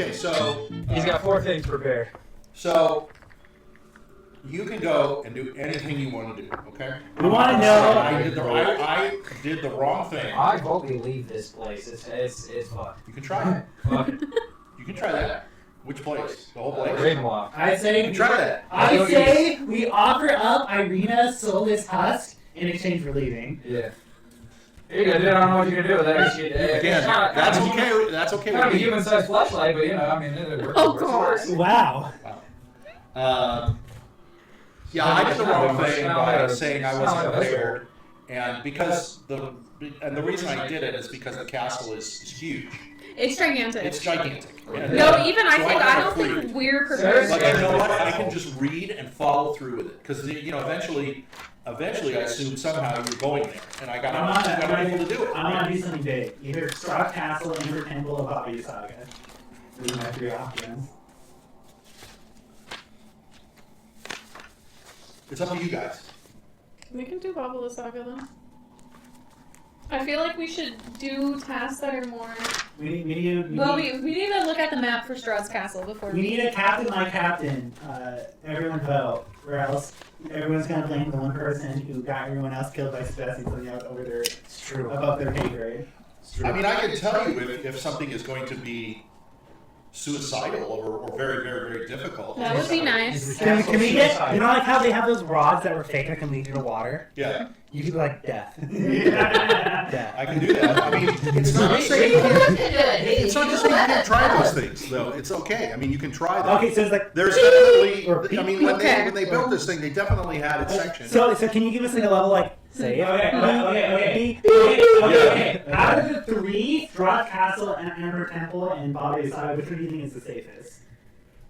Okay, so he's got 4 things prepared. So you can go and do anything you want to do. Okay. We want to know. I did the wrong thing. I hope we leave this place. It's fun. You can try it. Fuck it. You can try that. Which place? The whole place? Ravenloft. I say You can try that. I say we offer up Irina's soulless husk in exchange for leaving. Yeah. You gotta do it. I don't know what you're gonna do with that. Again, that's okay. That's okay. Kind of a human-sized flashlight, but you know, I mean, it works. Oh god. Wow. Yeah, I did the wrong thing by saying I wasn't prepared, and because the reason I did it is because the castle is huge. It's gigantic. It's gigantic. And, No, even I so think I don't freed. think we're prepared. But you know what? I can just read and follow through with it because you know eventually I assume somehow you're going there, and I got able to do it. I'm gonna do something big. Either Strahd Castle, Inner Temple, or Bobby Saga. These are my 3 options. It's up to you guys. We can do Baba Saga then. I feel like we should do tasks that are more. We need We need to look at the map for Strahd's Castle before we need a captain like captain. Everyone vote, or else everyone's gonna blame the one person who got everyone else killed by suggesting something out over their above their pay grade. I mean, I can tell you if something is going to be suicidal or very, very, very difficult. That would be nice. Can we get, you know, like how they have those rods that were fake that can lead you to water? Yeah. You could be like death. Death. I can do that. I mean, it's not just saying you can't try those things, though. It's okay. I mean, you can try them. Okay, so it's like There's definitely. or I mean, when they built this thing, they definitely had its section. So can you give us like a level like say okay. Out of the 3, Strahd Castle and Amber Temple and Bobby Saga, which one do you think is the safest?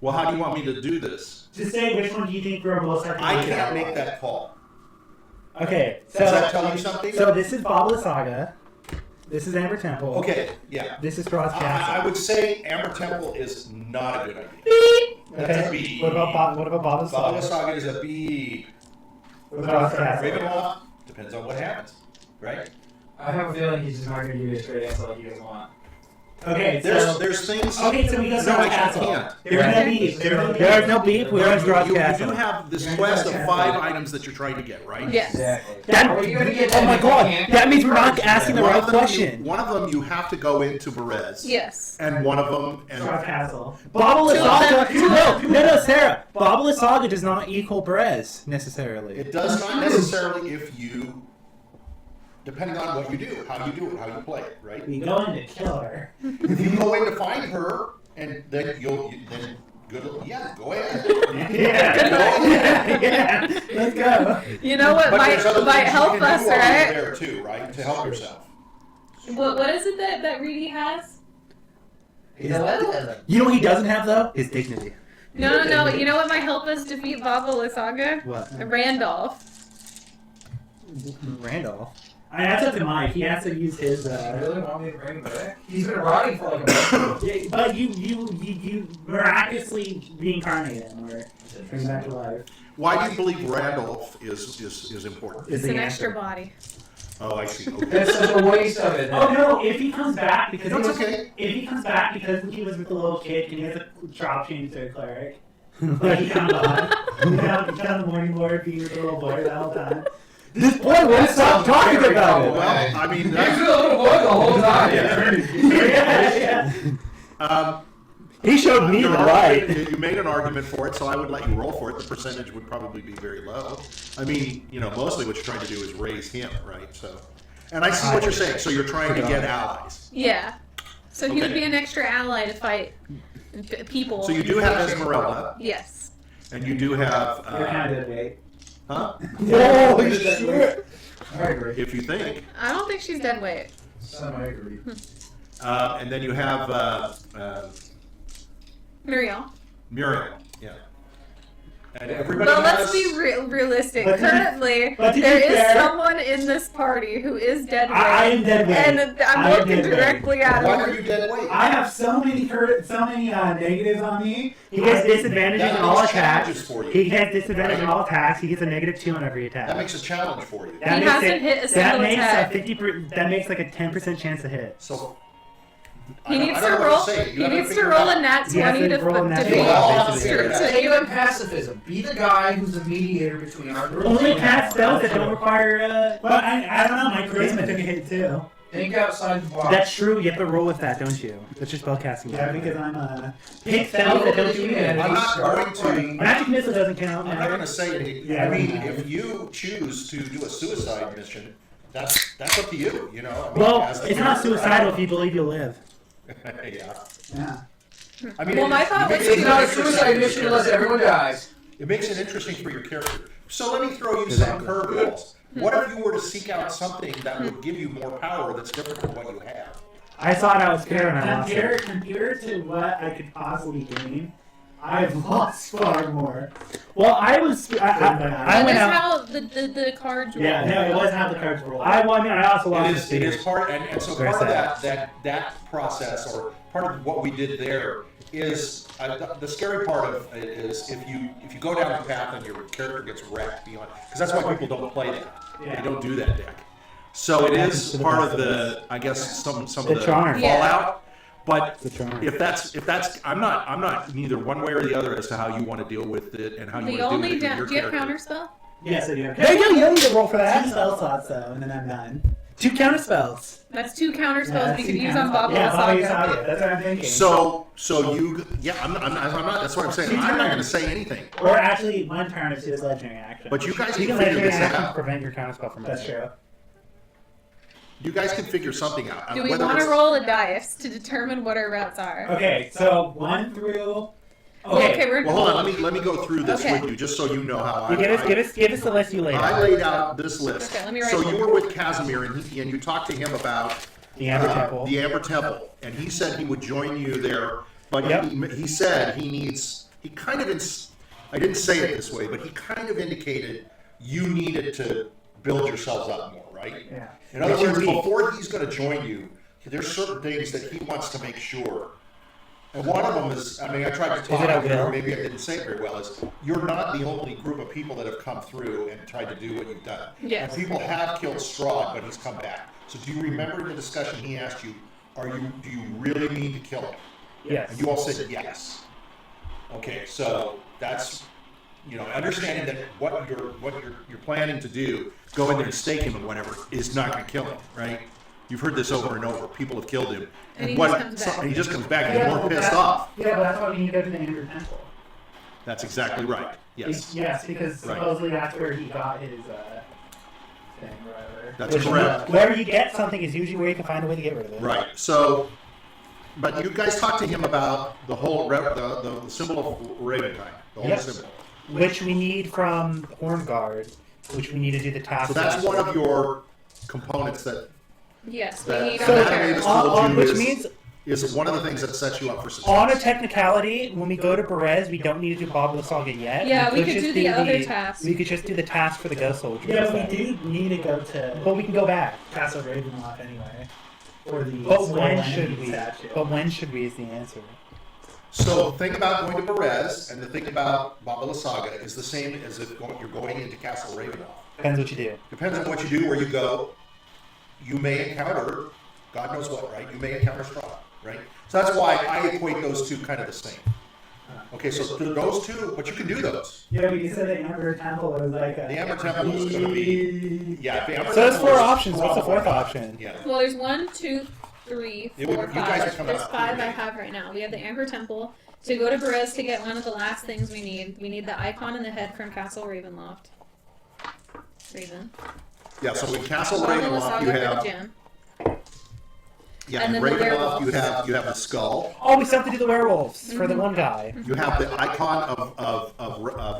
Well, how do you want me to do this? Just say which one do you think we're most likely to I get can't out make of. that call. Okay, so Does that tell you something? So this is Bobby Saga. This is Amber Temple. Okay, yeah. This is Strahd's Castle. I would say Amber Temple is not a good idea. That's a B. What about Bobby Saga? Baba Saga is a B. What about Castle? Ravenloft depends on what happens, right? I have a feeling he's just not gonna give you a straight answer like you guys want. Okay, There's things. Okay, so we go No, Strahd's I Castle. can't. There's no beef. There's no beef. We're on Strahd's You Castle. do have this quest of 5 items that you're trying to get, right? Yes. Exactly. Oh my god, that means we're not asking the right question. One of them you have to go into Berez. Yes. And one of them. Strahd's Castle. Bobble Saga. No, Sarah. Bobble Saga does not equal Berez necessarily. It does not necessarily if you. Depending on what you do, how you do it, how you play it, right? We go in to kill her. If you go in to find her, and then go ahead. Yeah, let's go. You know what But there's other might things help you can us, do while you're right? there too, right? To help yourself. What is it that Reedy has? You know what he doesn't have though? His dignity. No. You know what might help us defeat Baba Saga? What? Randolph. Randolph. I that's up to Mike. He has to use his. Really want me to bring him back? He's been rotting for like a month. Yeah, but you miraculously reincarnate him or bring him back to life. Why do you believe Randolph is important? Is It's the an answer. extra body. Oh, I see. Okay. That's such a waste of it. Oh no! If he comes back because That's okay. If he comes back because he was with the little kid and he has a drop change to a cleric, like he found the morning board being with the little boy the whole time. This boy won't stop talking about it. Well, I mean, He's a little boy the whole time. Yeah. He showed me the light. You made an argument for it, so I would let you roll for it. The percentage would probably be very low. I mean, mostly what you're trying to do is raise him, right? So, and I see what you're saying. So you're trying to get allies. Yeah. So he would Okay. be an extra ally to fight people. So you do have Esmeralda, Yes. and you do have. You're kind of dead weight. Huh? Holy shit! I agree. If you think. I don't think she's dead weight. I agree. And then you have Muriel. Muriel. Yeah. And everybody Well, has. let's be realistic. But to be- Currently, but to be there is fair- someone in this party who is dead weight. I am dead weight. And I'm I am looking dead weight. directly at Why her. are you dead weight? I have so many negatives on me. He gets disadvantages That on all makes attacks. challenges for you. He gets disadvantage on all attacks. He gets a -2 on every attack. That makes a challenge for you. That He makes hasn't it- hit a that single makes attack. that makes like a 10% chance to hit. So He needs I to don't know roll. what to say. He needs to roll a nat 20 to roll a nat defeat 20. Take Strahd. them pacifism. Be the guy who's the mediator between our group. Only cast spells that don't require. Well, I don't know. My charisma took a hit too. Think outside the box. That's true. You have to roll with that, don't you? That's your spellcasting. Yeah, because I'm pick spells that don't you. I'm not going to. Magic missile doesn't count. I'm not going to say anything. Yeah, I mean, yeah. if you choose to do a suicide mission, that's up to you. You know. I mean, Well, as the it's not character. suicidal if you believe you'll live. Yeah. Yeah. I mean, Well, my thought was It's not a suicide mission unless everyone dies. It makes it interesting for your character. So let me throw you some curveballs. What if you were to seek out something that would give you more power that's different from what you have? I thought I was fair and I lost it. Compared to what I could possibly gain, I've lost far more. Well, I was. I And went that's out. how the cards roll. Yeah, no, it was how the cards roll. I also lost. It is part, and so part of that process, or part of what we did there, is the scary part of it is if you go down the path and your character gets wrecked beyond, because that's why people don't play that. Yeah. They don't do that deck. So it is part of the, I guess, some of the charm. fallout. But The charm. if that's, I'm not neither one way or the other as to how you want to deal with it and how you The want only to deal with it in your do you have character. counterspell? Yes, I do. There you go. You don't need to roll for that. 2 spell slots though, and then I'm done. 2 counter spells. That's 2 counterspells Yeah, we two could use counter on Baba spells. Yeah, Baba Saga. Saga. That's what I'm thinking. So you, I'm not. That's what I'm saying. I'm not going to say anything. Or actually, 1 turn if she has legendary action. But you guys You can can figure legendary this action out. prevent your counter spell from. That's true. You guys can figure something out. Do we Whether want to it's- roll a dice to determine what our routes are? Okay, so 1 through. Okay, we're Well, hold on. Let me go through this Okay. with you, just so you know how You give us the list you laid I out. laid out this list. Okay, let me write So it. you were with Casimir, and you talked to him about The Amber Temple. the Amber Temple, and he said he would join you there. But Yep. he said he kind of. I didn't say it this way, but he kind of indicated you needed to build yourselves up more, right? Yeah. In other Which words, is weak. before he's going to join you, there's certain things that he wants to make sure. And one of them is, I mean, I tried to talk it a to you, will? maybe I didn't say it very well, is you're not the only group of people that have come through and tried to do what you've done. Yes. And people have killed Strahd, but he's come back. So do you remember in the discussion he asked you, do you really need to kill him? Yes. And you all said yes. Okay, so that's, understanding that what you're planning to do, go in there and stake him and whatever, is not going to kill him, right? You've heard this over and over. People have killed him, And he just comes back. and he just comes back and you're more pissed off. Yeah, but that's why we need to go to the Amber Temple. That's exactly right. Yes, Yes, because Right. supposedly that's where he got his thing or whatever. That's correct. Wherever you get something is usually where you can find a way to get rid of it. right. So, but you guys talked to him about the whole the symbol of Raventine, the whole Yep. symbol. Which we need from Horn Guard, which we need to do the task. So that's one of your components that Yes, we that need so on the that character. is told you which is, means is one of the things that sets you up for success. on a technicality, when we go to Berez, we don't need to do Baba Saga yet. Yeah, we could just do the other task. We could just do the task for the Ghost Soldiers. Yeah, we do need to go to But we can go back. Castle Ravenloft anyway. Or the But Skull when Enemy should we? statue. But when should we is the answer. So think about going to Berez, and the thing about Baba Saga is the same as if you're going into Castle Ravenloft. Depends what you do. Depends on what you do, where you go. You may encounter, God knows what, right? You may encounter Strahd, right? So that's why I equate those two kind of the same. Okay, so those two, but you can do those. Yeah, but you said the Amber Temple was like a... The Amber Temple is going to be, yeah. The Amber So there's Temple 4 is options. What's the probably- 4th option? Yeah. Well, there's 1, 2, 3, It would- 4, you guys would 5. come There's out 5 I pretty have right now. We have the Amber Temple. To go to Berez to get one of the last things we need. We need the icon in the head from Castle Ravenloft. Raven. Yeah, so in Castle Baba Ravenloft, Saga you for the have, gem. yeah, and in then the Ravenloft, you werewolves. have the skull. Oh, we still have to do the werewolves for the one guy. You have the icon of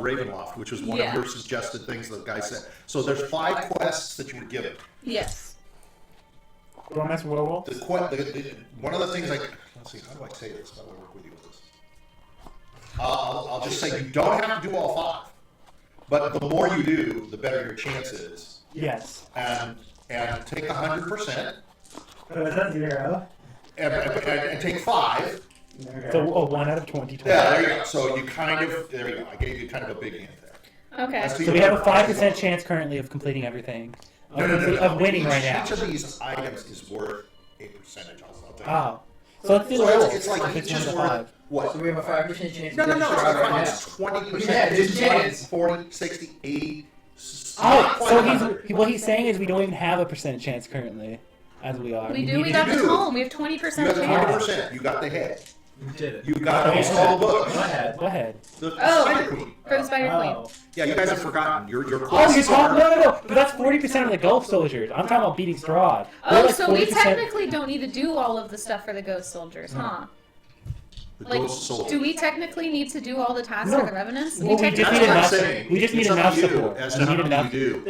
Ravenloft, which was one Yeah. of your suggested things the guy said. So there's 5 quests that you were given. Yes. Romance werewolf. One of the things let's see, how do I say this? How do I work with you with this? I'll just say you don't have to do all 5, but the more you do, the better your chance is. Yes. And take 100%, So it's a 0. and take 5. So a 1 out of 20. Yeah, there you go. So you there you go. I gave you kind of a big hint there. Okay. As to So we have a 5% chance currently of completing everything. No. Of winning right now. Each of these items is worth a percentage. I'll tell you. Oh. So let's do the So rolls. it's like each is worth what? So we have a 5% chance. No, to it's get Strahd right now. 20%. Yeah, just chance. 40, 60, 80. Oh, so he's saying is we don't even have a percent chance currently, as we are. We do. We got the tome. We have 20% You got the chance. 20%. You got the head. You did it. You got almost all the books. Go ahead. Go ahead. The Oh, Spider Queen. For the Spider Queen. Oh. Yeah, you guys have forgotten. Your Oh, quests you're talking. are- No. But that's 40% of the ghost soldiers. I'm talking about beating Strahd. We're Oh, like so we 40%. technically don't need to do all of the stuff for the ghost soldiers, huh? the Like, ghost soul. do we technically need to do all the tasks No. for the revenants? Well, we just That's need what I'm enough. saying. We just need It's up enough to you support. as We to how need many enough. you do.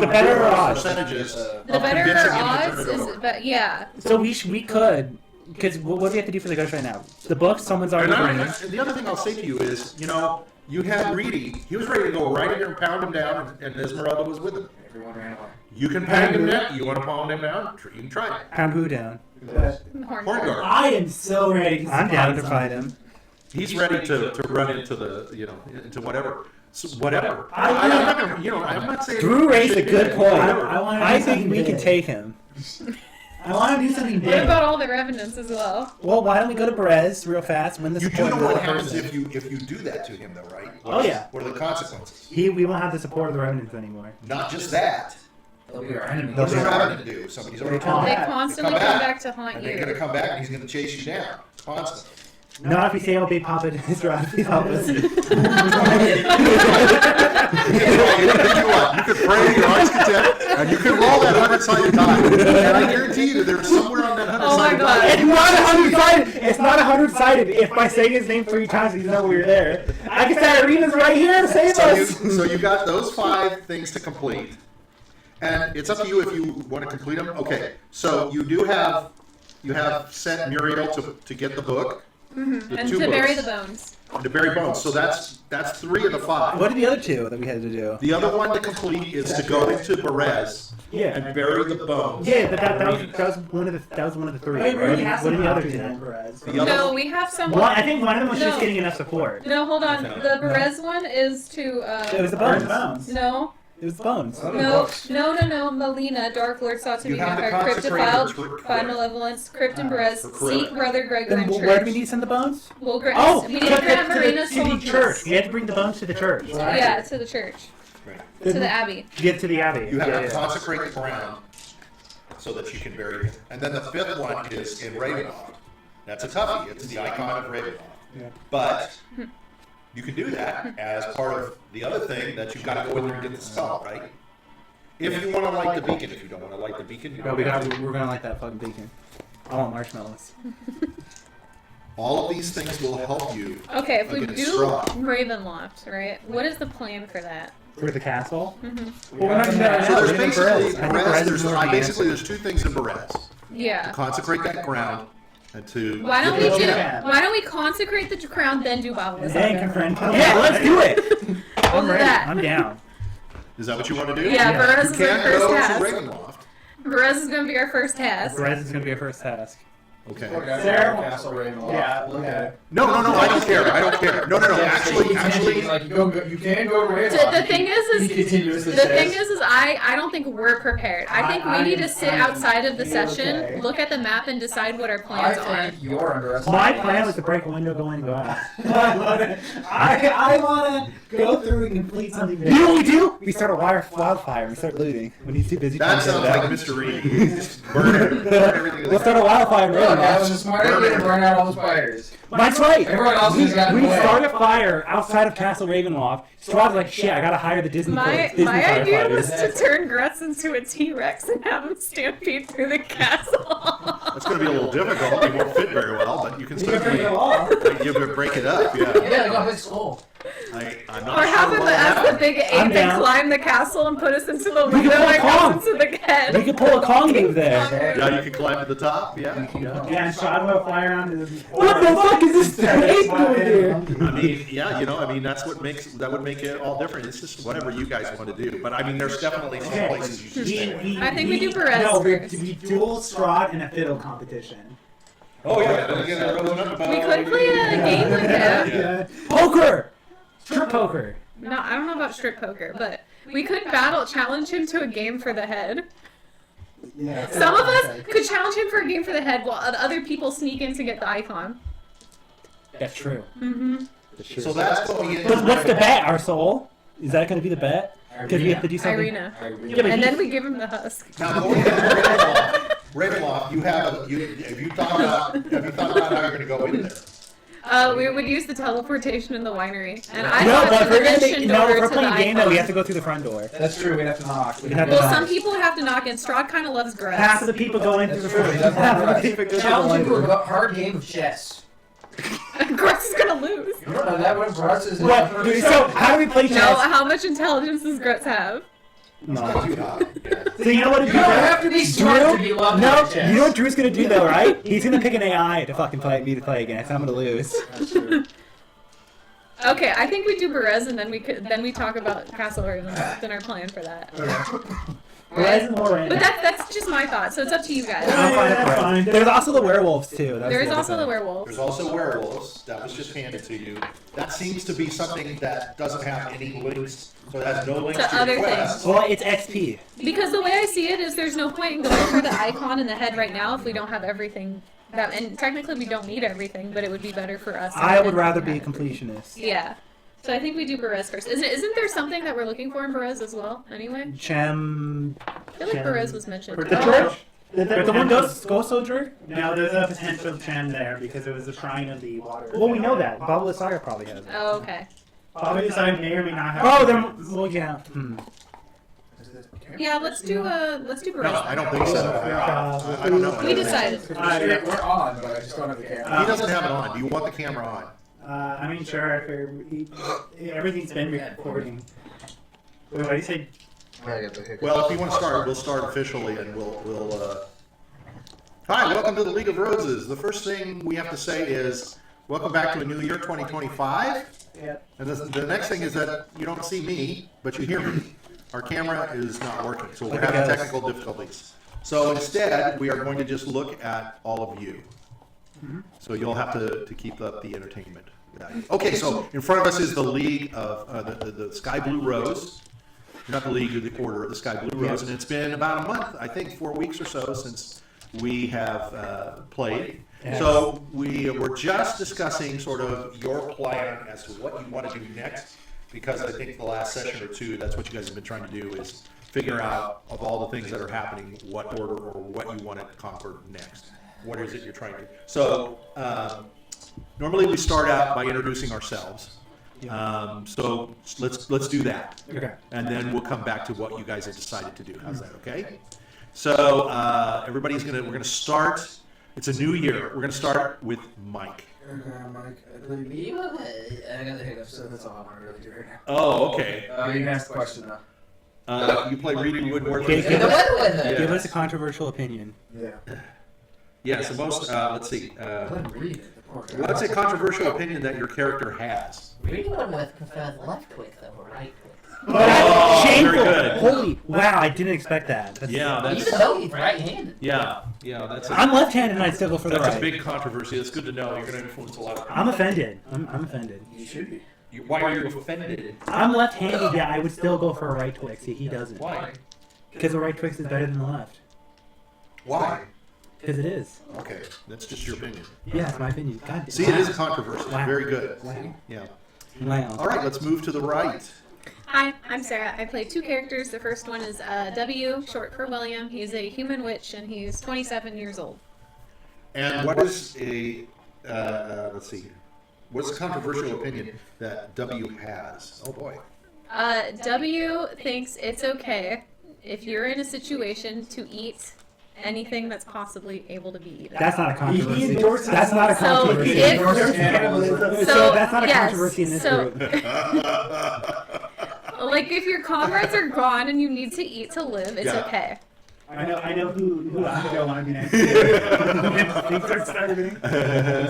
The better Our odds. percentages The of better convincing you to odds turn it is, over. but yeah. So we could, because what do we have to do for the ghost right now? The book, someone's already bringing. And the other thing I'll say to you is, you had Reedy. He was ready to go right in there and pound him down, and Esmeralda was with him. Everyone ran away. You can pound him down. You want to pound him down? You can try it. Pound who down? Horn Hornguard. I am so ready to I'm down to something. fight him. He's ready to run into the into whatever. So whatever. I'm not gonna, I'm not saying. Drew raised a good point. I wanna do I think something we can big. take him. I want to do something What big. about all the revenants as well? Well, why don't we go to Berez real fast? Win the You do support know of the what happens person. if you do that to him, though, right? Oh, yeah. What are the consequences? We won't have the support of the revenants anymore. Not just that. They'll be our enemy. What's the Raven do? Somebody's already come They back. constantly Come come back. back to haunt And they're going to you. come back and he's going to chase you down constantly. Not if we say I'll be Papa to Strahd. Please help us. You could pray your heart's content, and you could roll that 100-sided die. And I guarantee you that there's somewhere on that 100-sided Oh my God. die. It's not 100-sided. It's not 100-sided. If by saying his name 3 times, he's know we're there. I can say Arena's right here to save us. So you got those 5 things to complete, and it's up to you if you want to complete them. Okay, so you have sent Muriel to get the book, the And 2 to bury the books, bones. and to bury bones. So that's 3 of the 5. What are the other 2 that we had to do? The other one to complete is to go into Berez Yeah. and bury the bones. Yeah, but that was one of the 3. Wait, we already Right? have What are some the other options 2? then, Perez. The other No, we have some. I think one of them was just No. getting enough support. No, hold on. The Berez one is to. It was the Burn bones. No, It was the bones. no. Melina, Dark Lord sought to You be have to vampire, crypt consecrate defiled, the find malevolence, crypt and Berez, correct. seek brother Gregor Then in church. where do we need to send the bones? We'll grant. Oh, we need to grant Marina's to the soul church. peace. We had to bring the bones to the church. Yeah, to the church, to the abbey. Get to the abbey. You have Yeah, to yeah. consecrate the ground so that you can bury him. And then the 5th one is in Ravenloft. That's a toughie. It's the icon of Ravenloft. Yeah. But you can do that as part of the other thing that you've got to go in there and get the spell, right? If you want to light the beacon. If you don't want to light the beacon, you Bro, don't have to. we're gonna like that fucking beacon. I want marshmallows. All of these things will help you. Okay, if we Against do Strahd. Ravenloft, right? What is the plan for that? For the castle? Mm-hmm. Well, we're not gonna do that So now. there's We're in basically Berez. I think Berez, Berez there's, is more the basically answer. there's 2 things in Berez. Yeah. Consecrate that ground and to. Why don't we Yeah. Why don't we consecrate the crown, then do Babalism? Thank you, friend. Yeah, let's do it. We'll do that. I'm down. Is that what you want to do? Yeah, Berez You is our can't first go to task. Ravenloft. Berez is gonna be our first task. Berez is gonna be our first task. Okay. Sarah? Castle Ravenloft. Yeah. Look at it. No, I don't care. I don't care. No. Actually, like you can go to Ravenloft. The thing is, continuously the thing is, I don't think we're prepared. I think we need to sit outside of the session, okay. look at the map, and decide what our I plans are. think you're underestimating. My plan was to break a window, go in, and go out. I want to go through and complete something big. You know what we do? We start a wildfire and we start looting when he's too busy. that trying to sounds get it like out. Mr. Reed. Just burn everything. We'll start a wildfire. That Right was a smart idea to burn out all the spiders. That's right. Everyone else has got We in the way. start a fire outside of Castle Ravenloft. Strahd's like, shit, I gotta hire the Disney Disney My idea was firefighters. to turn Grutz into a T-Rex and have him stampede through the castle. That's going to be a little difficult. It won't fit very well, but you can You can certainly break it off. you can break it up. Yeah, Yeah. they got his skull. I'm not Or sure have him what as the happened. big ape I'm and down. climb the castle and put us into the We window can pull a and Kong. us into the We head. could pull a Kong move there. Yeah, you can climb to the top. Yeah. Yeah, and Strahd will fly around to the... What the fuck is this ape doing here? I mean, yeah, that's what that would make it all different. It's just whatever you guys want to do. But I mean, there's definitely some Okay. places you should stay away. I think we do Berez No, first. we dual Strahd and a fiddle competition. Oh yeah, then again, they're rolling up about We all could we play do. a game with him. Yeah. Poker! Strip poker. No, I don't know about strip poker, but we could challenge him to a game for the head. Yeah. Some of us could challenge him for a game for the head, while other people sneak in to get the icon. That's true. Mm-hmm. That's true. So that's what we. But what's the bet, our soul? Is that going to be the bet? Because we have to do something. Irina. Yeah, but And then we give him the husk. Now going to Ravenloft, have you thought about how you're going to go in there? We would use the teleportation in the winery. And I No, thought but if we're the gonna mission no, door if we're to playing the game though, icon. we have to go through the front door. That's true. We'd have to knock. We'd have to Well, knock. some people would have to knock in. Strahd kind of loves Grutz. Half of the people go in through the front. That's Half of the right. people go through the Challenge him front to door. a hard game of chess. Grutz is gonna lose. You don't know that one. Grutz is What? Dude, so how do we play No, chess? how much intelligence does Grutz have? No. So you know what? You don't have to be smart to be loved No, at chess. you know what Drew's gonna do though, right? He's gonna pick an AI to fucking fight me to play against. I'm gonna lose. That's true. Okay, I think we do Berez and then we talk about Castle Ravenloft and our plan for that. Berez is more random. But that's just my thought, so it's up to you guys. I'm fine with that's Berez. fine. There's also the werewolves too. That's There is other also thing. the werewolves. There's also werewolves. That was just handed to you. That seems to be something that doesn't have any links. So it has no links To to other your quest. Well, it's XP. Because the way I see it is there's no point in going for the icon in the head right now if we don't have everything. And technically we don't need everything, but it would be better for us. I would if rather we be a had it. completionist. Yeah. So I think we do Berez first. Isn't there something that we're looking for in Berez as well, anyway? Chem. I feel like Berez was mentioned. The Oh, church? There's But the one Ghost Soldier? No, there's a potential trend there because it was the shrine of the water. Well, we know that. Baba Saga probably has it. Oh, okay. Probably decided may or may not have. Oh, then. Well, yeah. Yeah, let's do Berez. No, I don't think so. I don't know. We decided. We're on, but I just don't have the camera. He doesn't have it on. Do you want the camera on? I mean, sure. Everything's been recording. Wait, what do you say? Well, if you want to start, we'll start officially, and we'll. Hi, welcome to the League of Roses. The first thing we have to say is welcome back to a new year, 2025. Yep. And the next thing is that you don't see me, but you hear me. Our camera is not working, so we're having technical difficulties. So instead, we are going to just look at all of you. So you'll have to keep up the entertainment. Okay, so in front of us is the League of the Sky Blue Rose. Not the League of the Order of the Sky Blue Rose, and it's been about a month, I think 4 weeks or so, since we have played. So we were just discussing sort of your plan as to what you want to do next, because I think the last session or two, that's what you guys have been trying to do, is figure out of all the things that are happening, what order or what you want to conquer next. What is it you're trying to do? So normally we start out by introducing ourselves. So let's do that, Okay. and then we'll come back to what you guys have decided to do. How's that? Okay. So we're gonna start. It's a new year. We're gonna start with Mike. Okay, Mike. I got the hiccups, so that's all I want to really do right now. Oh, okay. You can ask the question now. You play Reading Woodward. Okay, Hey, the weather one then. Give us a controversial opinion. Yeah. Yes, the most. Let's see. Let me read it. The poor guy. What's a controversial opinion that your character has? Reading one with prefers left click though, or right click. Oh, Shameful! very good. Holy wow! I didn't expect that. That's, Yeah, Even that's. though he's right-handed. Yeah, that's. I'm left-handed and I still go for the That's a right. big controversy. It's good to know. You're going to influence a lot of people. I'm offended. I'm offended. You should be. Why are you offended? I'm left-handed, yeah. I would still go for a right Twix. See, he doesn't. Why? Because the right Twix is better than the left. Why? Because it is. Okay, that's just your opinion. Yeah, it's my opinion. God. See, it is a controversy. Wow. Very good. Wow. Yeah. Wow. All right, let's move to the right. Hi, I'm Sarah. I play two characters. The first one is W, short for William. He's a human witch, and he's 27 years old. And what is a let's see, what's a controversial opinion that W has? Oh boy. W thinks it's okay if you're in a situation to eat anything that's possibly able to be eaten. That's not a controversy. He endorses That's not a So controversy. if- Endorses cannibalism. So that's not a yes, controversy in this so- group. Like if your comrades are gone and you need to eat to live, it's Yeah. okay. I know who I'm gonna want to be next. Things are starting.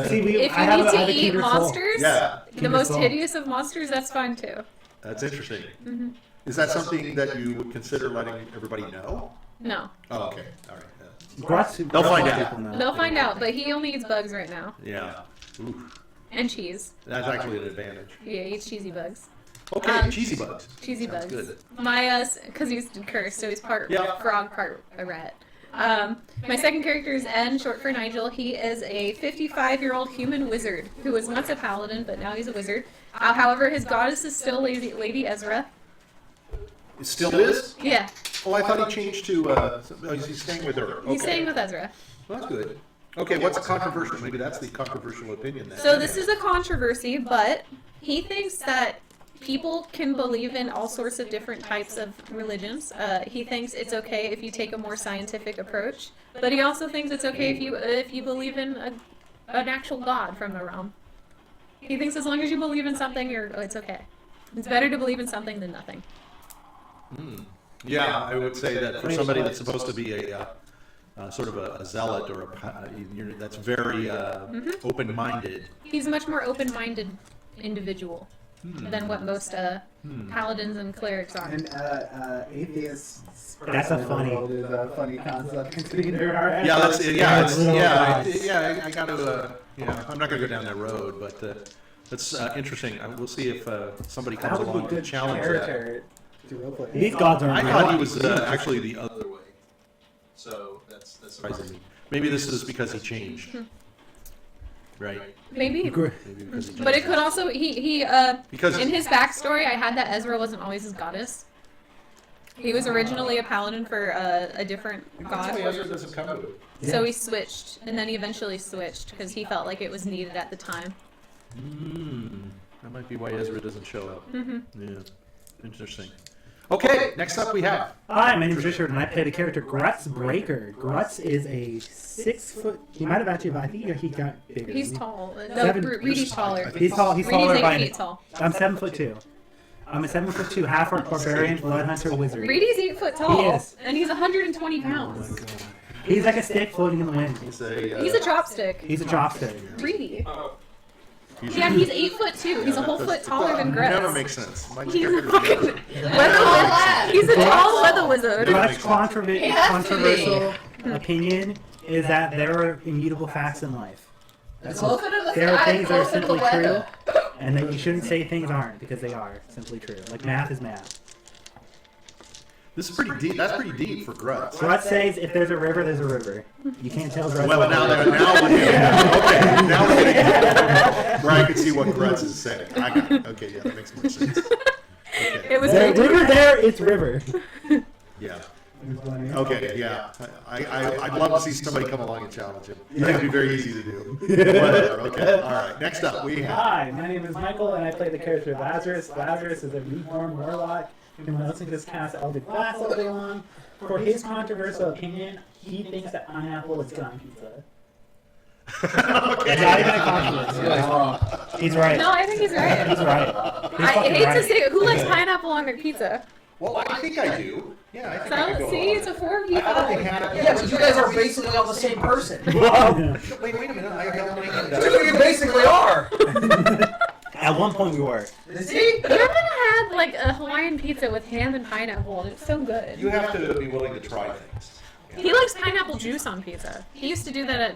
See, If I you have need a- I to have a eat kindred soul. monsters, Yeah, the most soul. hideous of monsters, that's fine too. that's interesting. Mm-hmm. Is that something that you would consider letting everybody know? No. Oh, okay. All right. Grutz, They'll find Grutz out. people know. They'll find out, but he only eats bugs right now. Yeah. Ooh, And cheese. that's actually an advantage. Yeah, he eats cheesy bugs. Okay, cheesy bugs. Cheesy Sounds bugs. good. My, because he's cursed, so he's part Yeah. frog, part a rat. My second character is N, short for Nigel. He is a 55-year-old human wizard who was once a paladin, but now he's a wizard. However, his goddess is still Lady Ezra. It still is? Yeah, Oh, I thought he changed to, he's staying with her. he's Okay. staying with Ezra. Well, that's good. Okay, what's the controversial? Maybe that's the controversial opinion then. So this is a controversy, but he thinks that people can believe in all sorts of different types of religions. He thinks it's okay if you take a more scientific approach, but he also thinks it's okay if you believe in an actual god from the realm. He thinks as long as you believe in something, it's okay. It's better to believe in something than nothing. Yeah, I would say that for somebody that's supposed to be a sort of a zealot or that's very open-minded. He's a much more open-minded individual than what most paladins and clerics are. And atheists. That's a funny- is a funny concept. Considering there are. Yeah, that's Little gods. I got to. I'm not going to go down that road, but that's interesting. We'll see if somebody comes That would be along to good challenge that. character to roleplay. These gods I aren't thought real. he was actually the other way. So that's surprising me. Maybe this is because he changed. Right. Maybe. Maybe because he changed. But it could also he Because in his backstory I had that Ezra wasn't always his goddess. He was originally a paladin for a different god. doesn't come to it. So he switched, and then he eventually switched because he felt like it was needed at the time. That might be why Ezra doesn't show up. Mm-hmm. Yeah. Interesting. Okay, next up we have. Hi, my name is Richard, and I played a character, Grutz Breaker. Grutz is a 6 foot. He might have actually, but I think he got bigger. He's tall. No, Seven- Reedy's taller. He's tall. He's taller Reedy's by. 8 feet tall. I'm 7'2". I'm a 7'2" half-orc barbarian, blood hunter wizard. Reedy's 8 foot tall. He is. And he's 120 pounds. He's like a stick floating in the wind. He's a. He's a chopstick. He's a chopstick. Reedy. Yeah, he's 8'2". He's a whole foot taller than Grutz. Never makes sense. My He's a character fucking weather. He's a tall weather wizard. Grutz's It has to be. controversial opinion is that there are immutable facts in life. Closer to the There are sky, things that are closer to the simply true, weather. and that you shouldn't say things aren't, because they are simply true. Like math is math. This is pretty deep. That's pretty deep for Grutz. Grutz says if there's a river, there's a river. You can't tell Grutz. Well, now we're getting where I can see what Grutz is saying. I got it. Okay, yeah, that makes more sense. Okay. It was There's river there, it's river. Yeah. Okay, yeah. I'd love to see somebody come along and challenge him. That would be very easy to do. Whatever. Okay. All right. Next up, we have. Hi, my name is Michael, and I play the character Lazarus. Lazarus is a reformed warlock who mostly just casts Eldritch Blast all day long. For his controversial opinion, he thinks that pineapple is gun pizza. Okay. Not even a controversy. He's right. No, I think he's right. He's right. He's I fucking hate right. to say it. Who likes pineapple on their pizza? Well, I think I do. Yeah, I think I could So, go see, along. it's a 4v5. I don't think Hannah. Yeah, but you guys are basically all the same person. Wait a minute. I held my hand up. You basically are. At one point we were. See? You haven't had like a Hawaiian pizza with ham and pineapple, and it's so good. You have to be willing to try things. He likes pineapple juice on pizza. He used to do that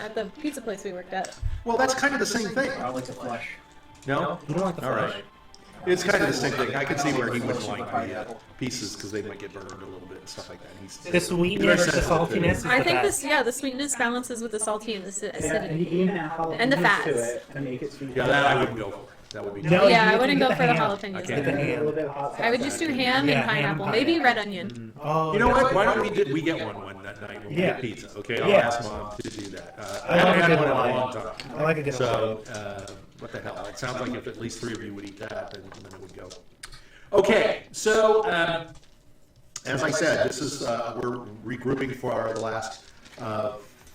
at the pizza place we worked at. Well, that's kind of the same thing. I like the flesh. No? You don't like the All flesh. right. It's kind of the same thing. I can see where he wouldn't like the pieces because they might get burned a little bit and stuff like that. The sweetness, the saltiness is I the think best. the sweetness balances with the salty and the Yeah, and you acidity. can even add jalapenos And the fats. to it and make it sweet. Yeah, that I wouldn't go for. That would be. No, Yeah, you I wouldn't get go for the ham. jalapenos. Get the ham. A little bit of hot sauce. I would just do ham Yeah, and ham and pineapple, pineapple. maybe red onion. Oh, You know that's what? Why good. don't we get one that night when we Yeah. get pizza? Okay, I'll Yeah. ask Mom to do that. I I like haven't a had good one in a Hawaiian. long time. I like a good So, what the hell? It sounds like if at least 3 of you would eat that, then it would go. Okay, so as I said, this is we're regrouping for the last.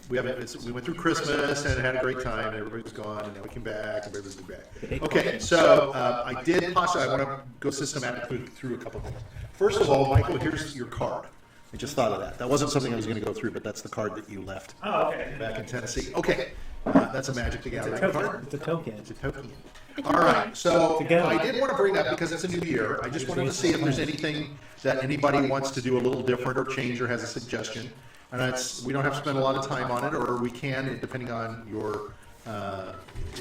We went through Christmas and had a great time, and everybody was gone, and then we came back, and everybody's back. Okay, so I did possibly. I want to go systematically through a couple things. First of all, Michael, here's your card. I just thought of that. That wasn't something I was going to go through, but that's the card that you left Oh, okay. back in Tennessee. Okay, that's a Magic the Gathering card. It's a token. It's a token. All right, so I did want to bring up because it's a new year. I just wanted to see if there's anything that anybody wants to do a little different or change or has a suggestion. And that's, we don't have to spend a lot of time on it, or we can, depending on your,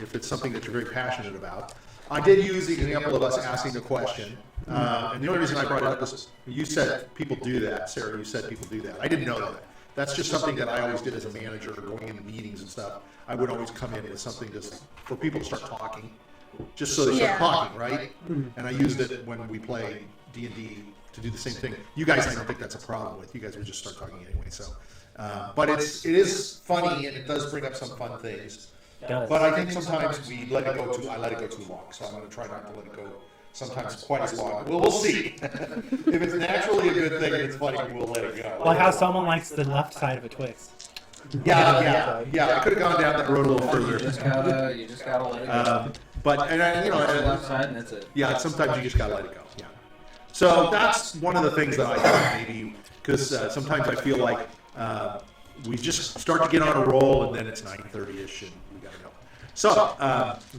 if it's something that you're very passionate about. I did use the example of us asking a question. And the only reason I brought it up is you said people do that. Sarah, you said people do that. I didn't know that. that's just something that I always did as a manager, going into meetings and stuff. I would always come in with something just for people to start talking, just so they start talking, right? And I used it when we play D&D to do the same thing. You guys, I don't think that's a problem with. You guys would just start talking anyway. So, but it is funny and it does bring up some fun things. But I think sometimes we let it go too. I let it go too long, so I'm going to try not to let it go. Sometimes quite as long. We'll see. If it's naturally a good thing and it's funny, we'll let it go. Like how someone likes the left side of a Twix. Yeah. I could have gone down that road a little further. You just gotta let it go. But Left side, and that's it. yeah, sometimes you just gotta let it go. Yeah. So that's one of the things that I thought maybe because sometimes I feel like we just start to get on a roll and then it's 9:30ish and we gotta go. So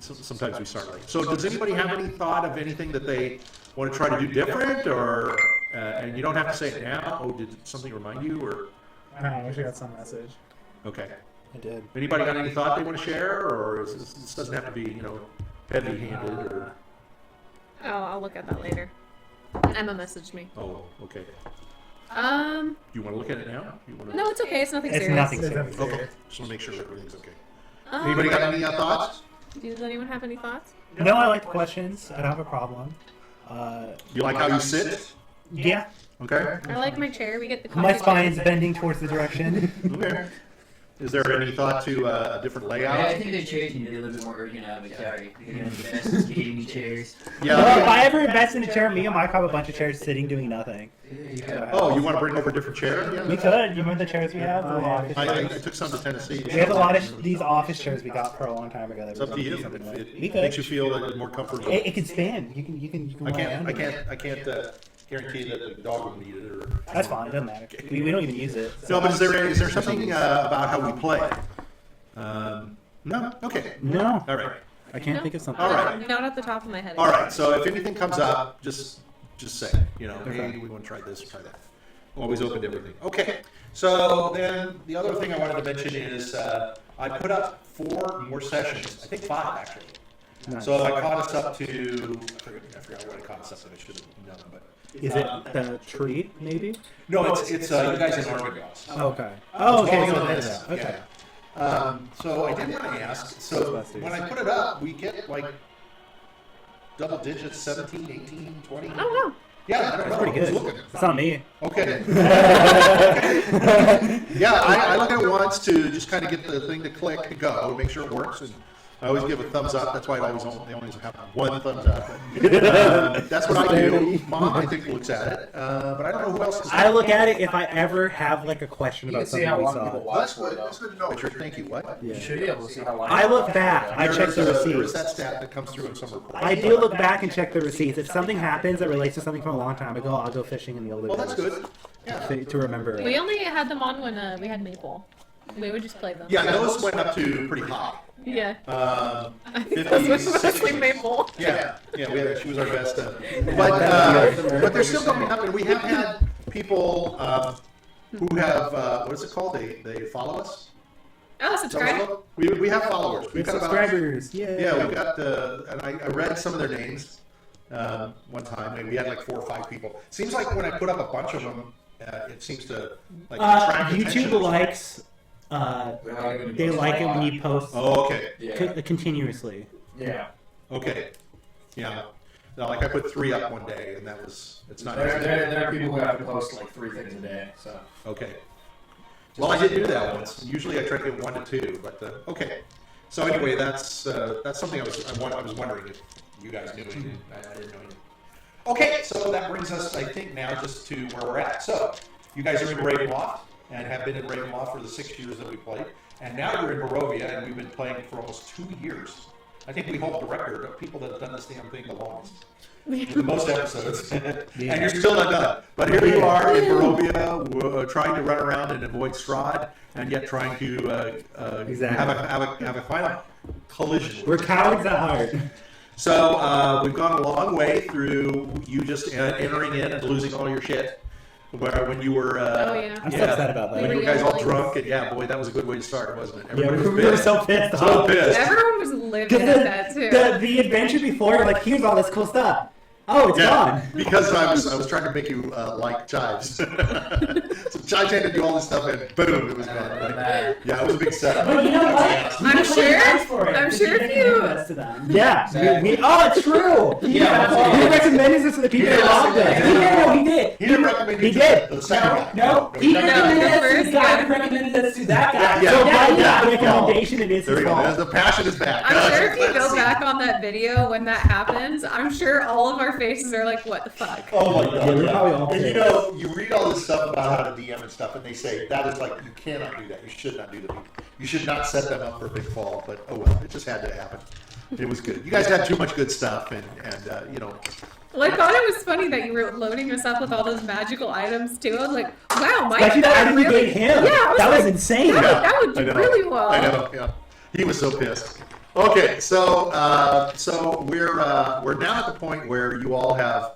sometimes we start late. So does anybody have any thought of anything that they want to try to do different, or and you don't have to say it now? Oh, did something remind you, or? I wish I got some message. Okay. I did. Anybody got any thought they want to share, or this doesn't have to be heavy-handed or? Oh, I'll look at that later. Emma messaged me. Oh, okay. You want to look at it now? You want to? No, it's okay. It's nothing It's serious. nothing serious. Okay. Just want to make sure everything's okay. Um, Anybody got any thoughts? Does anyone have any thoughts? No, I like the questions. I don't have a problem. You like how you sit? Yeah. Okay. I like my chair. We get the My coffee spine's chair. bending towards the direction. Okay. Is there any thought to a different Yeah, I layout? think the chairs need to be a little bit more ergonomic. Sorry, you're gonna invest in gaming chairs. Well, if I ever invest in a chair, me and Mike have a bunch of chairs sitting doing nothing. Oh, you want to bring over a different chair? We could. You remember the chairs we have? The office I chairs? took some to Tennessee. We have a lot of these office chairs we got for a long time ago. That It's up to you. something If with. it We could. makes you feel more comfortable. It can spin. You can. I lie down in it. can't guarantee that the dog will need it. Or That's fine. It doesn't matter. We don't even use it. no, but is there something about how we play? No. Okay. No. All right. I can't think of something. All right. Not at the top of my head. All right. So if anything comes up, just say, hey, we want to try this, try that. Always open to everything. Okay. So then the other thing I wanted to mention is I put up 4 more sessions. I think 5 actually. Nice. So I caught us up to I forgot what I caught us up to. I should have known, but Is it the tree, maybe? no, it's you guys in Armageddon. Okay. Oh, okay. It's So also that's this, that. Okay. yeah. So I did want to ask. So when I put it up, we get like double digits, 17, 18, 20. Oh wow. Yeah, I don't know. Pretty Who's good. looking? It's not me. Okay. Yeah, I look at it once to just kind of get the thing to click to go, make sure it works, and I always give a thumbs up. That's why they always have one thumbs up. That's what I do. Mom, I think, looks at it, but I don't know who else. Is I look at it if I ever have like a question You about can see something how we long saw. people Well, watch that's for it, good. though. That's good to know. Richard, thank you. What? You should be able to see how long. I look back. I check the There is receipts. that stat that comes through in some report. I do look back and check the receipts. If something happens that relates to something from a long time ago, I'll go fishing in the older Well, that's days good. Yeah. to remember. We only had them on when we had Maple. We would just play them. Yeah, those went up to pretty high. Yeah. I think 50s, those was mostly 60s. Maple. Yeah, she was our best. But they're still going up, and we have had people who have what is it called? They follow us. Oh, subscribe. We have followers. We've got about, Subscribers. Yeah. we've got and I read some of their names one time, and we had like 4 or 5 people. Seems like when I put up a bunch of them, it seems to like attract attention. YouTube likes. They like it when you post Oh, okay. continuously. Yeah. Okay. Yeah. No, like I put 3 up one day, and it's not. There are people who have to post like 3 things a day. So. Okay. Well, I did do that once. Usually I try to get 1 to 2, but okay. So anyway, that's something I was wondering if you guys knew. I didn't know. Okay, so that brings us, I think, now just to where we're at. So you guys are in Ravenloft and have been in Ravenloft for the 6 years that we played, and now you're in Barovia, and we've been playing for almost 2 years. I think we hold the record of people that have done this damn thing the longest. The most episodes. And you're still not done. But here you are in Barovia, trying to run around and avoid Strahd, and yet trying to have a final collision. We're cowards at heart. So we've gone a long way through you just entering in and losing all your shit. When you were, I'm so upset about that. when you were guys all drunk, and boy, that was a good way to start, wasn't it? Yeah, Everybody we was were so pissed So off. pissed. Everyone was livid at that too. The adventure before, like, here's all this cool stuff. Oh, it's gone. Because I was trying to make you like chives. So chives had to do all this stuff, and boom, it was gone. Right? Yeah, it was a big setup. But you know what? I'm sure. I'm sure if you. Yeah. Exactly. Oh, it's true. Yeah. He recommended this to the people Yes, that loved he it. did. He did. He didn't recommend He you did. to the second guy. No, he No, recommended the us to first this guy guy. who recommended us to that guy. Yeah, So yeah, by that yeah. recommendation, it is There his we go. fault. The passion is back. I'm sure if you Let's go see. back on that video when that happens, I'm sure all of our faces are like, what the fuck? Oh my God! Yeah, we're probably all And you pissed. know, you read all this stuff about how to DM and stuff, and they say that is like you cannot do that. You should not do that. You should not set them up for a big fall. But oh well, it just had to happen. It was good. You guys had too much good stuff, and you know. Well, I thought it was funny that you were loading us up with all those magical items too. I was like, wow, Mike. Especially the that item we really- gave him. Yeah, I was That was like, insane. that would I do know. really well. I know. Yeah, he was so pissed. Okay, so we're now at the point where you all have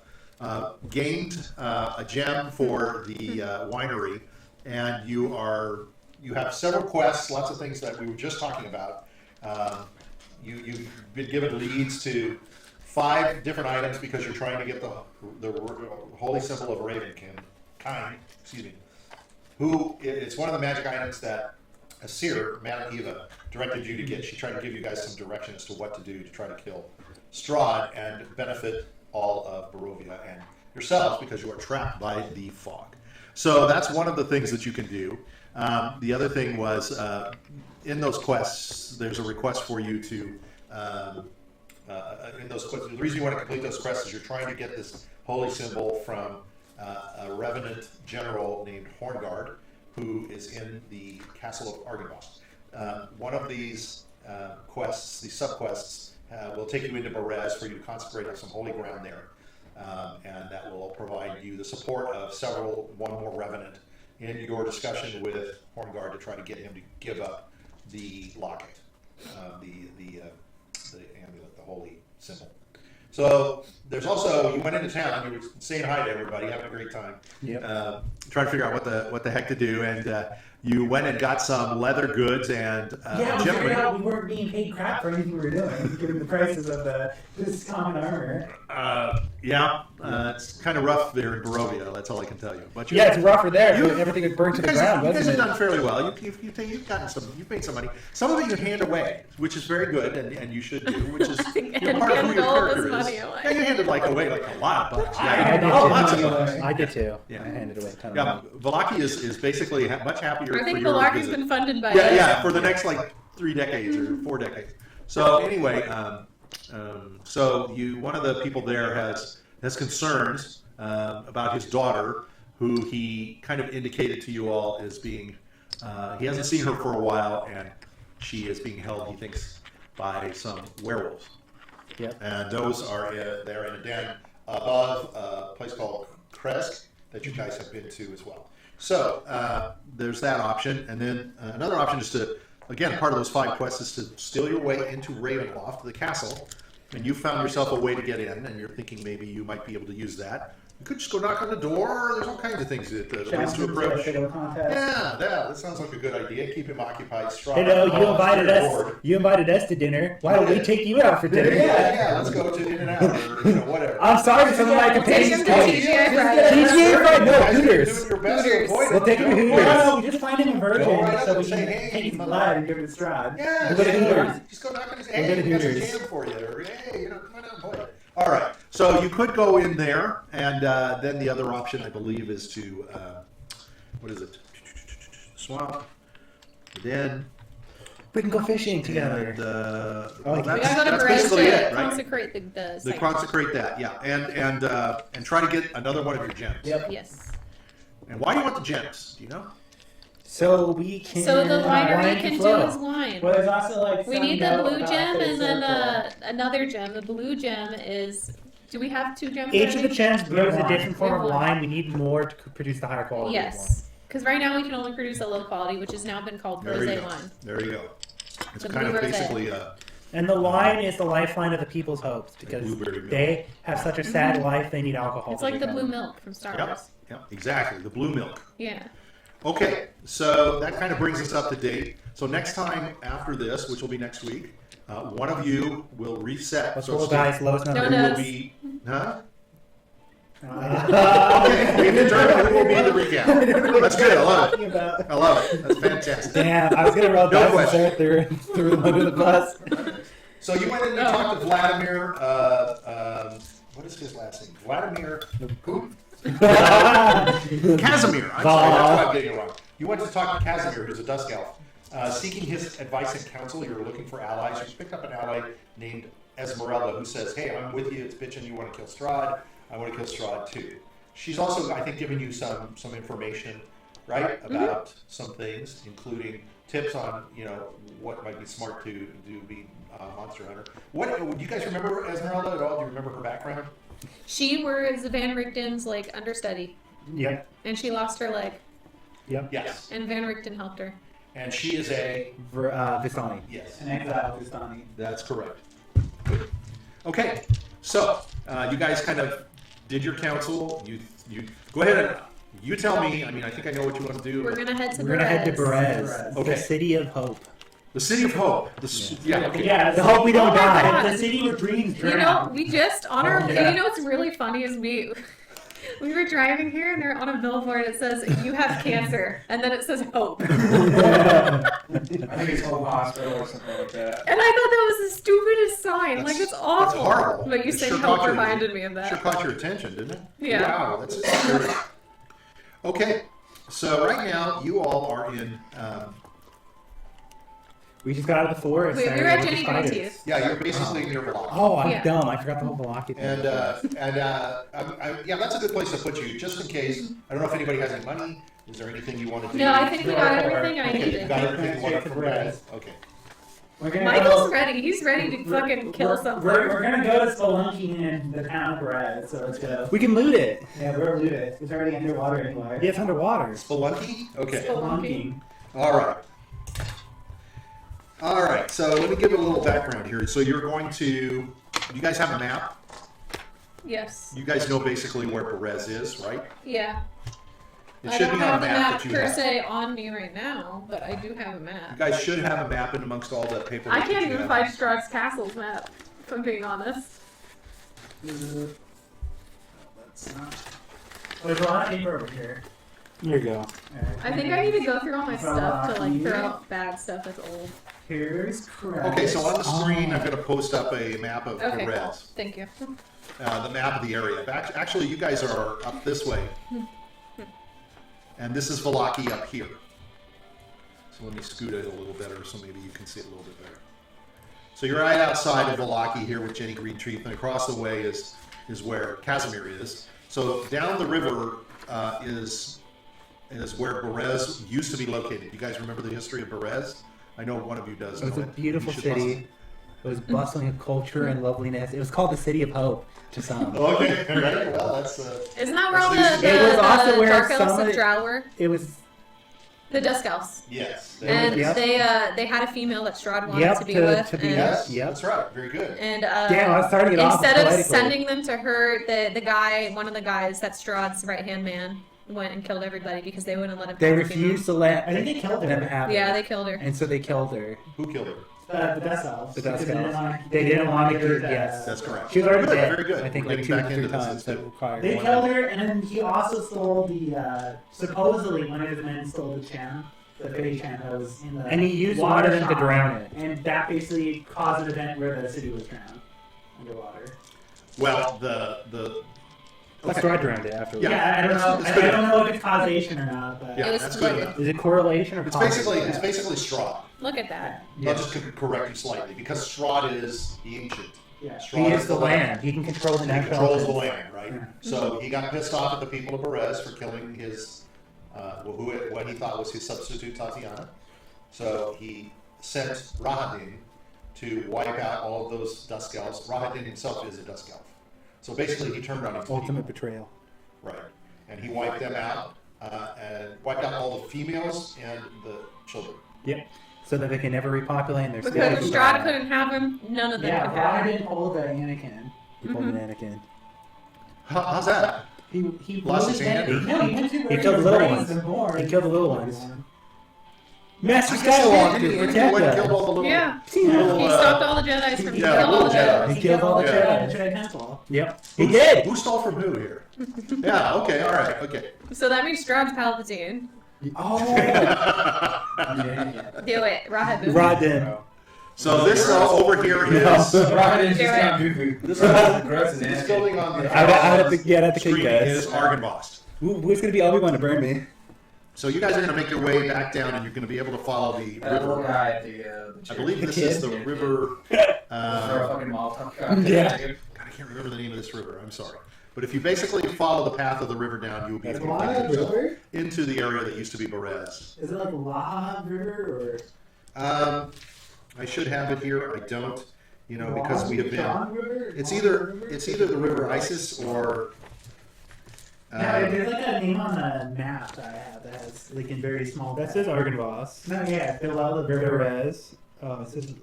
gained a gem for the winery, and you have several quests, lots of things that we were just talking about. You've been given leads to 5 different items because you're trying to get the holy symbol of Ravenkind. Excuse me. Who it's one of the magic items that Asir, Madame Eva, directed you to get. She tried to give you guys some direction as to what to do to try to kill Strahd and benefit all of Barovia and yourselves because you are trapped by the fog. So that's one of the things that you can do. The other thing was in those quests, there's a request for you to in those quests. The reason you want to complete those quests is you're trying to get this holy symbol from a revenant general named Horngard, who is in the castle of Argonauts. One of these quests, these sub-quests, will take you into Berez for you to consecrate on some holy ground there. And that will provide you the support of one more revenant in your discussion with Horngard to try to get him to give up the locket, the amulet, the holy symbol. So there's also, you went into town, you were saying hi to everybody, having a great time, trying to figure out what the heck to do, and you went and got some leather goods and Yeah, we figured gentlemen. out we weren't being paid crap for anything we were doing, given the prices of this common armor. It's kind of rough there in Barovia. That's all I can tell you. But Yeah, it's rougher there. Everything was burnt to you the guys, ground, you guys wasn't have it? done fairly well. You've gotten some. You've made some money. Some of it you hand away, which is very good, and you should do. Which is And part of who hand your all this character is. money away. Yeah, you handed away like a lot of bucks. I did lots of too. bucks. I did too. Yeah. I handed away a ton of Yeah, money. Valaki is basically much happier. I think for your Valaki's visit. been funded by Yeah, for the next like 3 decades or 4 decades. So anyway, so one of the people there has concerns about his daughter, who he kind of indicated to you all as being, he hasn't seen her for a while, and she is being held, he thinks, by some werewolves. Yep. And those are they're in a den above a place called Kresk that you guys have been to as well. So there's that option, and then another option is to, again, part of those 5 quests is to steal your way into Ravenloft, the castle, and you found yourself a way to get in, and you're thinking maybe you might be able to use that. You could just go knock on the door. There's all kinds of things ways to approach. Yeah, that sounds like a good idea. Keep him occupied. Strong. You know, you invited us to dinner. Why don't we take you out for dinner? Yeah, let's go to In-N-Out or whatever. I'm sorry, some of my We'll take him companions to came. TGI Fridays. TGI Fridays, no, Guys, you're Hooters. doing your best to Hooters. avoid it. We'll take him to Go Hooters. right No, we just find him a virgin Go right up so and we say, can hey, take his my blood love. and give it to Strahd. Yeah, We'll go to Hooters. Just go knock on his We'll go to hey, we got some Hooters. jam for you. Or, hey, come on out, boy. All right, so you could go in there, and then the other option, I believe, is to what is it? Swamp, the den. We can go fishing together. And, like We that's gotta go to Berez basically to it, right? consecrate the To site. consecrate that, yeah, and try to get another one of your gems. Yep. Yes. And why do you want the gems? Do you know? So we can. So the winery wine can do flow. his wine. Well, there's also like. We some need the note blue about gem the and then circle. another gem. The blue gem is. Do we have 2 gems? Each of the already? gems grows a one. different form of We have one. wine. We need more to produce the higher quality. Yes. Because right now we can only produce a low quality, which has now been called There you rosé go. wine. There you go. It's The kind of blue rosé. basically And the wine is the lifeline of the people's hopes because blueberry milk. they have such a sad life. They need alcohol. It's to like the get blue going. milk from Star Yep, Wars. yep, exactly. The blue milk. Yeah. Okay, so that kind of brings us up to date. So next time after this, which will be next week, one of you will reset. Let's so to roll speak. dice, lowest number. Who Donuts. will be, huh? Okay, we've determined who will be the recap. That's good. I love it. About. I love it. That's fantastic. Damn, I was gonna roll No dice question. and threw them under the bus. So you went in and talked to Vladimir. What is his last name? Vladimir. Who? Casimir. I'm sorry, that's why I'm getting it wrong. You went to talk to Casimir, who's a dusk elf, seeking his advice and counsel. You're looking for allies. You picked up an ally named Esmeralda, who says, "Hey, I'm with you. It's bitching. You want to kill Strahd. I want to kill Strahd too." She's also, I think, giving you some information, right, about some things, including tips on what might be smart to do be monster hunter. What do you guys remember Esmeralda at all? Do you remember her background? She was Van Richten's understudy, Yep. and she lost her leg, Yep. Yes. and Van Richten helped her. And she is a Vistani. yes. An exile Vistani. That's correct. Good. Okay, so you guys kind of did your counsel. You go ahead and you tell me. I mean, I think I know what you want to do. We're gonna head to We're gonna head to Berez. Berez, Okay. the city of hope. The City of Hope. Yeah. Okay. Yeah, The hope we don't Oh my die. God. The city where dreams You know, drown. we just on our. Yeah. You know what's really funny is we were driving here and they're on a billboard. It says "You have cancer," and then it says "Hope." And I think it's Hope Hospital or something like that. I thought that was the stupidest sign. Like it's awful. That's horrible. But you It saying sure "Hope" caught your- reminded me of Sure that. caught your attention, didn't it? Yeah. Wow, that's scary. Okay, so right now you all are in. We just got out of the forest. Wait, we started were at with the Jenny spiders. Greenteeth. Yeah, you're basically near Block. Oh, I'm Yeah. dumb. I forgot the whole Velocity thing. Yeah, that's a good place to put you, just in case. I don't know if anybody has any money. Is there anything you want to do? No, I think we got everything I Okay, you needed. got everything you wanted Straight for to Brad. Brad. Okay. We're gonna Michael's go, ready. He's ready to fucking kill something. We're gonna go to Spelunky in the town of Berez, so let's go. We can loot it. Yeah, we're looted. It's already underwater anyway. Yeah, it's underwater. Spelunky? Okay. Spelunking. All right. All right. So let me give a little background here. So you're going to. You guys have a map. Yes. You guys know basically where Berez is, right? Yeah. It I should don't be on have a the map map that you per have. se on me right now, but I do have a You map. guys should have a map in amongst all the paperwork. I that can't you even have. find Strahd's Castle's map, if I'm being honest. That's not. There's a lot of paper over here. Here you go. Alright, I think I need to go through all my stuff to Velocity. throw out bad stuff that's old. Here's correct. Okay, so on the screen, I'm going to post up a map of Okay, cool. Berez. Thank you. The map of the area. Actually, you guys are up this way. And this is Valaki up here. So let me scoot it a little better so maybe you can see it a little bit better. So you're right outside of Valaki here with Jenny Greenteeth, and across the way is where Casimir is. So down the river is where Berez used to be located. You guys remember the history of Berez? I know one of you does. It was know a beautiful You should city. It was bustling with culture and loveliness. It was called the City of Hope to some. Okay, all right. Well, that's. Isn't that where all That's the, the- It was also where Dark Elves some of of the- Drow were? It was The Dusk Elves. Yes. And Yep. they had a female that Strahd wanted Yep, to be to with. be- and, Yes, Yep. that's right. Very good. and Damn, I was starting it off instead of poetically. sending them to her, the guy, one of the guys, that's Strahd's right hand man, went and killed everybody because they wouldn't let him. They have a female. refused to let I think they killed them her. have it. Yeah, they killed her. And so they killed her. Who killed her? The Dust Elves. The Dust Because Elves. They didn't want to give her, yes. That's correct. She was already Good, dead. very good. I think We're like getting 2 back or 3 into this. times. That It's required They one. killed her, and then he also stole the, supposedly one of his men stole the Chan, the Fey Chan that was in the And he used one of them to shop, drown it. And that basically caused an event where the city was drowned underwater. Well, the Let's okay. Strahd drowned it afterwards. Yeah, I don't know. It's I good. don't know if it's causation or not, but Yeah, It was that's split. good enough. Is it correlation or It's causation? basically Strahd. Look at that. I'll just correct you slightly because Strahd is the ancient. yeah. Strahd He is the land. He can control the He natural controls the elements. land, right? Yeah. So he got pissed off at the people of Berez for killing his, what he thought was his substitute Tatiana. So he sent Rahadin to wipe out all of those Dusk Elves. Rahadin himself is a Dusk Elf. So basically, he turned on his Ultimate people. betrayal. Right. And he wiped them out, and wiped out all the females and the children. Yep. So that they can never repopulate and they're Because still. Strahd couldn't have him, none of them Yeah, could have him. Raven pulled the Anakin. He pulled an Anakin. How's that? He Lost his blew hand? No, he went to where He killed the little raised ones. them born. He killed the little ones. Master I guess Skywalker, he protect went and killed us. all the little. Yeah. little, He stopped all the Jedi's from yeah, killing all the little Jedi. Jedi. He killed all the Yeah. Jedi. Jedi Temple. Yep. He did. Who stole from who here? Yeah. Okay. All right. Okay. So that means Strahd's Palpatine. Oh. Do it, Rahaboo. Rodden. So this over here is Ravenloft Do just it. got boo-boo. this Grutz is this nasty. building on the I'd have to get the street king guys. is Argynvost. Who's gonna be Obi-Wan to burn me? So you guys are going to make your way back down, and you're going to be able to follow the That little river. guy at the I church. believe The this is kid. the river. Throw a fucking Molotov cocktail. Yeah. God, I can't remember the name of this river. I'm sorry. But if you basically follow the path of the river down, you will be able to Law get yourself River? into the area that used to be Berez. Is it like Law River I should have it here. I don't. You know, because we have been. John River? It's Long either River? it's either the River Isis or. No, there's like a name on the map that I have that has like in very small. That says Argynvost. No, yeah, below the river, Berez. Oh, it says.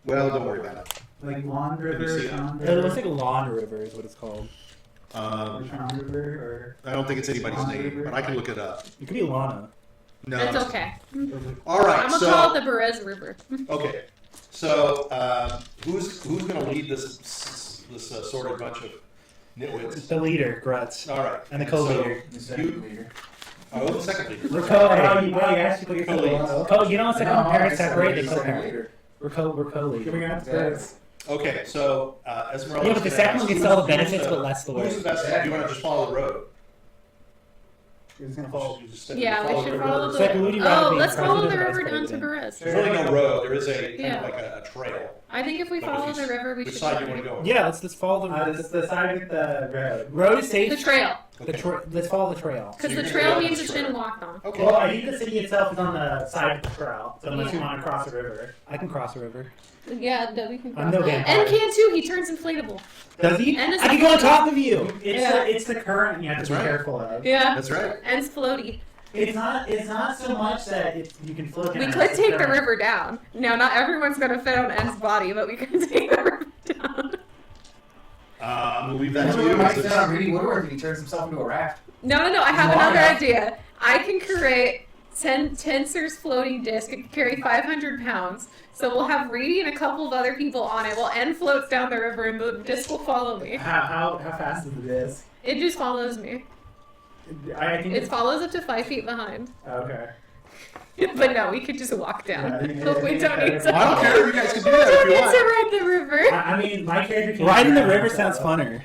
Well, don't worry about it. like Lawn me River, see it. Sean It looks River, like Lawn River is what it's called. or Sean River, I don't think it's anybody's name, but I can look it up. It could be Lana. No. It's okay. All right. I'm gonna So. call it the Berez River. Okay, so who's going to lead this assorted bunch of nitwits? The leader, Grutz. All right, And the co-leader. The second leader. Oh, the second leader. We're or co-leader. you actually put your Co-lead. You don't have to No, compare I said separate, they the second co-parent. leader. We're co-leader. Giving out Yeah. the Okay, so Esmeralda. Yeah, but the second one gets all the benefits, but less the Who's work. the best? Do you want to just follow the road? You're just gonna follow. You just Yeah, we should follow the. Second, would you rather Oh, be let's follow the president or river vice down to president? Berez. There's really no road. There is a kind Yeah. of like a trail. I think if we But follow if the you- river, we Which should. side do you want to go? on? Yeah, let's follow This is the side with the road. road is The safe. trail, Let's follow the trail. because So the you're trail gonna go means on it's the been trail. walked on. Okay. Well, I think the city itself is on the side of the trail, so unless you want to cross the river. I can cross the river. Yeah, W can I'm cross. no vampire. And can too. He turns inflatable. Does he? And it's I can go on top of you. It's Yeah. it's the current you have That's to be right. careful of. Yeah. That's right. And it's floaty. It's not so much that you can float. We down, could it's take the current. river down. Now, not everyone's gonna fit on N's body, but we could take the river down. We'll leave that to It you. might sound really Woodward if he turns himself into a raft. No. I have Why another not? idea. I can create 10 Tensor's floating disc. It can carry 500 pounds. So we'll have Reedy and a couple of other people on it. While N floats down the river, and the disc will follow me. How fast is the disc? It just follows me. I think It follows up to 5 feet behind. okay. But no, we could just walk Yeah, I down. think- But we don't need to. Well, I don't care. You guys can do We that don't if you need to want. ride the river. I mean, my character can Riding the drown, river so- sounds funner.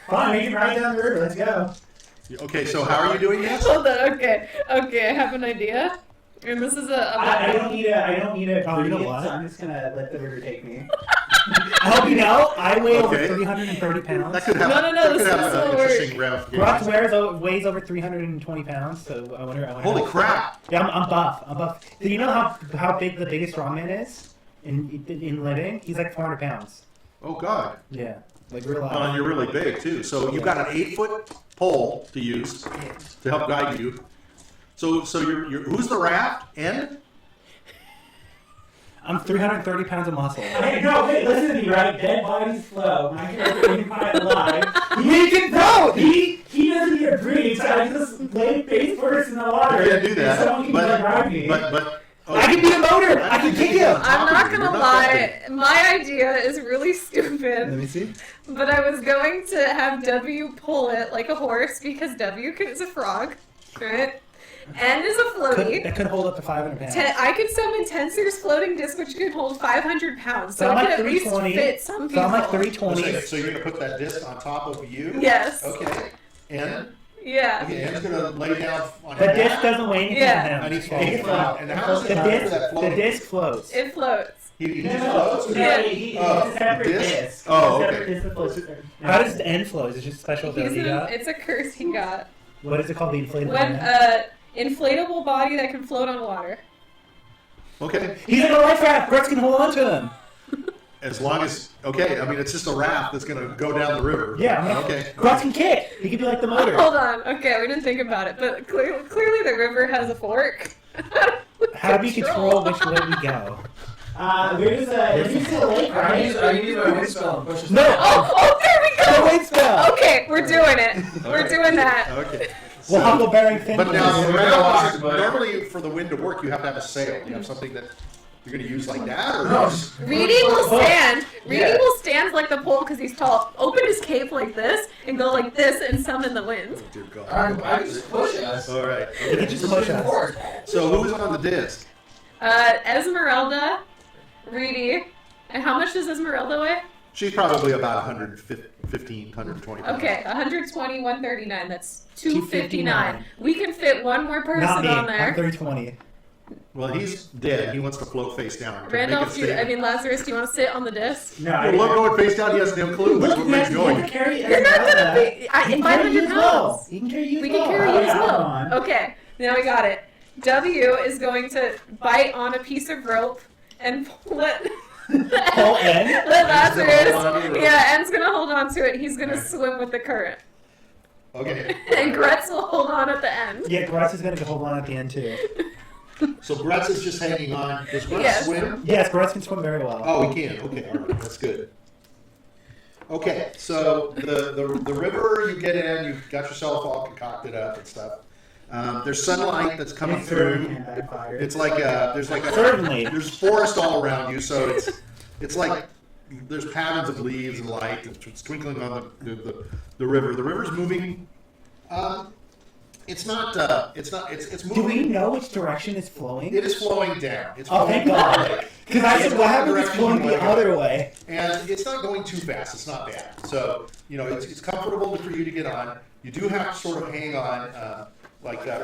Fine, we can ride down the river. Let's go. Okay, so how are you doing this? Hold on. Okay, I have an idea. And this is I don't need a Oh, you know gradient, what? so I'm just gonna let the river take me. I hope you know, I weigh over Okay. 330 pounds. That could have, No, that this could have will an work. interesting Grutz ramification. weighs over 320 pounds, so I wonder. Holy crap! Yeah, I'm buff. I'm buff. Do you know how big the biggest strongman is in living? He's like 400 pounds. Oh God! Yeah, like real And life. you're really big too. So you've got an 8-foot pole to use to help guide you. So you're who's the raft? N? I'm 330 pounds of muscle. Hey, no, wait, listen to me, right? Dead bodies float. My character can find alive. We can vote. He doesn't need a breathe, so I just lay face first in the water. You can't do and someone can that. drive me. But I can be a motor. I can kick him. I'm not You're gonna not lie. My idea is really Let stupid, me see. but I was going to have W pull it like a horse because W is a frog, right? N is a floaty. That could hold up to 500 pounds. I can summon Tensor's floating disc, which can hold 500 pounds, so So I'm it like can at least 320. fit some So people. I'm like 320. So you're gonna put that disc on top of you? Yes. Okay. And Yeah. okay, N's gonna lay down on The your disc back. doesn't weigh anything Yeah. to him. And he's It floating. floats. And how's The it disc, that the floating? disc floats. It floats. He No, just no, floats? no, Yeah. it's Oh, a separate disc? disc. Oh, It's a separate okay. disc that floats. How does the end flow? Is it just a special ability he got? It's a curse he got. What is it called? The inflatable When man? inflatable body that can float on water. Okay. He's in a life raft. Grutz can hold on to him. As long as okay, I mean it's just a raft that's gonna go down the river. Yeah. I'm gonna- Okay. Grutz can kick. He could be like the motor. Hold on. Okay, we didn't think about it, but clearly the river has a fork. How do we control which way we go? There's a lake, I right? can use my wind spell and push us. No. Oh, there we The go. wind spell. Okay, we're doing it. We're doing that. Okay. Well, huckleberry fin. But now, Ravenloft, but- normally for the wind to work, you have to have a sail. You have something that you're going to use like that, or No. just Reedy will stand. Reedy Yeah. will stand like the pole because he's tall. Open his cape like this and go like this and summon the wind. dear God. I just push us. All right. You can just push us. Forward. So who's on the disc? Esmeralda, Reedy, and how much does Esmeralda weigh? She's probably about 115, 120 pounds. Okay, 120, 139. That's 259. 259. We can fit one more person Not me. on I'm there. 320. Well, he's dead. He wants to float face down. To Randolph, make it stay. Lazarus, do you want to sit on the disc? No, Well, look, going face down, he has no clue. That's Look, what makes you going. can carry You're not gonna Esmeralda. be. He can carry 500 you as well. pounds. He can carry you as We well. can carry you as Have well. on. Okay, now we got it. W is going to bite on a piece of rope and let Pull in. let Lazarus. hold on to the rope. Yeah, En's gonna hold on to it. He's gonna swim with the current, Okay. and Grutz will hold on at the end. Yeah, Grutz is going to hold on at the end, too. So Grutz is just hanging on. Does Grutz Yes. swim? Yes, Grutz can swim very well. Oh, he can. Okay, all right, that's good. Okay, so the river you get in, you've got yourself all concocted up and stuff. There's sunlight that's coming through. It's like Certainly. there's forest all around you, so it's like there's patterns of leaves and light that's twinkling on the river. The river's moving. It's moving. Do we know which direction it's flowing? It is flowing down. It's Oh, flowing thank God. Because I said, what happens if it's flowing the other way? And it's not going too fast. It's not bad. So, it's comfortable for you to get on. You do have to sort of hang on,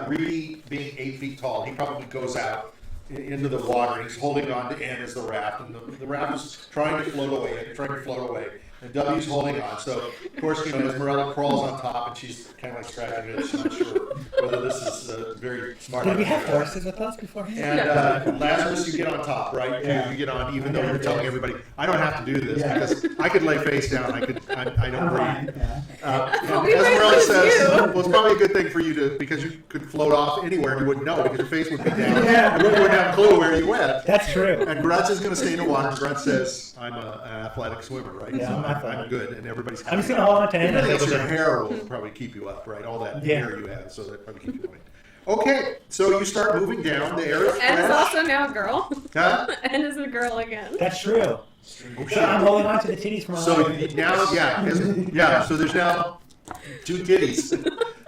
Reedy being 8 feet tall. He probably goes out into the water. He's holding on to N as the raft. And the raft is trying to float away. And W's holding on. So, of course, Esmeralda crawls on top and she's kind of like scratching it. She's not sure whether this is very smart. Did we have horses with us beforehand? And Lazarus, you get on top, right? Yeah. You get on, even though you're telling everybody, I don't have to do this because I could lay face down. I don't I'm fine. breathe. Yeah. And we might Esmeralda lose says, you. well, it's probably a good thing for you to, because you could float off anywhere and you wouldn't know because your face would be down. Yeah. And we wouldn't have a clue where you went. That's true. And Grutz is going to stay in the water. Grutz says, I'm an athletic swimmer, right? Yeah, So I'm athletic. I'm good. And everybody's I'm just going to hold on to him. Everything else, your hair will probably keep you up, right? All that Yeah. hair you have, so that probably keeps you awake. Okay, so you start moving down. The air is N is fresh. also now a girl. Huh? N is a girl again. That's true. Oh, So shit. I'm holding on to the titties from So now, so there's now 2 titties.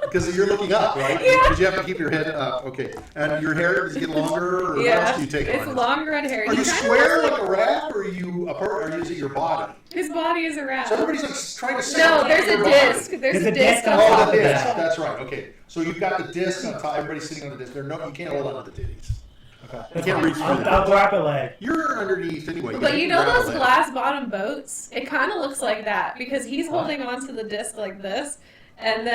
Because you're looking up, right? Yeah. Because you have to keep your head up. Okay. And your hair, does it get longer, or what else do you take it's on? long red hair. Are He you kinda square looks like a rat, or are you is it your body? his body is a rat. So everybody's like trying to No, sit there's on a your disc. body. There's a a disc disc on on Oh, top the of disc. that. That's right. Okay. So you've got the disc on top. Everybody's sitting on the disc. You can't hold on to the titties. You can't reach through I'll them. grab a leg. You're underneath anyway. But you know gotta those grab a leg. glass bottom boats? It kind of looks like that because he's holding onto the disc like this, and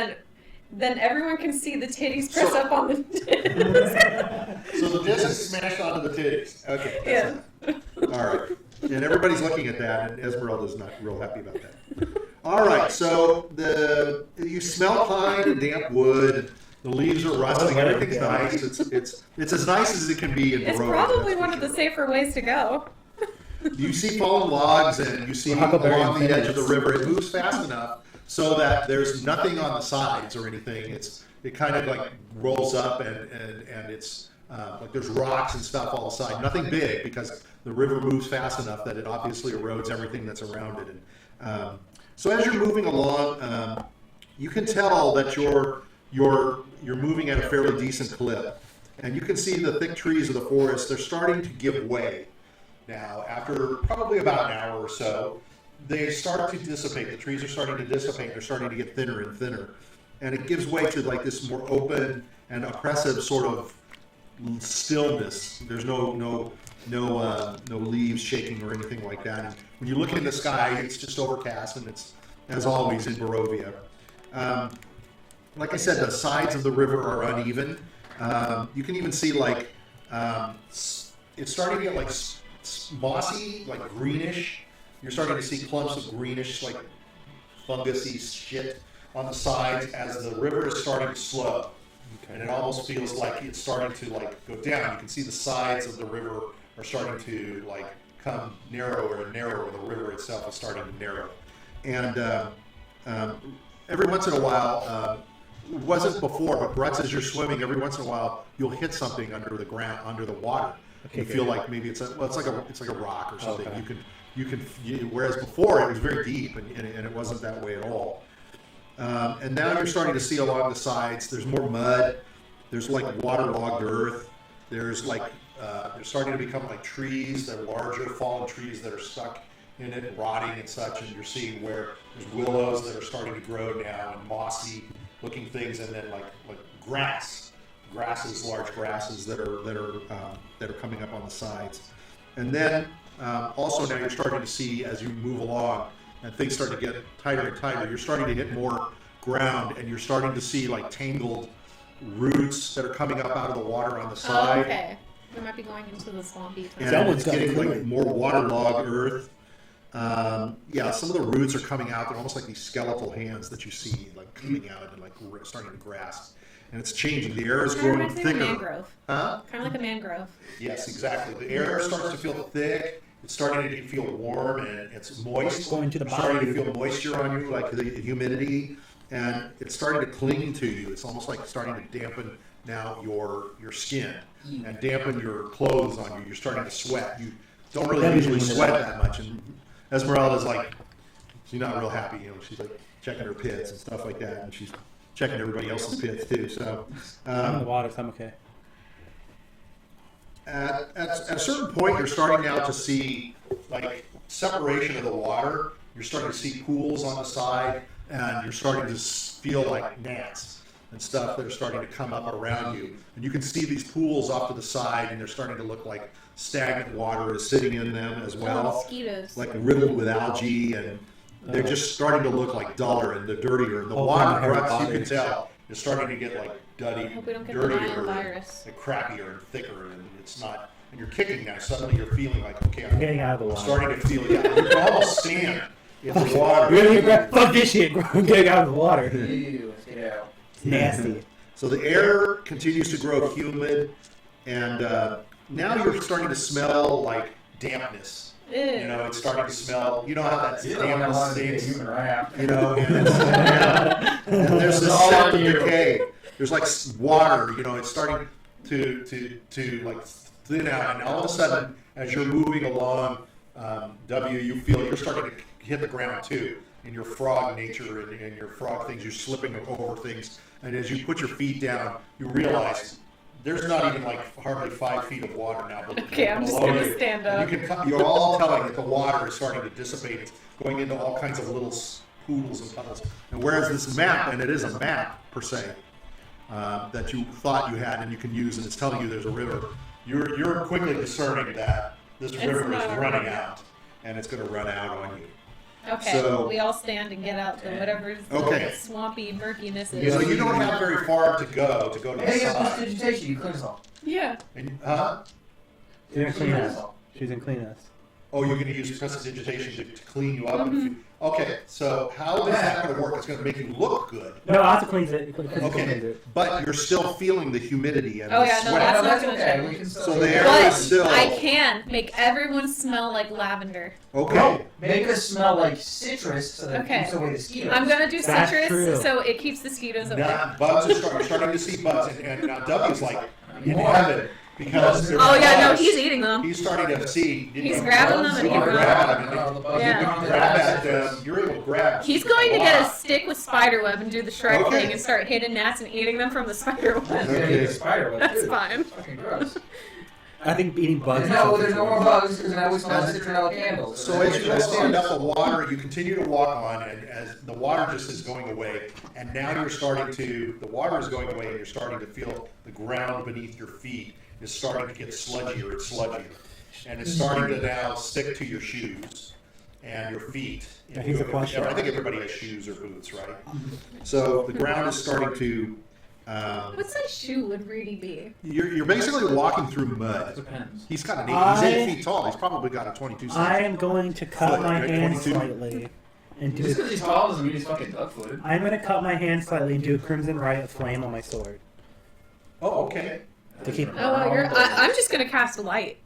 then everyone can see the titties press So- up on the disc. So the disc is smashed onto the titties. Okay. That's Yeah. All right. And everybody's looking at that, and Esmeralda's not real happy about that. All right. So you smell pine and damp wood. The leaves are rusting. Everything's nice. It's as nice as it can be in It's Barovia, probably that's one for of the sure. safer ways to go. You see fallen logs, and you see Huckleberry along the edge of the fingers. river. It moves fast enough so that there's nothing on the sides or anything. It kind of like rolls up, and it's like there's rocks and stuff all the side. Nothing big because the river moves fast enough that it obviously erodes everything that's around it. And, so as you're moving along, you can tell that you're moving at a fairly decent clip, and you can see the thick trees of the forest. They're starting to give way. Now, after probably about an hour or so, they start to dissipate. The trees are starting to dissipate. They're starting to get thinner and thinner. And it gives way to like this more open and oppressive sort of stillness. There's no leaves shaking or anything like that. And when you look in the sky, it's just overcast, and it's, as always, in Barovia. Like I said, the sides of the river are uneven. You can even see like it's starting to get like mossy, like greenish. You're starting to see clumps of greenish, like fungusy shit on the sides as the river is starting to slow. And it almost feels like it's starting to like go down. You can see the sides of the river are starting to like come narrower and narrower. The river itself is starting to narrow. And every once in a while, wasn't before, but Grutz, as you're swimming, every once in a while you'll hit something under the ground, under the water. You feel like maybe it's like a rock or something. Okay. Whereas before it was very deep and it wasn't that way at all. And now you're starting to see along the sides. There's more mud. There's like waterlogged earth. There's like they're starting to become like trees. They're larger fallen trees that are stuck in it, rotting and such. And you're seeing where there's willows that are starting to grow now and mossy looking things, and then like grasses, large grasses that are coming up on the sides. And then also now you're starting to see, as you move along and things start to get tighter and tighter, you're starting to hit more ground, and you're starting to see like tangled roots that are coming up out of the water on the side. Oh, okay. We might be going into the swampy time. And Someone's it's getting got like more waterlogged earth. Some of the roots are coming out. They're almost like these skeletal hands that you see like coming out and like starting to grasp. And it's changing. The air is Kind of growing reminds me of a thicker. mangrove. Huh? Kind of like a mangrove. Yes, exactly. The air starts to feel thick. It's starting to feel warm and it's moist. Going to the You're starting to bottom. feel moisture on you, like the humidity, and it's starting to cling to you. It's almost like starting to dampen now your skin and dampen your clothes on you. You're starting to sweat. You don't really usually sweat that much. And Esmeralda's like, she's not real happy. She's like checking her pits and stuff like that, and she's checking everybody else's pits too. So. I'm in the water, so I'm okay. At a certain point, you're starting now to see like separation of the water. You're starting to see pools on the side, and you're starting to feel like gnats and stuff that are starting to come up around you. And you can see these pools off to the side, and they're starting to look like stagnant water is sitting in them as well, Mosquitoes. like riddled with algae, and they're just starting to look like duller and the dirtier. The Oh, water, Harry Grutz, you Potter. can tell, is starting to get like I hope we don't get the dirtier, Nile virus. and crappier and thicker, and it's not. And you're kicking now. Suddenly you're feeling like, okay, I'm Getting out of the water. starting to feel. Yeah, you can almost stand in the water. Really, fuck this shit, bro. I'm getting out of the water. Ew, let's get out. It's nasty. So the air continues to grow humid, and now you're starting to smell like dampness. Ew. It's starting to smell. You know how that You don't want dampness to be a stays. human raft. And there's this scent of decay. There's like water. It's starting to like thin out, and all of a sudden, as you're moving along, you feel you're starting to hit the ground too. In your frog nature and your frog things, you're slipping over things, and as you put your feet down, you realize there's not even like hardly 5 feet of water now. Okay, I'm just below gonna you. stand And up. you're all telling that the water is starting to dissipate. It's going into all kinds of little pools and puddles. And whereas this map, and it is a map per se, that you thought you had and you can use, and it's telling you there's a river, you're quickly discerning that this river is not running out, and it's going to run out on you. Okay, So- we all stand and get out the whatever Okay. swampy murkiness So is. you don't have very far to go to the Hey, you have side. prestidigitation. You clean us all. Yeah. And, She's gonna clean us. She's gonna clean us. oh, you're going to use prestidigitation to clean you up. Okay, so how is that going to work? It's going to make you look good. No, Asa cleans it. Cleans Okay, it. but you're still feeling the humidity and Oh, the yeah, no, sweat. that's No, not that's gonna okay. change. We can still. So the air But is still I can make everyone smell like lavender. okay. Make us smell like citrus so that Okay. it keeps away the mosquitoes. I'm gonna do That's citrus true. so it keeps the mosquitoes away. Now bugs are starting to see bugs, and now W's like in heaven because there's Oh yeah, no, bugs. he's eating them. He's starting to see. He's grabbing them and You can eating grab them. them. And Yeah. you can grab at them. You're able to grab. He's going to get a stick with spider web and do the Shrek Okay. thing and start hitting gnats and eating them from the spider web. Okay. Spider web, That's too. fine. Fucking gross. I think eating bugs. There's no more bugs because now we smell citronella candles. So as you guys stand up the water, you continue to walk on, and as the water just is going away, and now you're starting to, the water is going away, and you're starting to feel the ground beneath your feet is starting to get sludgier and sludgier, and it's starting to now stick to your shoes and your feet. Here's a question. I think everybody has shoes or boots, right? So the ground is starting to. What size shoe would Rudy be? You're basically walking through mud. Depends. He's got he's 8 feet tall. He's probably got a 22 I size. am going to cut Foot, my right? hand 22? slightly and Just do. because he's tall doesn't mean he's fucking duck-footed. I'm going to cut my hand slightly and do a crimson right of flame on my sword. Oh, okay. To keep. Oh, well, I'm just gonna cast a light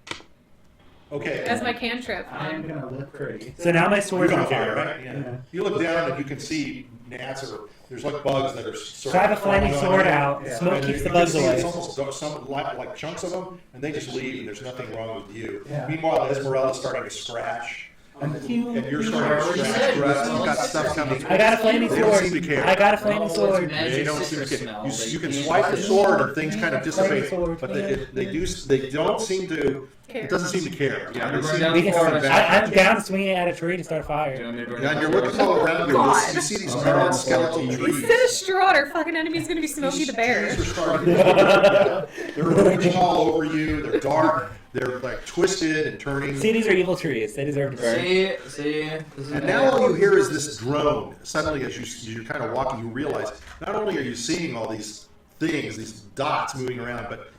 Okay. as my cantrip. I'm going to look pretty. So now my sword's You're on on fire, fire. right? Yeah. You look down and you can see gnats or there's like bugs that are sort So I have a of flaming crawling on sword you. out. Yeah. Smoke And keeps you the can bugs see away. It's almost some like chunks of them, and they just leave, and there's nothing wrong with you. Yeah. Meanwhile, Esmeralda's starting to scratch. And you're You starting to already scratch. said, Grutz, you you've got said stuff coming. I got a flaming They don't sword. seem to care. I got a flaming No, it's sword. magic They don't seem to citrus care. smell. You can They swipe the can't- sword and things kind of dissipate, sword, but yeah. they don't seem to. It doesn't seem to care. Yeah, they seem to We be can, far back. I'm down swinging at a tree to start a fire. Yeah, and you're looking all around you. God. You see these giant skeletal He trees. said a Strahd, our fucking enemy's gonna be Smokey the Bear. Trees are starting to they're reaching all over you. They're dark. They're like twisted and turning. See, these are evil trees. They deserve to burn. See, this is And now all you hear is this drone. Suddenly, as you're kind of walking, you realize not only are you seeing all these things, these dots moving around, but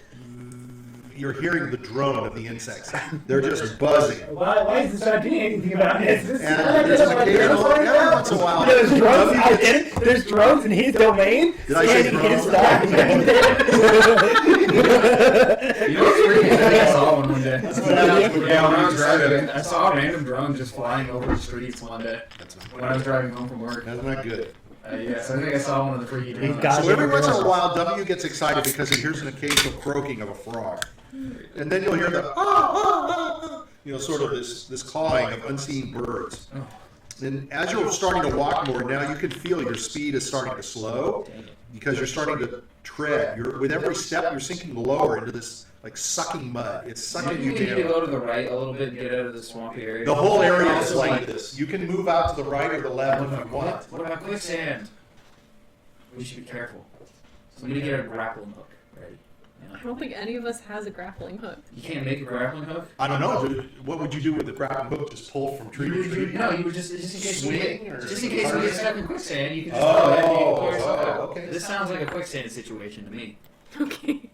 you're hearing the drone of the insects. They're just buzzing. Why is this not doing anything about it? And there's an occasional, every once in a while, There's drones. W I gets- get it. There's drones in his domain. Did I say scanning his drones? stuff. You know what's freaky? I think I saw one day. That's what I do. Yeah, when I was driving, I saw a random drone just flying over the streets one day when I was driving home from work. That's not good. Yes, I think I saw one of the freaky He's drones. got So every once in a while, W gets excited because he hears an occasional croaking of a frog. And then you'll hear the, sort of this cawing of unseen birds. And as you're starting to walk more, now you can feel your speed is starting to slow because you're starting to tread. With every step, you're sinking lower into this like sucking mud. It's sucking Maybe you we need to down. go to the right a little bit and get out of the swampy area. The whole area is like this. You can move out to the right or the left if you want. What about quicksand? We should be careful. Somebody get a grappling hook ready. I don't think any of us has a grappling hook. You can't make a grappling hook? I don't know. What would you do with the grappling hook? Just pull from tree to tree? No, you would just in case Swing or just in case we get stuck in quicksand, you can just Oh, go ahead and you can pull yourself out. okay. This sounds like a quicksand situation to me. Okay.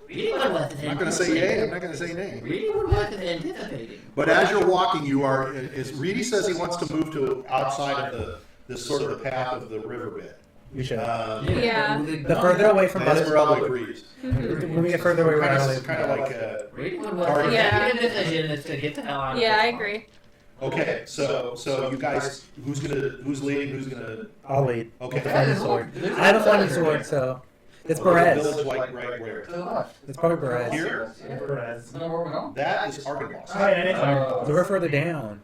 Really would have I'm not going to say yay. I'm not going to say nay. Really would have anticipating. But as you're walking, you are. As Reedy says, he wants to move to outside of this sort of the path of the riverbed. We should. Yeah. The further away from butters, Esmeralda agrees. when we get further away, we're Kind of like. Really would Target. Yeah. to get the hell out of Yeah, this I spot. agree. Okay, so you guys, who's leading? Who's gonna? I'll lead. Okay. The flaming sword. I have a flaming sword, so it's The Berez. village, like right where? To the left. It's probably Berez. Here. Perez. Isn't that where we're going? That is Argonauts. Oh, yeah, it is. So we're further down.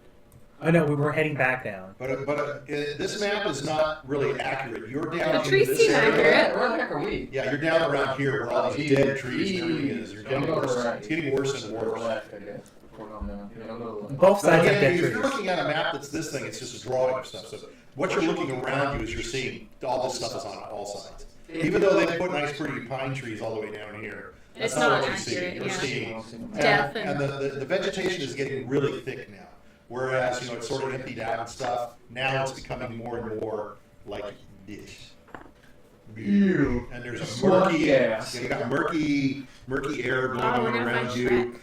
Oh no, we were heading back down. But this map is not really accurate. You're down. The in trees this seem area. accurate. Where the heck are we? Yeah, you're down around here where all these dead trees and everything is. You're getting worse. It's getting worse and worse. Left, I guess. We're going down. Yeah, go to the left. Both So sides have again, dead if trees. you're looking at a map that's this thing, it's just a drawing of stuff. So what you're looking around you is you're seeing all this stuff is on all sides. Even though they put nice pretty pine trees all the way down here, It's that's not not what you're seeing. accurate, You're yeah. seeing Death and the vegetation is getting really thick now. Whereas it's sort of emptied out and stuff. Now it's becoming more and more like this. Ew. And there's a Smoky murky, ass. you got murky air going Oh, on we're gonna around find you. Shrek.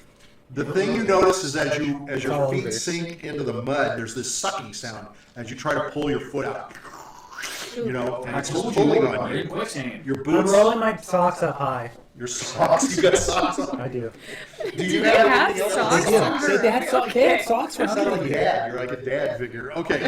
The thing you notice is as your all feet over. sink into the mud, there's this sucking sound as you try to pull your foot out. And it's just pulling on You're in you. quicksand. Your I'm boots, rolling my socks up high. your socks. You got socks on. I do. Do Do you they have have anything else? socks? See, they had socks for You sound like a dad. You're like a dad figure. Okay,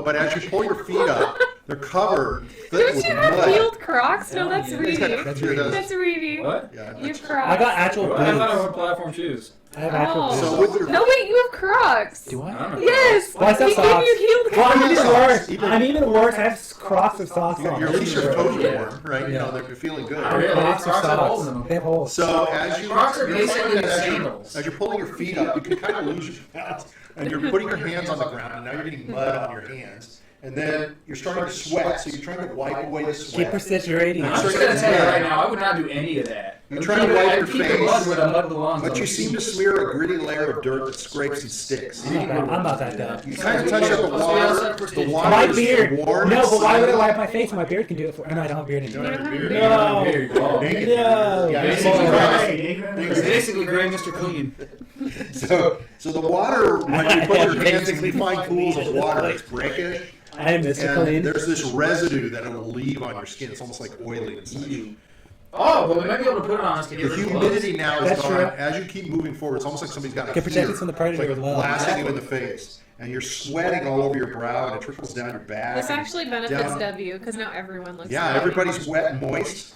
but as you pull your feet up, they're covered thick Don't with you have mud. heeled Crocs? No, that's Yeah. Reedy. That's Reedy. That's Reedy. What? Yeah, You have I Crocs. got actual I thought I boots. were platform shoes. I have actual Oh. boots. So with your No, wait, you have Crocs. Do I I? don't know. Yes. Well, I still He have gave socks. you heeled Well, Crocs. I'm even Socks. worse. Even- I'm even worse. I have Crocs with socks on. at least your toes are Yeah. warm, right? You know, they're feeling good. Oh, really? Crocs with Crocs have holes socks. in them. They have holes. So as you Crocs are basically as you're- sandals. as you're pulling your feet up, you can kind of lose your balance, and you're putting your hands on the ground, and now you're getting mud on your hands, and then you're starting to sweat. So you're trying to wipe away the Keep sweat. precision rating. I'm just gonna tell you right now, I would not do any of that. You're trying to wipe your I'd keep the face, mud where the mud belongs. but you seem to smear a gritty layer of dirt that scrapes and sticks. I'm about that done. You kind of touch up the water. The water My is beard. warm. No, but why would I wipe my face? My beard can do it for. No, I don't have a beard You don't anymore. have a beard. No. Naked. No. Yeah, Basically, basically, It's basically Gray Mr. Clean. So the water, when you put your hands in, you find pools of water, it's brackish, I am Mr. and Clean. there's this residue that it'll leave on your skin. It's almost like oily and such. Oh, but we might be able to put it on us to get The rid of humidity now is That's gone. true. As you keep moving forward, it's almost like somebody's got a Can protect fear. us from the predator It's like as well. blasting you in the face. and you're sweating all over your brow, and it trickles down your back. This and actually benefits down- W because now everyone looks. Yeah, sweaty. everybody's wet and moist.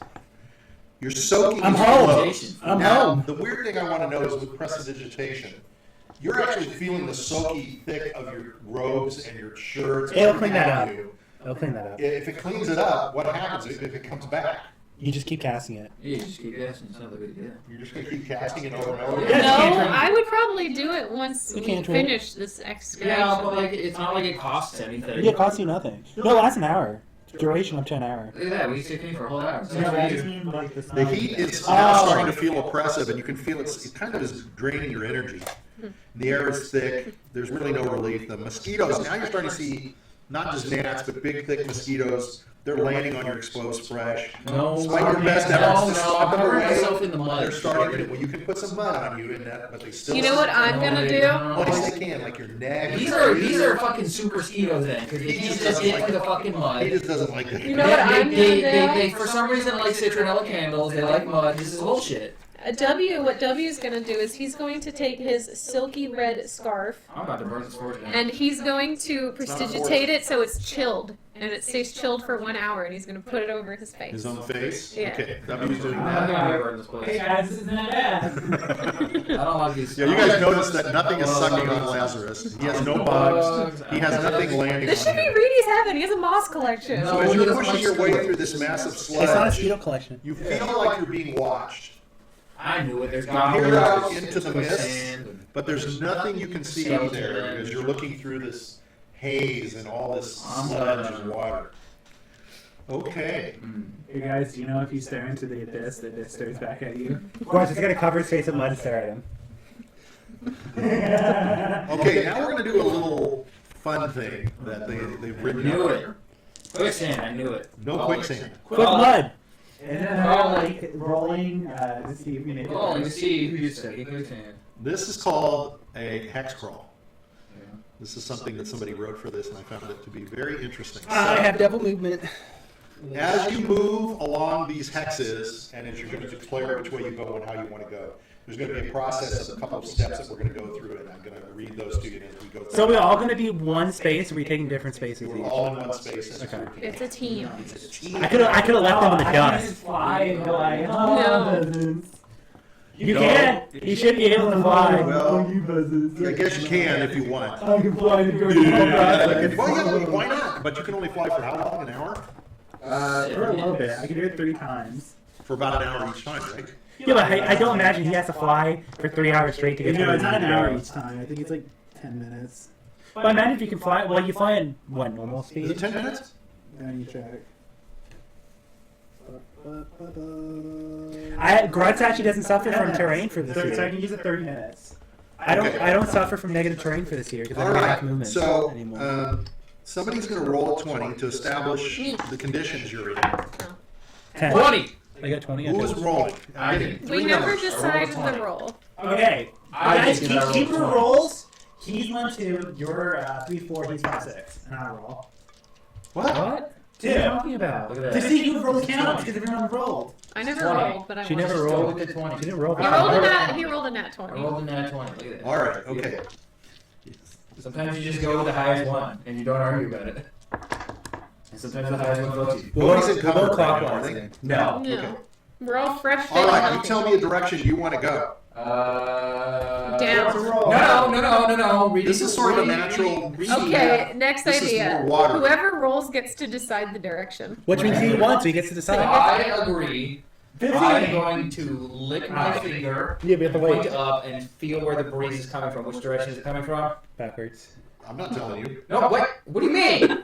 You're soaking. I'm in your home. clothes. I'm Now, home. the weird thing I want to know is with prestidigitation, you're actually feeling the soaky thick of your robes and your shirts. It'll everything clean that on up. you. I'll clean that up. If it cleans it up, what happens if it comes back? You just keep casting it. Yeah, just keep guessing. It's not a good idea. You're just going to keep casting it over and over Yeah, again? No, cantrip. I would probably do it once You we cantrip. finish this excavation. Yeah, but like it's not like it costs anything. Yeah, it costs you nothing. No, it lasts an hour. Duration up to an hour. Look at that. We used to clean for a whole hour. No, I just mean like the The smell. heat is Oh. now starting to feel oppressive, and you can feel it kind of is draining your energy. The air is thick. There's really no relief. The mosquitoes, now you're starting to see not just gnats, but big, thick mosquitoes. They're landing on your exposed fresh. No, Despite your best efforts to swat them I'm hurting away, myself in the mud. they're starting to, well, you can put some mud on you in that, but they still. You know what I'm gonna do? Place they can, like your neck. These are fucking super mosquitoes then, because they just get into the fucking He mud. just doesn't like it. You know what I'm gonna They do? for some reason like citronella candles. They like mud. This is bullshit. What W's gonna do is he's going to take his silky red scarf I'm about to burn this fortune. and he's going to prestidigitate it so it's chilled and it stays chilled for 1 hour and he's gonna put it over his face. His own face? Yeah. Okay, W's doing I'm that. gonna burn this Hey place. guys, this is not bad. I don't like these. Yeah, you guys notice that nothing is sucking on Lazarus. He has no bugs. He has nothing landing This on should be him. Reedy's heaven. He has a moss collection. No. So as you're pushing your way through this massive It's not a sludge, mosquito collection. you feel like you're being watched. I knew it. There's You goblins. peer out into the mist, Sand. but there's nothing you can see out there because you're looking through this haze and all this sludge and water. Okay. Hey guys, do you know if you stare into the abyss, the abyss stares back at you? Of course, he's gonna cover his face in mud and stare at him. Okay, now we're going to do a little fun thing that they've written Knew down it. here. Quicksand. I knew it. No quicksand. Quick mud! And then like rolling to see if we make it. Oh, let me see who you said. Quicksand. This is called a hex crawl. This is something that somebody wrote for this, and I found it to be very interesting. I have double movement. As you move along these hexes, and as you're going to declare which way you go and how you want to go, there's going to be a process of a couple of steps that we're going to go through, and I'm going to read those to you as we go through. So we're all gonna be one space, or are we taking different spaces We're each? all in one space. Okay. It's a team. It's a team. I could've left them in the I dust. just fly and go like, No. buzzes. You can! You should be able to fly. Well, you buzzes. I guess you can if you want. I can fly to go Well, yeah, why not? But you can only fly for how long? An hour? For a little bit. I can do it 3 times. For about an hour each time, right? Yeah, but I don't imagine he has to fly for 3 hours straight to get No, to it's not an the hour arrow. each time. I think it's like 10 minutes. But imagine if you can fly. Well, you fly in what, normal Is speed? it 10 minutes? Then you check. Grutz actually doesn't suffer from terrain for this So I year. can use it 30 minutes. I Okay. don't suffer from negative terrain for this year because I All don't have right. movement So anymore. somebody's going to roll a 20 to establish the conditions you're in. 10. 20. I got 20. Who is rolling? I did. We Three never numbers. decide the roll. Okay. I Guys, think that keep rolls your 20. rolls. He's 1, 2. You're 3, 4. He's 5, 6. And I roll. What? What? What are you 2. talking about? Look at To that. see who rolls counts because everyone rolled. I never 20. rolled, but I She wanted never to. Go rolled. with the 20. She didn't roll. He rolled a I nat. He rolled a nat I 20. rolled a nat 20. Look at that. All right, okay. Sometimes you just go with the highest one and you don't argue about it. And sometimes the highest one votes you. Nobody's in cover We'll right now, are clockwise they? then. No. No. Okay. We're all fresh. All fit right, and you tell me a direction you want to go. Down. No. Read This is sort of a natural. Okay, next This is idea. more water. Whoever rolls gets to decide the direction. Which means he wants, so he gets to decide. I agree. I'm going to lick my finger, Yeah, we have to point wait. up, and feel where the breeze is coming from. Which direction is it coming from? Backwards. I'm not telling you. No, what? What do you mean?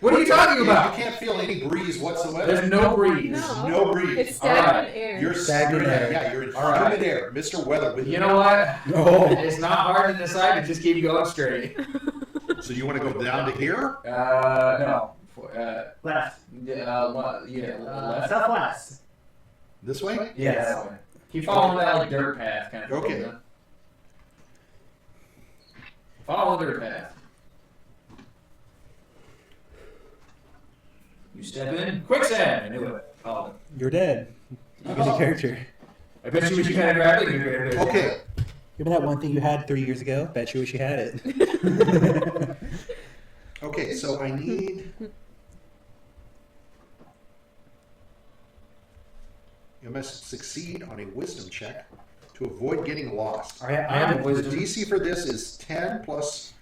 What are you talking You about? can't feel any breeze whatsoever. There's no breeze. No. No breeze. It's stagnant Alright. air. You're Stagnant air. Yeah, you're in All right. humid air, Mr. Weather. With You know what? No. It's not hard to decide. Just keep going straight. So you want to go down to here? No. Left. Left. Southwest. This way? Yes. Keep following that like dirt path kind of Okay. thing. Follow the dirt path. You step in. Quicksand! I knew it. Oh. You're dead. You get a character. I bet you wish you kind of grabbed it. Okay. Remember that one thing you had 3 years ago? Bet you wish you had it. Okay, so I need. You must succeed on a wisdom check to avoid getting lost. I have The DC for this is 10 plus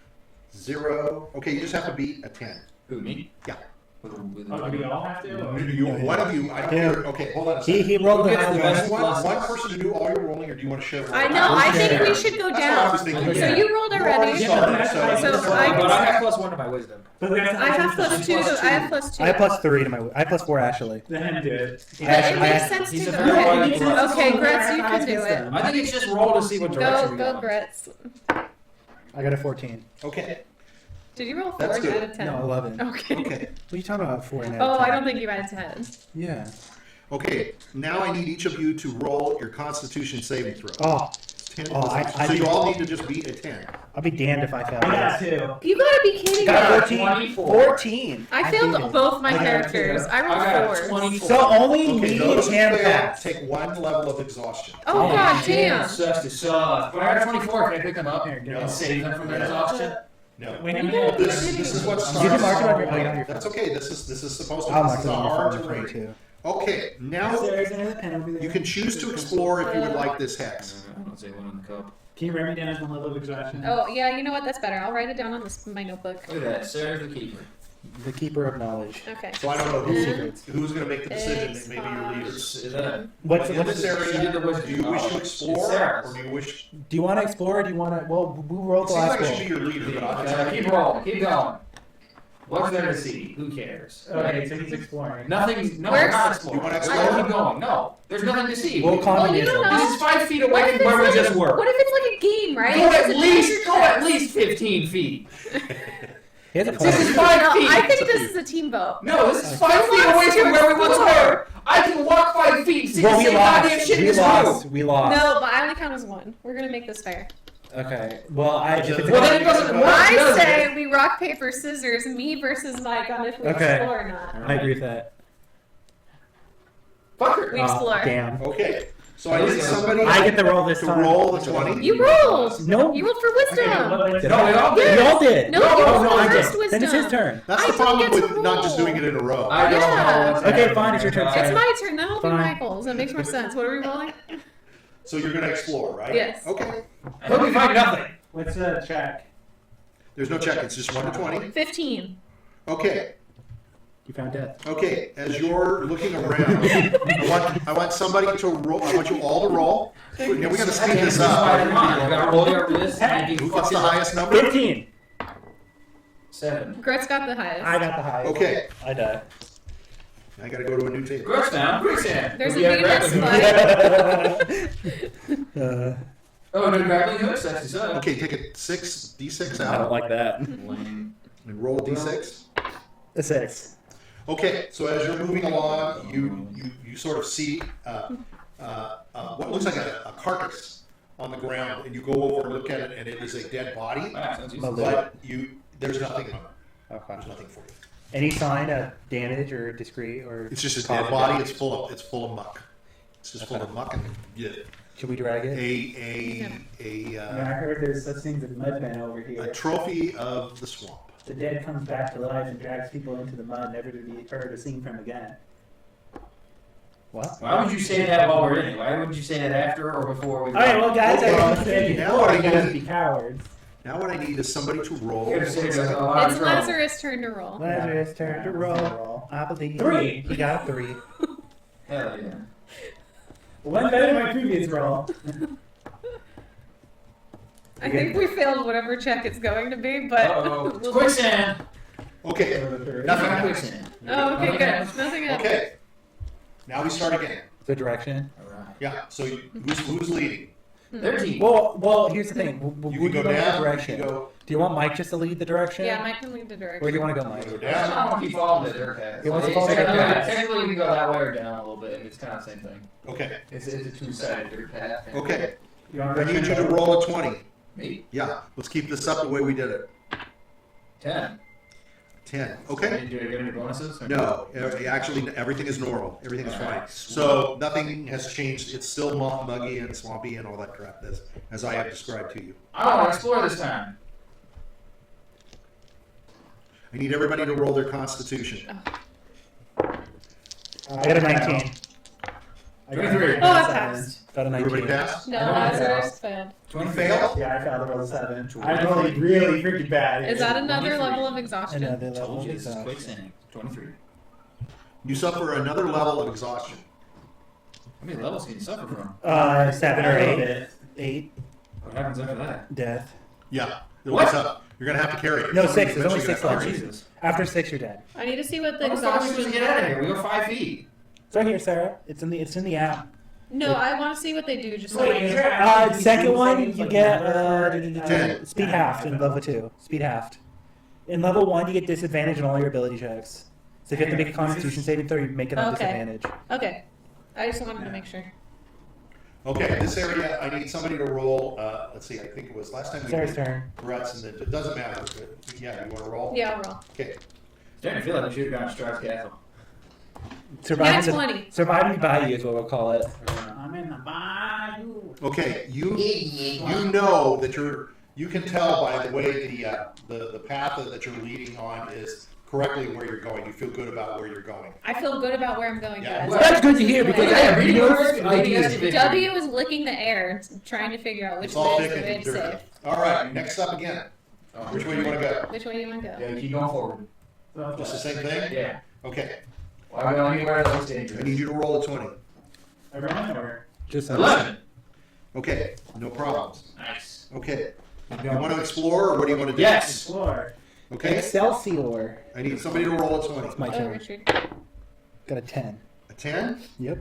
0. Okay, you just have to beat a 10. Who, me? Yeah. Oh, do we all have to? One of you, I don't Yeah. care. Okay, hold on a second. He rolled Who the gets the high best? one. Do you want one person to do all your rolling, or do you want to share? I know. I think we should go That's what I was down. thinking. So you rolled already. started, So But I have +1 to my wisdom. But we have to I have +2. I have +2. I have +3 to my. I have +4 actually. Then do it. But it makes sense He's to a go. very Okay, wise plus. okay, Grutz, you can do it. I think it's just roll to see what direction we Go, go. Grutz. I got a 14. Okay. Did you roll 4 That's good. out of 10? No, 11. Okay. Okay. What are you talking about? 4 and a half? Oh, I don't think you had 10. Yeah. Okay. Now I need each of you to roll your Constitution saving throw. Oh, 10 Oh, so you all need to just beat a 10. I'll be damned if I fail. I got 2. You gotta be kidding Got me. 14. 24. 14. I did failed it. both my I got characters. I I got rolled 4. 24. So only Okay, me those and who him fail passed. take 1 level of exhaustion. Oh, god damn. Sucks to suck. But I got 24. Can I pick them up No. and save them from their exhaustion? No. When You you gotta be This kidding is me. what You starts. can mark it on your. Oh, you got your. That's okay. This is supposed to. I'll This mark is it a on hard your terrain. 22. Okay. Now Upstairs and there's a pen over there. you can choose to explore if you would like this hex. I don't say one in the cup. Can you write me down as one level of exhaustion? Oh, yeah, you know what? That's better. I'll write it down on my notebook. Look at that. Sarah's the keeper. The keeper of knowledge. Okay. So I don't know who's going to make the decision. It's Maybe your leaders. Is that? What's In this She area, did the wisdom do you wish to knowledge. explore, It's Sarah's. or do you wish? Do you want to explore? Or do you want to? Well, we rolled It the seems last like it should roll. be your leader, but I'll Keep rolling. Keep going. What's there to see? Who cares? Okay, so he's exploring. Nothing. No, Where's- we're not exploring. You wanna I explore? keep going. No, there's nothing to see. We'll Well, you communism. don't know. This is 5 feet What away if from it's where we like just were. What if it's like a game, right? Go It's at a least, treasure go at chest. least 15 feet. He has a This is point. 5 No, feet. I think this is a team vote. No, this is 5 feet away from where we once were. I can walk 5 feet. See Well, the we same goddamn lost. shit in We this lost. room. We lost. No, but I only count as one. We're gonna make this fair. Okay. Well, if it's a Well, then it doesn't work. I does say it? we rock, paper, scissors, me versus Mike on if we Okay. explore or not. I agree with that. Fucker. We explore. Damn. Okay. So I need somebody I get to roll this to time. roll the 20. You rolled. No. You rolled for wisdom. Did No, I? we all did. We all did. No, oh, you rolled no, for I first did. wisdom. Then it's his turn. That's I the don't problem get to with not just roll. doing it in a row. I don't Yeah. know. what's Okay, happening fine, it's your turn, right It's Sarah. now. my turn. Then I'll do Fine. Michael's. That makes more sense. What are we rolling? So you're going to explore, right? Yes. Okay. I hope we find nothing. What's the check? There's no check. It's just 1 to 20. 15. Okay. You found death. Okay. As you're looking around, I want somebody to roll. I want you all to roll. Now we got to speed this You up. gotta roll your wrist. Who gets the highest number? 15. 7. Grutz got the highest. I got the highest. Okay. I died. I got to go to a new table. Grutz down. Quicksand. There's a Yeah, Venus grappling slide. Oh, no grappling hooks. That's his son. Okay, take a 6d6 I don't out like that. Lame. and roll a d6. A 6. Okay, so as you're moving along, you sort of see what looks like a carcass on the ground, and you go over and look at it, and it is a dead body, Wow, sounds easy. but there's nothing. Okay. There's nothing for you. Any sign of damage or discreet or? It's just a dead body. It's full of muck. It's just full of muck, and yeah, Should we drag it? I heard there's such things as mudmen over a here. trophy of the swamp. The dead comes back to life and drags people into the mud, never to be heard or seen from again. What? Why would you say that while we're in it? Why wouldn't you say that after or before we go? Alright, well, guys, Okay. I said Now before, I you guys need- be cowards. Now what I need is somebody to roll. You're gonna say there's a lot of It's trouble. Lazarus' turn to roll. Lazarus turn to roll. I believe. 3. He got a 3. Hell yeah. One better than my previous roll. I think we failed whatever check it's going to be, but Uh-oh. It's quicksand. Okay, Nothing nothing. but quicksand. Oh, okay, Nothing good. else. Nothing else. Okay, now we start again. The direction. Alright. Yeah. So who's leading? 13. Well, here's the thing. You We can go go in that down. direction. You can go. Do you want Mike just to lead the direction? Yeah, Mike can lead the Or direction. do you want to go, You Mike? go I down. don't want to keep following the dirt path. He wants to follow the dirt Technically- path. Technically, we can go that way or down a little bit, and it's kind of the same thing. Okay. It's a two-sided dirt path. Okay. You want I need you to roll a 20. Me? Yeah. Let's keep this up the way we did it. 10. 10. Okay. Do I get any bonuses? or- No, actually, everything is normal. Everything is fine. So nothing has changed. It's still muggy and swampy and all that crap, as I have described to you. I want to explore this time. I need everybody to roll their constitution. I got a 19. 23. Oh, I passed. Got a 19. Everybody pass? No, I don't Lazarus failed. You 23. fail? Yeah, I failed to roll a 7. I rolled really freaking bad. Is that another 23. level of exhaustion? Another level Told of you this is exhaustion. quicksand. 23. You suffer another level of exhaustion. How many levels can you suffer from? 7 or 8. 8. What happens after that? Death. Yeah. It'll What? be tough. You're going to have to carry it. No, Somebody's 6. There's only eventually 6 gonna left. carry it. Jesus. After 6, you're dead. I need to see what the How the fuck are we supposed exhaustion. to get out of here? We go 5 feet. It's right here, Sarah. It's in the app. No, I want to see what they do. Just Wait, like is there Second one, you get 10. speed halved in level 2. Speed halved. In level 1, you get disadvantage on all your ability checks. So if you have to make a Constitution saving throw, you make it on Okay. disadvantage. okay. I just wanted to make sure. Okay, this area, I need somebody to roll. Let's see, I think it was last time we Sarah's did turn. Grutz, and it doesn't matter. But yeah, you want to roll? Yeah, I'll roll. Okay. Starting to feel like we should have gone to Strahd's castle. Yeah, 20. Surviving the bayou is what we'll call it. I'm in the bayou. Okay, you know that you can tell by the way the path that you're leading on is correctly where you're going. You feel good about where you're going. I feel good about where I'm going, Yeah. guys. That's good to hear because I have reading no orders, idea. W is licking the air, trying to figure out which It's all way is thick the way and to dirty. save. All right, next up again. Which way do you want to go? Which way do you want to go? Yeah, keep going forward. Just the same thing? Yeah. Okay. Why go anywhere that looks I dangerous? need you to roll a 20. Everyone or? Just 11. Okay, no problems. Nice. Okay. Keep You going. want to explore, or what do you want to do? Yes. Explore. Okay. Excelsior. I need somebody to roll a 20. It's my Oh, turn. Richard. Got a 10. A 10? Yep.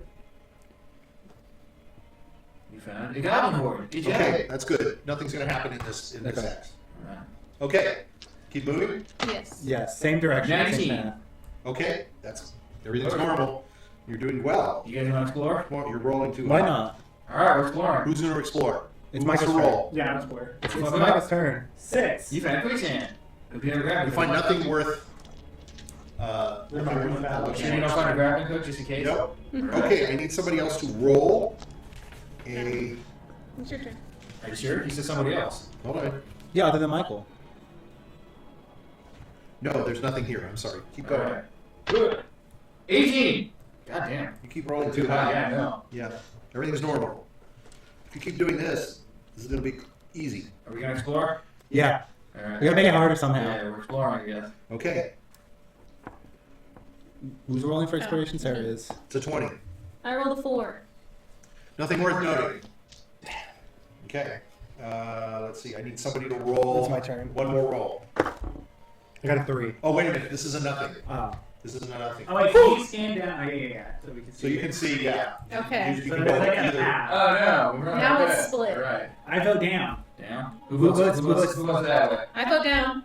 You found a goblin horde. Good job. Okay, that's good. Nothing's going to happen in this Okay. X. Alright. Okay. Keep moving. Yes. Yes, same direction. 19. Same path. Okay. Everything's normal. You're doing well. You guys want to explore? Come on, you're rolling too Why high. not? Alright, we're exploring. Who's going to explore? It's Who wants to Michael's roll? Yeah, explore. It's Fuck Michael's up. turn. 6. You found quicksand. Hope you never grabbed You it. find nothing worth. You need to find a grappling hook just in case? Nope. Okay, I need somebody else to roll a. It's your turn. Are you sure? You said somebody else. Hold on. Yeah, other than Michael. No, there's nothing here. I'm sorry. Keep going. Alright. Good. 18. God damn. You keep rolling too Too high. high. Yeah, I know. Yeah, everything's normal. If you keep doing this, this is going to be easy. Are we gonna explore? Yeah. Alright. We gotta make it harder somehow. Yeah, we're exploring, I guess. Okay, Who's rolling for exploration? Sarah is. it's a 20. I rolled a 4. Nothing worth noting. Okay, let's see. I need somebody to roll. It's my turn. One more roll. I got a 3. Oh, wait a minute. This is a nothing. Oh. This is a nothing. Oh, wait, can you scan down? Oh, yeah. So we can see. So you can see, yeah. Okay. You So can there's go like an either. app. Oh no. We're Now not it's good. split. Alright. I vote down. Down. Who votes that way? I vote down.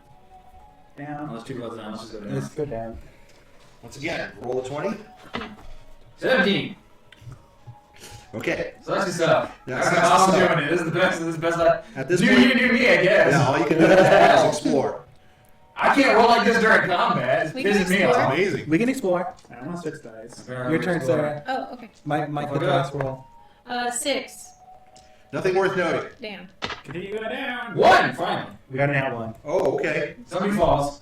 Down. Let's two votes down. Let's just go down. Let's go down. Once again, roll a 20. 17. Okay. So that's good stuff. Yeah, Alright, that's good I'm stuff. doing it. This is the best. This is the best. At this Do point, you do me, I guess. yeah, all you can do at this point is explore. I can't roll like this during combat. It We can pisses me explore. off. Amazing. We can explore. I want 6 dice. Your turn, Sarah. Oh, okay. Mike Fuck the it up. last roll. 6. Nothing worth noting. Damn. Continue go down. One, finally. We got an out one. Oh, okay. Somebody falls.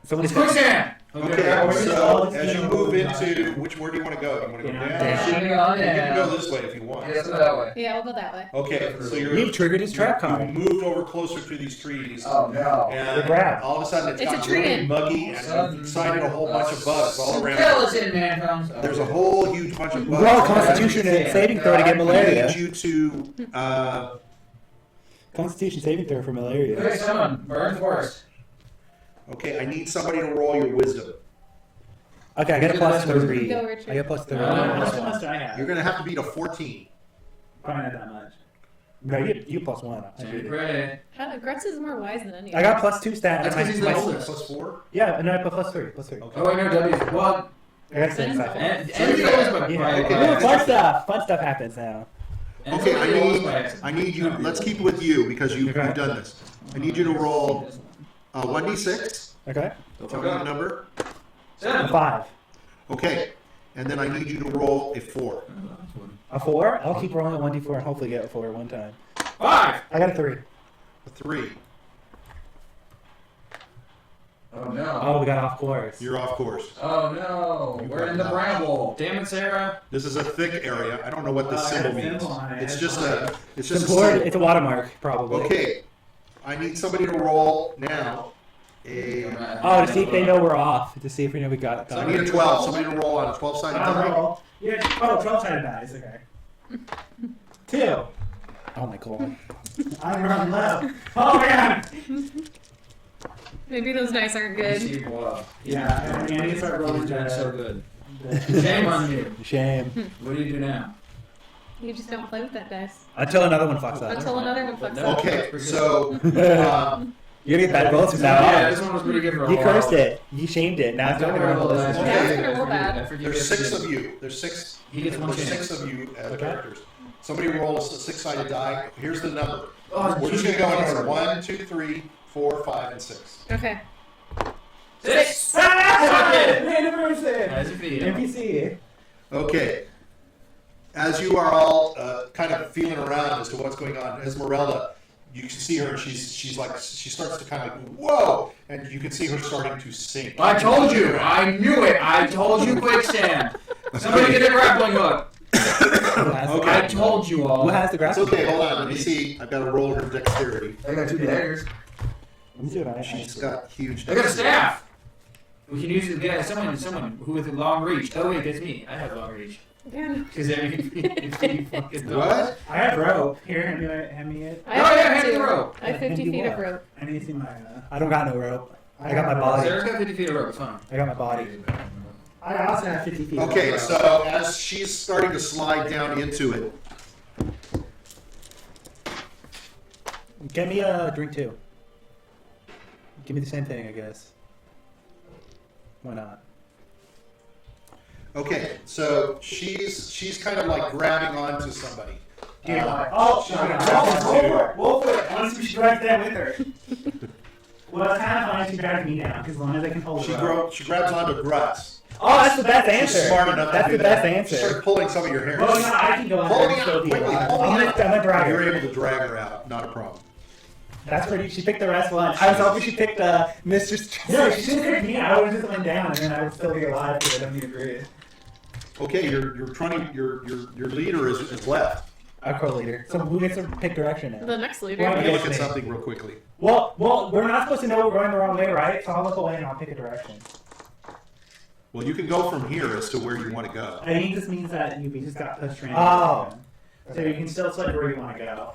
Somebody's It's quicksand. Okay, so as you move into, where do you want to go? Do you want to go down? Shooting on You can go down. this way if you want. Yes, that way. Yeah, we'll go that way. Okay, so You've triggered his trap you card. moved over closer to these trees. Oh no. And The grab. all of a sudden it's It's a gotten tree really in. muggy and you've excited a whole bunch of bugs all around. Skeleton man comes. There's a whole huge bunch of bugs. Roll a all around Constitution you. and saving throw to get I malaria. need you to, Constitution saving throw for malaria. Okay, someone burn forest. okay, I need somebody to roll your wisdom. Okay, I got a plus 3. Go, Richard. I got a plus 3. How much bonus do I have? You're going to have to beat a 14. Probably not that much. No, you plus 1. Pray. Grutz is more wise than any of I got us. plus 2 stat. That's and 'cause he's my- the oldest. Plus 4? Yeah, and I put plus 3. Plus 3. Okay. Oh wait, no, W. Well, I got 6. I think. and the oldest by Yeah. Okay. Ooh, fun stuff. Fun stuff happens now. Okay, I need you, let's keep with you because you've done this. I need you to roll 1d6 Okay. Tell me the number. 7. 5. Okay. And then I need you to roll a 4. A 4? I'll keep rolling a 1d4 and hopefully get a 4 one time. 5. I got a 3. A 3. Oh no. Oh, we got off course. You're off course. Oh no. We're in the bramble. Damn it, Sarah. This is a thick area. I don't know what this symbol means. It's just a. It's just a Support, symbol. it's a watermark, probably. Okay. I need somebody to roll now. Oh, to see if they know we're off. To see if we know we got So I need a 12. Somebody to roll on a 12-sided die. Roll. Yeah, 12-sided dice, okay. 2. Oh my god. I'm running low. Oh my god! Maybe those dice aren't good. Yeah, I need to start rolling Doing so the... good. Shame on you. Shame. What do you do now? You just don't play with that dice. Until another one fucks up. Until another one fucks up. Okay, so You're gonna get bad rolls from now Yeah, on. this one was pretty good for a You while. cursed it. You shamed it. Now it's not Don't gonna roll roll the dice. this. Yeah, it's gonna roll bad. there's 6 of you. There's 6. He gets one There's chance. 6 of you as characters. Somebody rolls a 6-sided die. Here's the number. Oh, We're just gonna go in order. 1, 2, 3, 4, 5, and 6. Okay. 6. Suck it. Random person! As you feed him. NPC. Okay. As you are all kind of feeling around as to what's going on, Esmeralda, you can see her. She's like she starts to kind of like whoa, and you can see her starting to sink. I told you. I knew it. I told you quicksand. Somebody get a grappling hook. I told you all. Who has the That's grapple? okay. Hold on. Let me see. I've got to roll her dexterity. I got 2 daggers. Let me see what I She's got huge. I got a dexterity. staff. We can use it to get someone who with a long reach. Oh wait, that's me. I have long reach. Yeah. Because if you fucking don't. What? I have rope. Here, hand me it. I Oh, have yeah, rope hand too. the rope. I have 50 feet of rope. I need to see my... I don't got no rope. I got my body. Sarah's got 50 feet of rope. It's fine. I got my body. I also have 50 feet. Okay, of rope. so as she's starting to slide down into it, Get me a drink too. Give me the same thing, I guess. Why not? okay, so she's kind of like grabbing onto somebody. Oh, roll for it. I want to see if she drags that with her. Well, it's kind of fine if she drags me down, because as long as I can hold She her up. she grabs onto Grutz. Oh, that's the best She's answer. smart enough That's to do the best that. answer. She started pulling some of your hair. Well, no, I can go in there Hold and me still up, be quickly, alive. hold I'm me gonna up. drag You're her. able to drag her out, not a problem. That's pretty. She picked the rest one. I was hoping she picked Mr. No, she should have picked me. I would have just went down, and then I would still be alive because I don't need to breathe. Okay, you're trying. Your leader is left. Our co-leader. So who gets to pick direction now? The next leader. Well, Let me I look at guess something real quickly. Well, we're not supposed to know we're going the wrong way, right? So I'll look away and I'll pick a direction. Well, you can go from here as to where you want to go. I think this means that we just got pushed random. Oh. So you can still select where you want to go.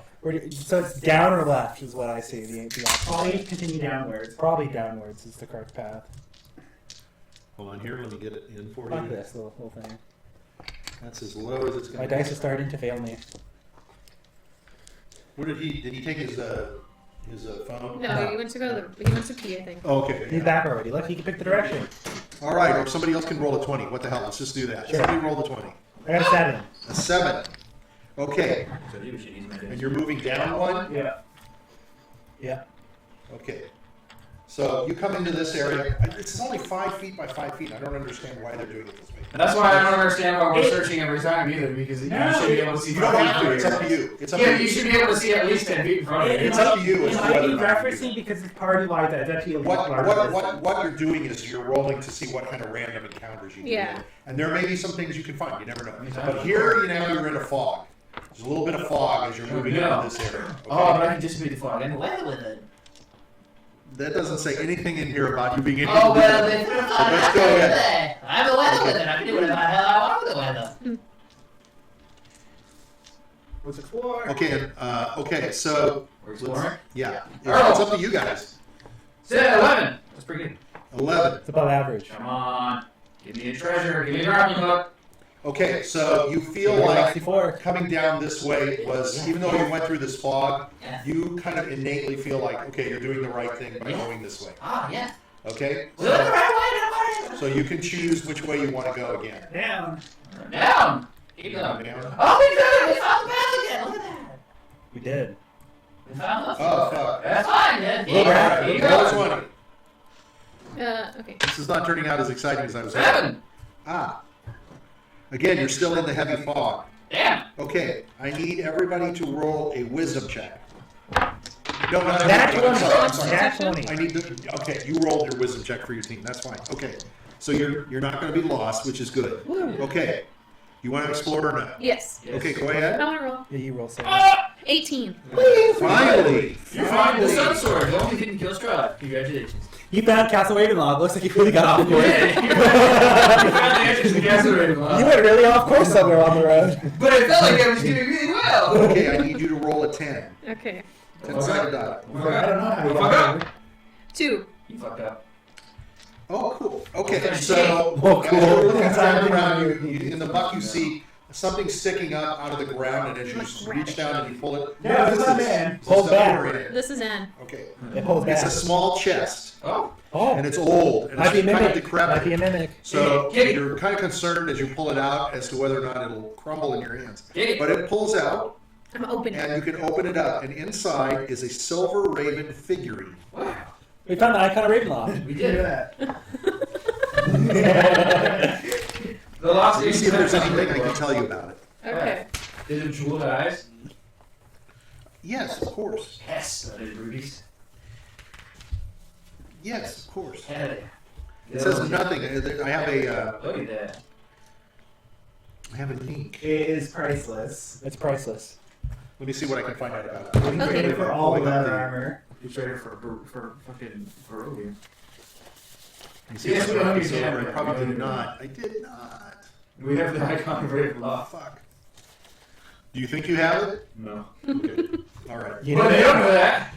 So it's down or left is what I see. The option. Probably continue downwards. Probably downwards is the correct path. Hold on here. Let me get it in for Fuck you. this little thing. That's as low as it's My going to dice be. are starting to fail me. What did he take his phone? No, he went to go to the. He went to pee, I think. Oh, okay. He's back already. Look, he can pick the direction. All right, or somebody else can roll a 20. What the hell? Let's just do that. Sure. Somebody roll the 20. I got a 7. A 7. Okay, So you should use my and you're moving down one? Yeah. Yeah. Okay. So you come into this area. It's only 5 feet by 5 feet. I don't understand why they're doing it this way. And that's why I don't understand why we're searching every time either, because you should be able to see. You don't have to. It's up to you. It's up Yeah, to you should be able to see at least 10 feet in front of you. It's up to you as It to might whether be or not you do referencing it. because it's party-wide that it's actually a What you're doing is you're rolling to see what kind of random encounters you do. Yeah. And there may be some things you can find. You never know. But here, you're in a fog. There's a little bit of fog as you're moving Yeah. into this area. Okay? Oh, but I can dissipate the fog and weather with it. That doesn't say anything in here about you being able Oh, to do well, that. they put a So let's go ahead. I have the weather with it. I can do whatever the hell I want with the weather. Let's explore. Okay, so, We're exploring. yeah. Earl. It's up to you guys. 11. That's pretty good. 11. It's above average. Come on. Give me a treasure. Give me a grappling hook. Okay, so you feel like 64. coming down this way was, even though you went through this fog, you kind of innately feel like, okay, you're doing the right thing by going this way. Ah, yeah. Okay? Was it the right way? So you can choose which way you want to go again. Down. Down. Keep going. Down. Oh, we did it. We found the path again. Look at that. We did. We found the Oh, fuck. That's fine, man. All right, Keep roll going. 20. Okay. This is not turning out as exciting as I was hoping. 7. Ah. Again, you're still in the heavy fog. Damn. Okay, I need everybody to roll a wisdom check. No, not Nat everybody. I'm 20. sorry, I'm sorry. Nat 20. I need to. Okay, you rolled your wisdom check for your team. That's fine. Okay, so you're not going to be lost, which is good. Okay, you want to explore or not? Yes. Okay, go I ahead. want to roll. Yeah, you roll 7. 18. Finally, You find the sun sword. The only thing you kill Strahd. Congratulations. You found Castle Ravenloft. Looks like you really got off course. You found the entrance to Castle Ravenloft. You went really off course somewhere on the road. But it felt like I was doing really well. Okay, I need you to roll a 10. Okay. 10-sided die. I don't know how you Fuck got up. 2. You fucked up. Oh, cool. Okay, so Oh, as cool. you're looking around, in the muck you see something sticking up out of the ground, and as you reach down and you pull it, Yeah, this it's not is- man. this Pull is back. over it. This is N. Okay, It pulls it's back. a small chest, Oh. Oh, and it's old, and might be a it's kind of mimic. decrepit. Might be a mimic. So Get it. you're kind of concerned as you pull it out as to whether or not it'll crumble in your hands. Get it. But it pulls out, I'm opening. and you can open it up, and inside is a silver raven figurine. Wow. We found the icon of Ravenloft. We Look did at it. that. The lost Let me see if there's anything I can tell you about it. Okay. Did it jeweled eyes? Yes, of course. Yes. That is rubies. Yes, of course. Hell yeah. It says nothing. I have a Look at that. I have a link. It is priceless. It's priceless. Let me see what I can find out about it. We Okay. traded for all of that armor. You traded for fucking Barovia. Let me see Yes, if we I know can you see it. can. I probably did not. I did not. We have the icon of Oh, Ravenloft. fuck. Do you think you have it? No. Okay. All right. You But they don't know that.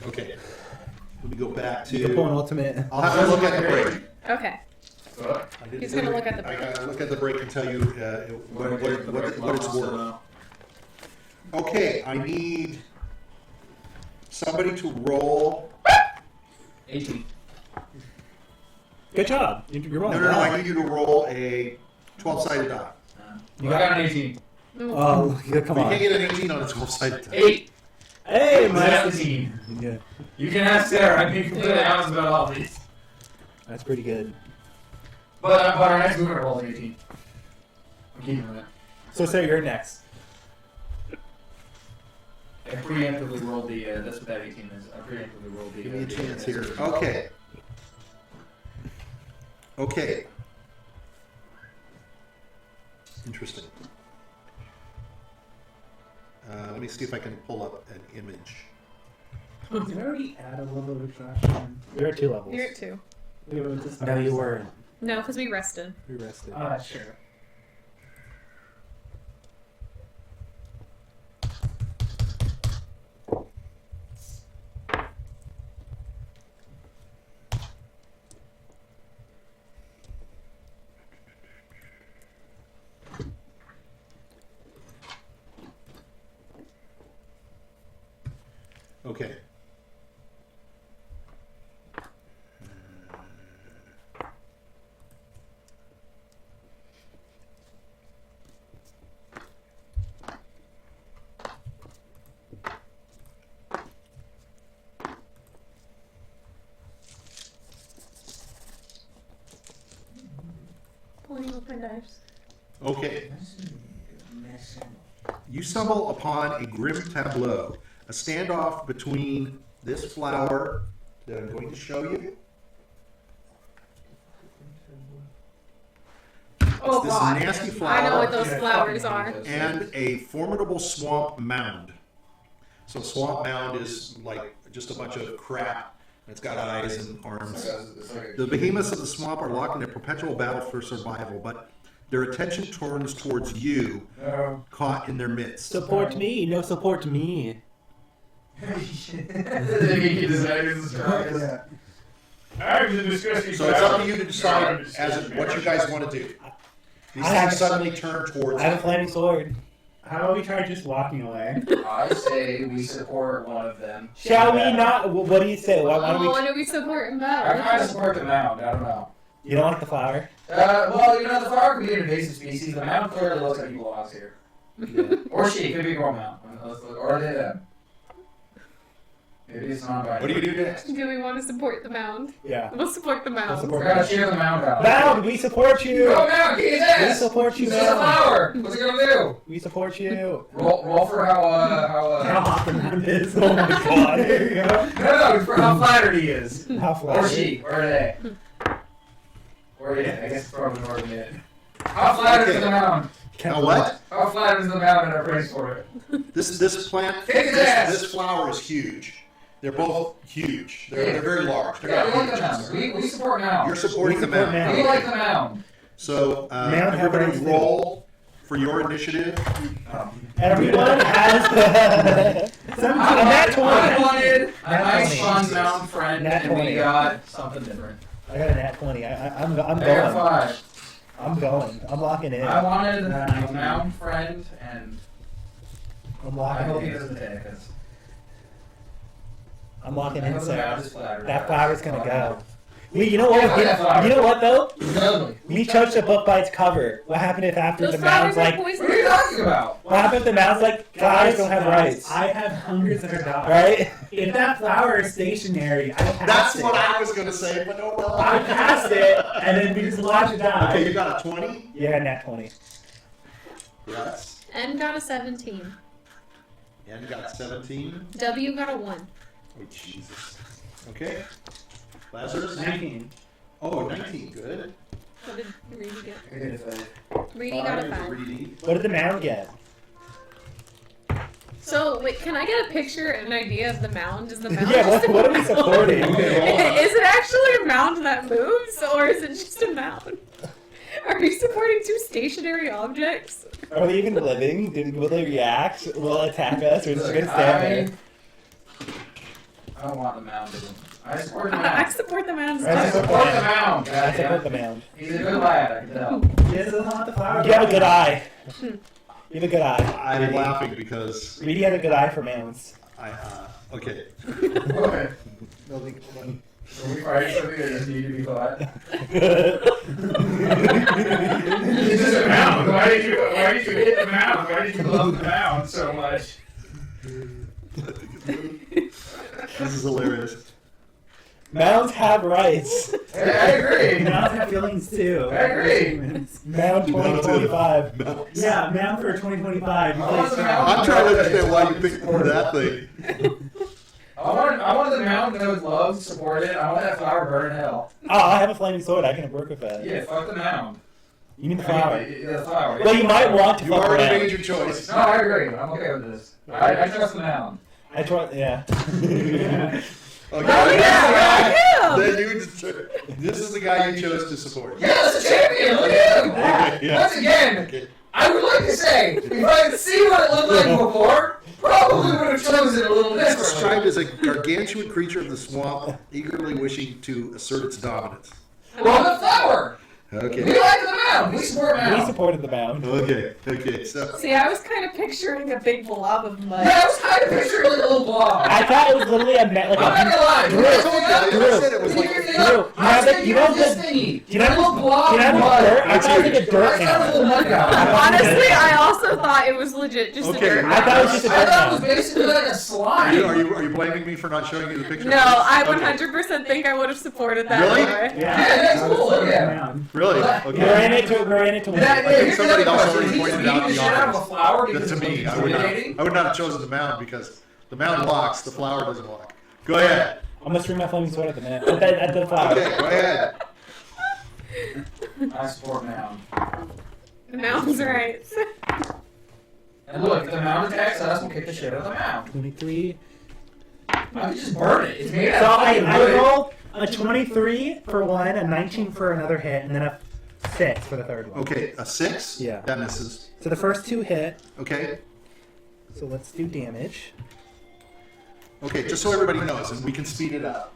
Okay. Let me go back You can pull an to. ultimate. I'll have to look at the break. Okay. Fuck. I didn't He's gonna do it. look at the I break. gotta look at the break and tell you what it's worth. Okay, I need somebody to roll. 18. Good job. You're No, rolling. no, no. I need you to roll a 12-sided die. You got an 18. Oh, yeah, come You can't on. get an 18 on a 12-sided die. 8. Hey, Minus man. 18. Yeah, You can ask Sarah. I'm being completely honest about all these. that's pretty good. But our next movement roll is 18. I'm keeping that. So, Sarah, you're next. I preemptively rolled the. That's what that 18 is. I preemptively rolled the. Give me a chance here. Okay. Okay. Interesting. Let me see if I can pull up an image. Did I already add a level of extraction? You're at 2 levels. You're at 2. Wait, wait, just- No, you weren't. No, because we rested. You rested. Oh, that's true. Okay. Pulling open dice. Okay. You stumble upon a grim tableau, a standoff between this flower that I'm going to show you. Oh, This God. nasty I know what flower those flowers are. and a formidable swamp mound. So swamp mound is like just a bunch of crap. It's got eyes and arms. The behemoths of the swamp are locked in a perpetual battle for survival, but their attention turns towards you, caught in their midst. Support me. No, support me. Yeah. So it's up to you to decide as what you guys want to do. These things suddenly turn towards I have a you. flaming sword. How about we try just walking away? I say we support one of them. Shall we not? What do you say? Why don't Oh, we? what do we support in I kind of battle? support the mound. I don't know. You don't like the flower? Well, you know, the flower could be an invasive species. The mound clearly looks like he belongs here. Or she. Could be a girl mound. Or they them. Maybe it's not bad. What do you do next? Do we want to support the mound? Yeah. We'll support the mound. Support We gotta cheer the mound out. Mound, we support you. Go mound, kick his We ass! support you, He's just a Mound. flower! What's he gonna do? We support you. Roll for how How hot the mound is. Oh my god. There you go. No, for how flattered he is. How Or flat? she, or they. Or it, I guess it's probably more than it. How flattered is the mound? Now what? How flattered is the mound and our praise for it? This plant, Kick his ass! this flower is huge. They're both huge. They're very large. They're Yeah, we not like the huge. mound. We support mound. You're supporting We the support mound. We like the mound. So Mound have everybody rights too. roll for your initiative. Everyone has some I nat 20. wanted a Nat nice 20. fun mound friend, Nat and we 20. got something different. I got a nat 20. I'm I got going. 5. I'm going. I'm locking in. I wanted a mound friend, and I'm I locking hope he in. doesn't take it. I'm locking I in, hope the mound sir. is flattered. That flower's gonna go. You know what? Yeah, You know what though? It's ugly. We judged a book by its cover. What happened if after Those the mound's flowers are like? What are you talking about? What happened if the mound's like? Guys don't have rights, I have hundreds of dogs. right? If that flower is stationary, I pass That's it. what I was going to say, but no, well. I pass it, and then we just watch it die. Okay, you got a 20? Yeah, nat 20. Yes. N got a 17. And you got 17? W got a 1. Oh, Jesus. Okay. Lazarus? 19. Oh, 19. Good. What did Reedy get? I get it. Reedy got a 5. Reedy. What did the mound get? So, wait, can I get a picture and an idea of the mound? Is the mound Yeah, just what a are we mound? supporting? Okay, hold on. Is it actually a mound that moves, or is it just a mound? Are we supporting two stationary objects? Are they even living? Will they react? Will it attack us? Or is it just gonna stand there? I don't want the mound. I support the I mound. support the mound. I I support the mound. I support Goddamn. the mound. He's a good lad, I can tell. He doesn't want the flower. You have a good eye. You have a good eye. I'm laughing because Reedy has a good eye for mounds. okay. What? No big one. Are we fighting something that doesn't need to be fought? This This is a mound. Why did you hit the mound? Why did you love the mound so much? This is hilarious. Mounds have rights. I agree. Mounds have feelings too. I agree. Mound 2025. Yeah, Mound for 2025. You I play want the strong. mound. I'm trying to understand why you picked that thing. I wanted the mound that was loved, supported. I want that flower burn in hell. Oh, I have a flaming sword. I can work with that. Yeah, fuck the mound. You mean the flower? Anyway, the flower. Well, you might want to You fuck already around. made your choice. No, I agree. I'm okay with this. I trust the mound. I try, yeah. Okay. Oh, yeah, Then you this is the guy you chose to support. Yeah, that's a champion. Look at him. Okay, yeah. Once again, Okay. I would like to say, if I could see what it looked like before, probably would have chosen it a little It's differently. described as a gargantuan creature of the swamp, eagerly wishing to assert its dominance. Well, the flower. We Okay. like the mound. We support We mound. supported the mound. Okay. Okay. So. See, I was kind of picturing a big blob of mud. Yeah, I was kind of picturing like a little blob. I thought it was literally a like I'm not a. gonna lie. Drew, I said it was like. Drew, I was you thinking know of this the- thingy. you know a little blob you know of the mud. dirt? I thought it was like a dirt I thought it was a mound. little mud guy. Honestly, I also thought it was legit just Okay. a dirt I mound. thought it was just a I dirt thought it was mound. basically like a slime. Are you blaming me for not showing you the picture? No, I Okay. 100% think I would have supported that Really? anyway. Yeah, that's I was cool. supporting Look at the him. Mound. Really? Well, Okay. We're in it to win. Yeah, I think here's somebody another else question. already He's pointed beating out the the shit out of a obvious. flower That because to it's me, I would intimidating. not have chosen the mound because the mound walks, the flower doesn't walk. Go ahead. I'm gonna swing my flaming sword at the man. At the flower. Okay, go ahead. I support mound. The mound's right. And look, if the mound attacks us, we'll kick the shit out of the mound. 23. I can just burn it. It's made So out of fucking I wood. rolled a 23 for one, a 19 for another hit, and then a 6 for the third one. Okay, a 6? Yeah. That misses. So the first two hit. Okay. So let's do damage. Okay, just so everybody knows, and we can speed it up.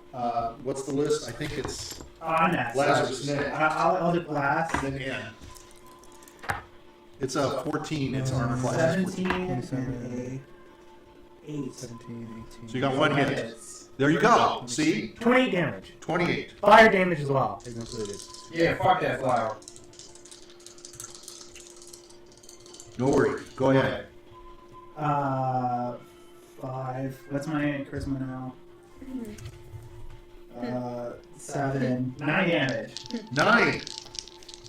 What's the list? I think it's On that. Lazarus next. I'll do blast. then N. It's a 14. It's armor class. 17 and 8. 17, 18. So you got one hit. There you go. See? 28 damage. 28. Fire damage as well. Is included. Yeah, fuck that flower. No worries. Go ahead. 5. What's my charisma now? 7, 9 damage. 9.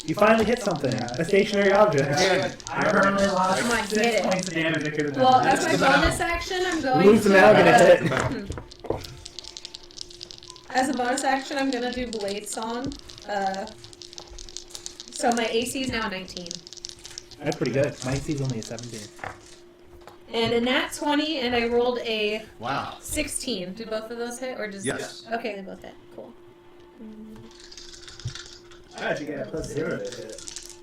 You finally hit something. A stationary object. Again. I permanently lost Come on, 6 get it. points of damage. I could have done. Well, that. as my the mound. bonus action, I'm going Lose the to. mound, gonna hit. As a bonus action, I'm gonna do Blade Song. So my AC is now 19. That's pretty good. My AC is only a 17. And a nat 20, and I rolled a Wow. 16. Do both of those hit, or just Yes. Okay, they both hit. Cool. I actually get a +0 to hit.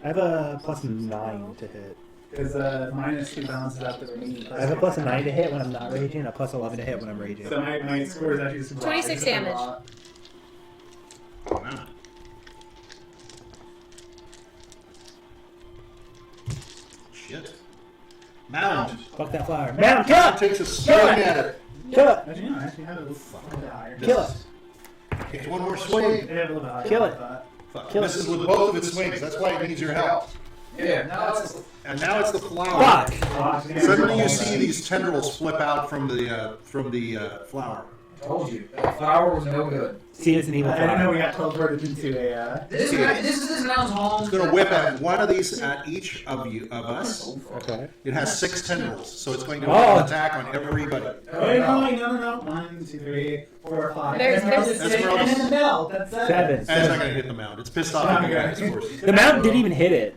I have a +9 to hit. Because -2 balances out the remaining. I have a +9 to hit when I'm not raging, and a +11 to hit when I'm raging. So my score is actually just 26 damage. Wow. Shit. Mound. Fuck that flower. Mound, kill it! Takes a swing at it. Kill it! Actually, no, I actually had a little bit higher. Kill it! Takes one more I swing. had a little bit higher. Kill it. Fuck. Kill it. Misses with both of its swings. That's why it needs your help. Yeah, now it's And now it's the flower. Fuck! Suddenly you see these tendrils flip out from the flower. I told you. That flower was no good. See, it's an evil I didn't know flower. we got teleported into a. This is this mountain's home. It's going to whip at one of these at each of us. Okay. It has 6 tendrils, so it's going to Oh. attack on everybody. Wait, no. 1, 2, 3, 4, 5. There's- Esmeralda's there's- six, and in the belt. That's 7. And it's not going to hit the mound. It's pissed off at you guys, of course. The mound didn't even hit it.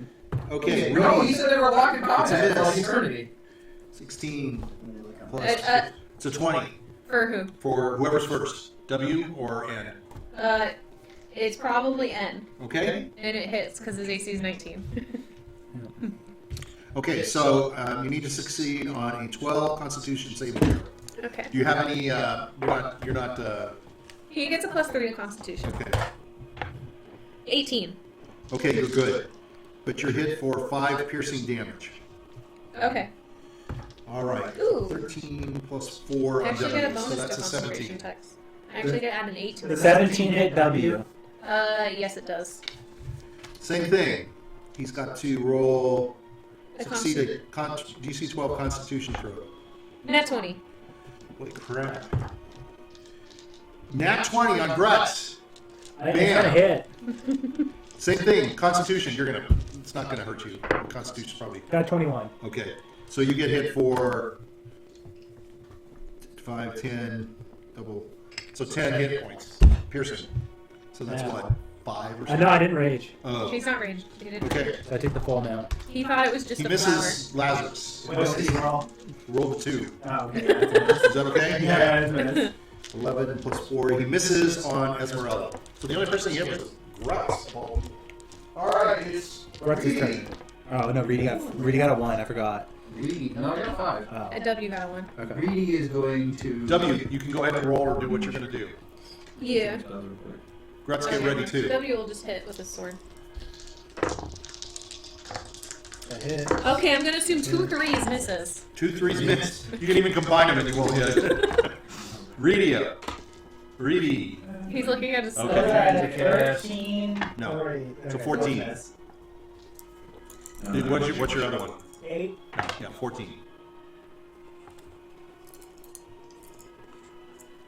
Okay, No, he Rudy. said they were locked in combat It's a for like miss. eternity. 16 plus. Uh, It's a 20 For who? for whoever's first. W or N. It's probably N, Okay? and it hits because his AC is 19. Okay, so you need to succeed on a 12 Constitution saving throw. Okay. Do you have any? You're not. He gets a +3 to Constitution. Okay. 18. Okay, you're good, but you're hit for 5 piercing damage. Okay. All right. Ooh. 13 plus 4 I on actually get a W, so bonus that's to a concentration 17. text. I actually get to add an 8 to The it. 17 hit W. Yes, it does. Same thing. He's got to roll. A Succeed a DC 12 Constitution throw. Nat 20. Holy crap! Nat 20 on Grutz. It's gonna hit. Same thing. Constitution. It's not gonna hurt you. Constitution probably. Got 21. Okay. So you get hit for 5, 10, double. So 10 hit points. Piercing. So that's Yeah. what? 5 or something? No, I didn't rage. Oh. He's not ranged. He didn't. Okay. So I took the full amount. He thought it was just He a misses Lazarus. What did he roll? Roll the 2. Oh, okay. Is that okay? Yeah, it's a miss. 11 plus 4. He misses on Esmeralda. So the only person he hit was Grutz. Alright, it's What's his turn? Oh no, Reedy got a 1. I forgot. Reedy, no, I got 5. Oh. A W got a 1. Okay. Reedy is going to W, you can go ahead and roll or do what you're going to do. Yeah. Grutz, get ready too. W will just hit with his sword. That hit. Okay, I'm gonna assume 2 3s misses. 2 3s miss. You can even combine them and you won't hit. Reedy. He's looking at his sword. Okay. 13. No. 3. So 14. What's your other one? 8. Yeah, 14.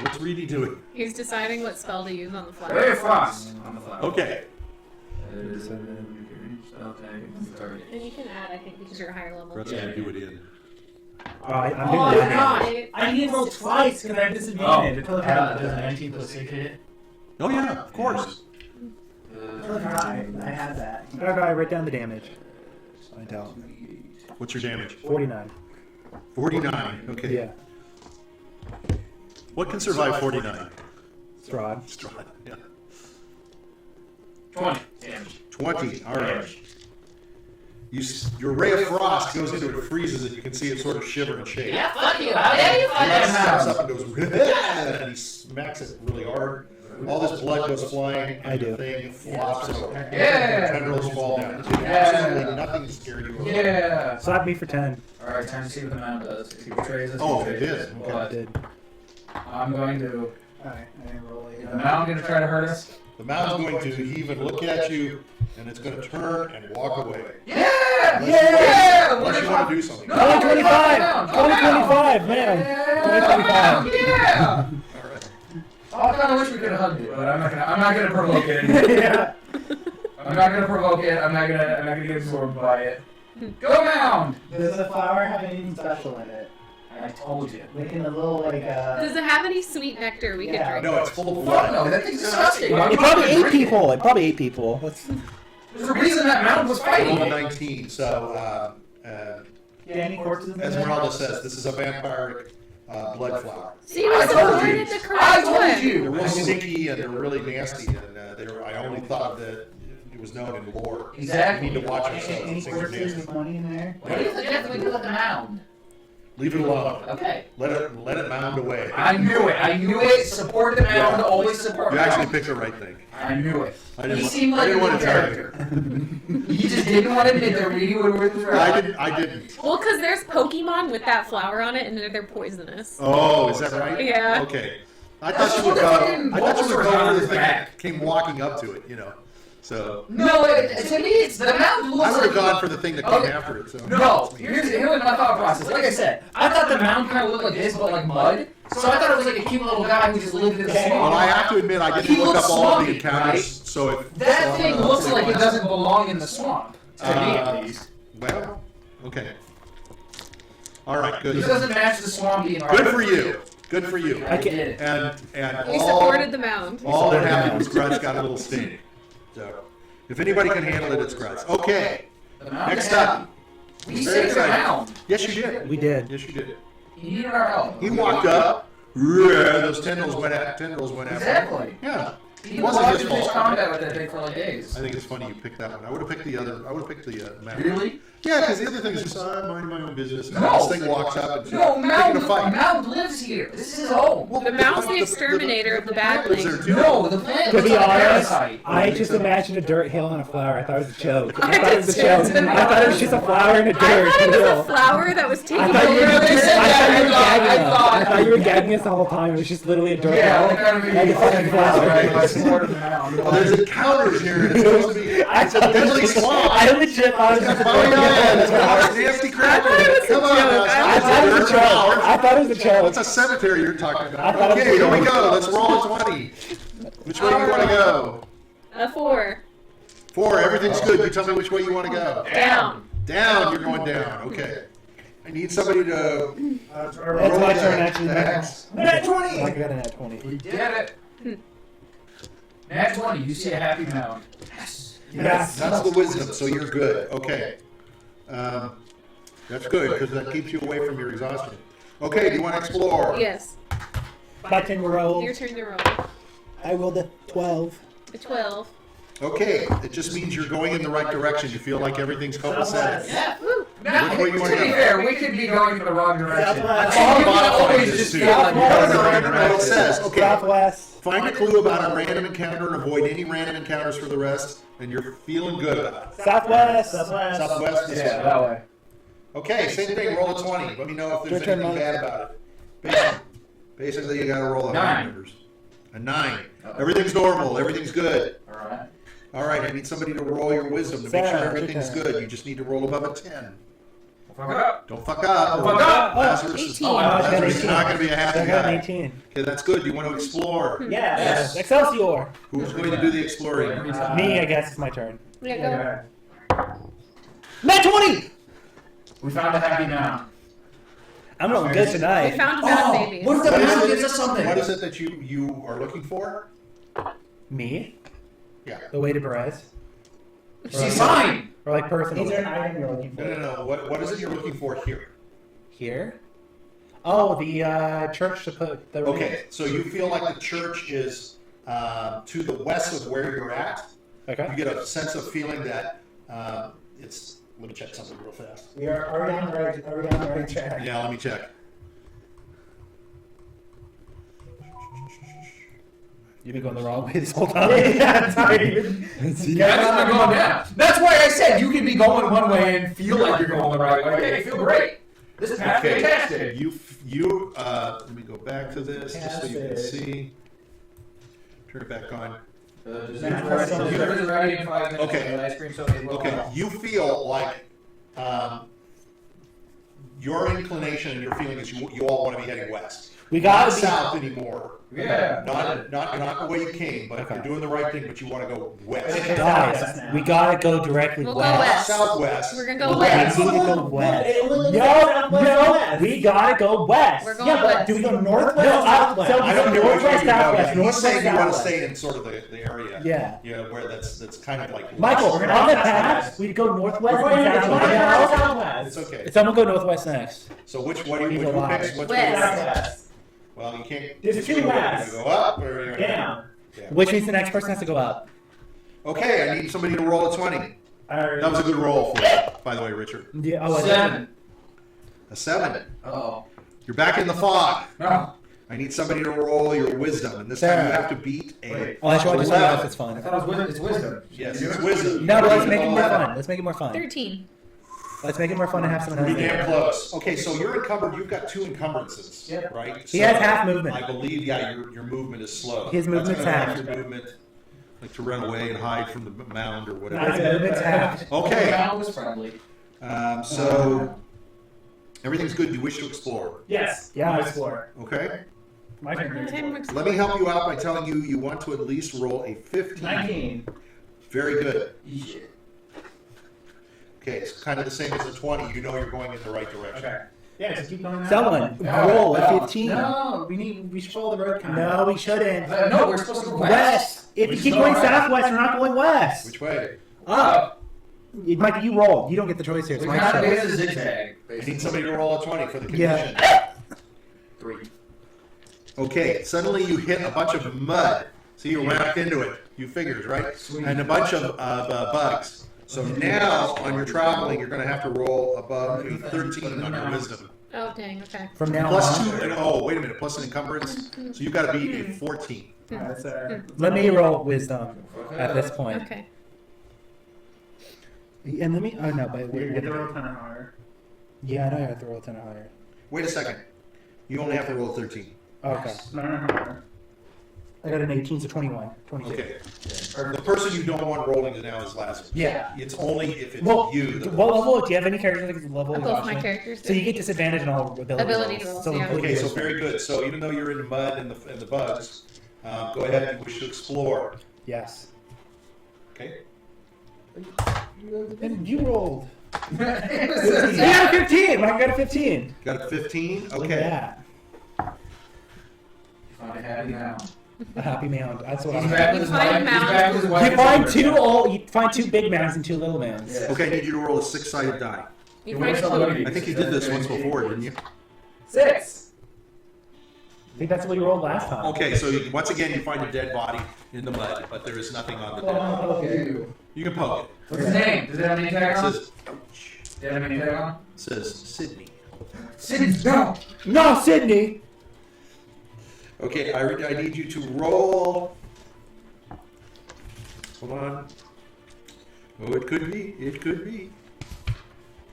What's Reedy doing? He's deciding what spell to use on the fly. Very fast on the fly. Okay. Spell tag, target. And you can add, I think, because you're a higher level. Grutz got to do it in. Oh, I'm Oh, doing that. God. I need to roll twice because I have disadvantage. Until if I does 19 plus 6 hit. Oh yeah, of course. I had that. Okay, write down the damage. I don't. What's your damage? 49. 49. Okay. Yeah. What can survive 49? Strahd. Strahd. Yeah. 20 damage. 20. All right. Your ray of frost goes into it, freezes it. You can see it sort of shiver and shake. Yeah, fuck you. How dare you fuck Grutz him steps out? up and goes, and he smacks it really hard. All this blood goes flying, I and do. the thing flops over. Yeah. Tendrils fall down. Yeah. Absolutely nothing to scare you. Yeah. Slap me for 10. Alright, time to see what the mound does. If he betrays us, Oh, he it betrays did. us. Okay. But Did. I'm going to. Alright, I didn't roll Is the mound going to try to hurt us? The mound's going to heave and look at you, and it's going to turn and walk away. Yeah! Yeah! What Unless if you want to do something. No, 2025! calm down, 2025, man! 2025. Yeah! kind of wish we could have hugged it, but I'm not gonna provoke it anymore. Yeah. I'm not gonna provoke it. I'm not gonna get absorbed by it. Go mound. Does the flower have anything special in it? I told you. Like in the little Does it have any sweet nectar we could drink? No, it's full of Fuck blood. no, that thing's disgusting. Why It would probably you ate drink it? people. It probably ate people. Let's- There's a reason that mound was fighting Roll a it. 19. So, Yeah, any corpses in as there? Meralda says, this is a vampiric blood flower. See, we I told supported you. the I correct told one. They're you. real sticky and they're really nasty, and I only thought that it was known in lore. Exactly. We need to watch Any ourselves. These things are corpses nasty. with money in there? What do you think we do with the mound? Leave it alone. Okay. Let it mound away. I knew it. Support the mound. Always support You the actually mound. picked the right thing. I knew it. I didn't He wa- seemed I like a didn't want good to tell character. He just didn't want to admit that Reedy would work with I didn't. Well, because there's Pokemon with that flower on it, and they're poisonous. Oh, is that right? Yeah. Okay. I thought you would That's go. what they I thought you would did. go for the Back. thing that came walking up to it. So No, to me, it's the mound looks I would have like gone for the thing that came after it. So No, here was my thought process. Like I said, I thought the mound kind of looked like this, but like mud. So I thought it was like a cute little guy who just lived in the swamp. Well, I have to admit, I He didn't look looks up all of the swampy, encounters. right? So if That so I'm thing gonna looks say like it once. doesn't belong in the swamp. To me, at least. Well, okay. All right, good. It doesn't match the swampy Good environment. for you. Good for you. I get it. And We all supported the mound. that happened was Grutz got a little sting. So if anybody can handle it, it's Grutz. Okay. The mound Next is happy. up. We saved the mound. Yes, you did. We did. Yes, you did. He needed our help. He walked up. Yeah, those tendrils went after. Exactly. Yeah. He It wasn't walked his into fault. combat with that thing for like days. I think it's funny you picked that one. I would have picked the other. I would have picked the map. Really? Yeah, because the other thing is just I'm minding my own business. And No. this thing walks up and No, taking a fight. Mound lives here. This is his home. Well, The mound's the exterminator of the plant lives badlings. there, too. No, the plant To looks be like a honest, parasite. I just imagined a dirt hill on a flower. I thought it was a joke. I I thought it was a did joke. too. I thought it was just a flower in a I dirt thought it was hill. a flower that was taking I thought you were, Yeah, they said I that. thought you were I gagging us. thought- I thought you were gagging us the whole time. It was just literally a dirt Yeah, hill. they kind of Like a fucking flower. I supported the mound. Well, there's encounters here. It's supposed to be. It's a deadly swamp. I legit thought it was just a Oh dirt yeah, hill. it's got nasty crap in it. Come on, now, it's I not thought it was a dirt joke. flowers. I thought it was a joke. It's a cemetery you're talking I about. thought it was Okay, a here we joke. go. Let's roll a 20. Which way do you want to go? A 4. 4. Everything's good. You tell me which way you want to go. Down. Down. You're going down. Okay. I need somebody to. That's roll my the turn, actually. axe. Nat I 20! got a nat 20. We did it. Nat 20, you see a happy mound. Yes. Yes. That's the wisdom, so you're good. Okay. That's good because that keeps you away from your exhaustion. Okay, do you want to explore? Yes. Button roll. Your turn to roll. I rolled a 12. A 12. Okay, it just means you're going in the right direction. You feel like everything's copacetic. Yeah. Woo. Now, Which way you to wanna be go? fair, we could be going in the wrong direction. Southwest. You can Modify always this just too. feel like you're going in the right No, it says, direction. okay, Southwest. find a clue about a random encounter and avoid any random encounters for the rest, and you're feeling good about it. Southwest. Southwest. Southwest is Yeah, that way. Okay, same thing, roll a 20. Let me know if there's Your turn, anything Mike. bad about it. Basically, you gotta roll a 9. numbers. A 9. Everything's normal, everything's good. Alright. All right, I need somebody to roll your wisdom to make Sarah, sure your everything's turn. good. You just need to roll above a 10. Fuck it up. Don't fuck up. Don't fuck up. Lazarus is, 18. Lazarus is not going to be a happy I got an guy. 18. Okay, that's good. You want to explore. Yes. Excelsior. Who's going to do the exploring? Me, I guess, it's my turn. Yeah, go. Nat 20! We found a happy mound. I'm rolling good We tonight. found a mound baby. What if the What is mound it- gives us something? What is it that you are looking for? Me? Yeah. The way to Berez? She's fine. Or like Is personal? there an item you're looking No, for? no, no. What is it you're looking for here? Here? Oh, the church to put the. Okay, so you feel like the church is to the west of where you're at. You Okay. get a sense of feeling that it's. Let me check something real fast. Are we on the right, are we on the right track? Yeah, let me check. You've been going the wrong way this whole time. Yeah, it's not even. That's not going down. That's why I said you can be going one way and feel like you're going the right way. Hey, feel great. This is fantastic. You let me go back to this just so you can see. Turn it back on. Okay, you feel like your inclination and your feeling is you all want to be heading west. We gotta Not be. south anymore. Yeah. Not the way you came, but Okay. you're doing the right thing, but you want to go west. Guys, we gotta go directly We'll go west. west. Southwest. We're gonna go We west. need to go west. West. No, we gotta go west. We're going Yeah, but west. do we go northwest No, or southwest? so- I don't know Northwest, which way you go. southwest, He's northwest, saying you want to southwest. stay in sort of the area. Yeah. Yeah, where that's kind of like. Michael, We're on gonna the go path, southwest. we go northwest We're and going southwest. southwest. It's okay. Someone go northwest next. So which what do you Need which a who lot. picks? Which West. Southwest. Well, you can't. There's which two way you wests. go up or you're Down. Yeah. Which means the next person has to go up. Okay, I need somebody to roll a 20. Alright. That was a good roll for you, by the way, Richard. Yeah, oh, I- 7. A 7. Uh-oh. You're back in the fog. No. I need somebody to roll your wisdom, and this time you Sarah. have to beat a. Wait. Oh, that's right. Just something else. It's I fun. thought it was wisdom. It's wisdom. Yes, it's wisdom. No, but let's make it more fun. Let's make it more fun. 13. Let's make it more fun to have someone Pretty else. damn close. Okay, so you're encumbered. You've got 2 encumbrances, Yep. right? He So has half movement. I believe, yeah, your movement is slow. His movement's That's half. Your movement, like to run away and hide from the mound or His whatever. movement's half. Okay, That was friendly. so everything's good. You wish to explore, Yes. Yeah. I'll explore. okay? My turn to explore. Let me help you out by telling you you want to at least roll a 15. 19. Very good. Yeah. Okay, it's kind of the same as a 20. You know you're going in the right direction. Okay. Yeah, just keep going. Someone roll a 15. No, we should follow the road kind No, we shouldn't. No, we're supposed to go west. West. If you keep going southwest, we're not going west. Which way? Up. Mike, you roll. You don't get the choice here. It's We my kind of show. made a zigzag. I need somebody to roll a 20 for the Yeah. condition. 3. Okay, suddenly you hit a bunch of mud. See, you're wrapped into it. You figures, right? Sweet. And a bunch of bugs. So now, on your traveling, you're going to have to roll above a 13 on your wisdom. Oh, dang, okay. From now Plus on. 2, oh, wait a minute, plus an encumbrance. So you've got to beat a 14. That's Let me roll wisdom at this point. Okay. And let me. Oh no, but you get the road kind of hard. yeah, I know I have to roll 10 or higher. Wait a second. You only have to roll 13. Okay. No. I got an 18, so 21. 22. Okay. The person you don't want rolling now is Lazarus. Yeah. It's only if it's Well, you. that- what level? Do you have any characters that can level? Both my exhaustion? characters. So you get disadvantage on all ability Ability rolls. rolls, So yeah. Okay, so very good. So even though you're in the mud and the bugs, go ahead and wish to explore. Yes. Okay. And you rolled. It was You a got a 15. Mike got a 15. Got a 15? Look at Okay. that. Find a happy mound. A happy mound. That's what He's I'm. back with his You find wife. He's mound. back with his wife. You find you find 2 big mounds and 2 little mounds. Yeah. Okay, I need you to roll a 6-sided die. You What's find the loading? I think you did this once before, didn't you? 6. I think that's what you rolled last time. Okay, so once again, you find a dead body in the mud, but there is nothing on the dead body. Okay. You can poke it. What's his name? Does it have any It tag on? says, Does it have any tag on? says Sydney. Sid, no. No, Sydney. Okay, I need you to roll. Hold on. Oh, it could be. It could be.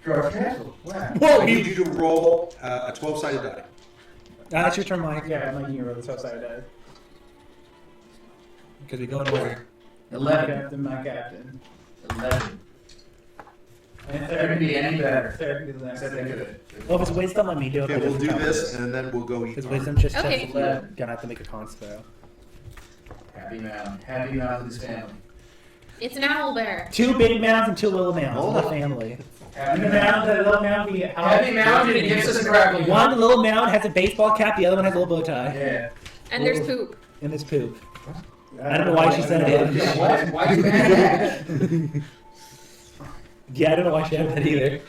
George Castle. Wow. Whoa, I need you to roll a 12-sided die. That's your turn, Mike. Yeah, I'm making you roll the top side die. Because we go in order. 11. My captain. 11. And There can third, be any better. third be the next. Except they could. Well, if it's wisdom, let me do it. Okay, we'll do this, and then we'll go eat. Because wisdom just Okay. checks. Gonna have to make a con spell. Happy mound. Happy mound with his family. It's an owl bear. 2 big mounds and 2 little mounds. Oh. The family. Happy The mound. mound, the little mound be Happy mound, and it gives us a grappling hook. One little mound has a baseball cap. The other one has a little bow tie. Yeah. And there's poop. And this poop. I don't know why she said it. Yeah, why you mad? Yeah, I don't know why she had that either.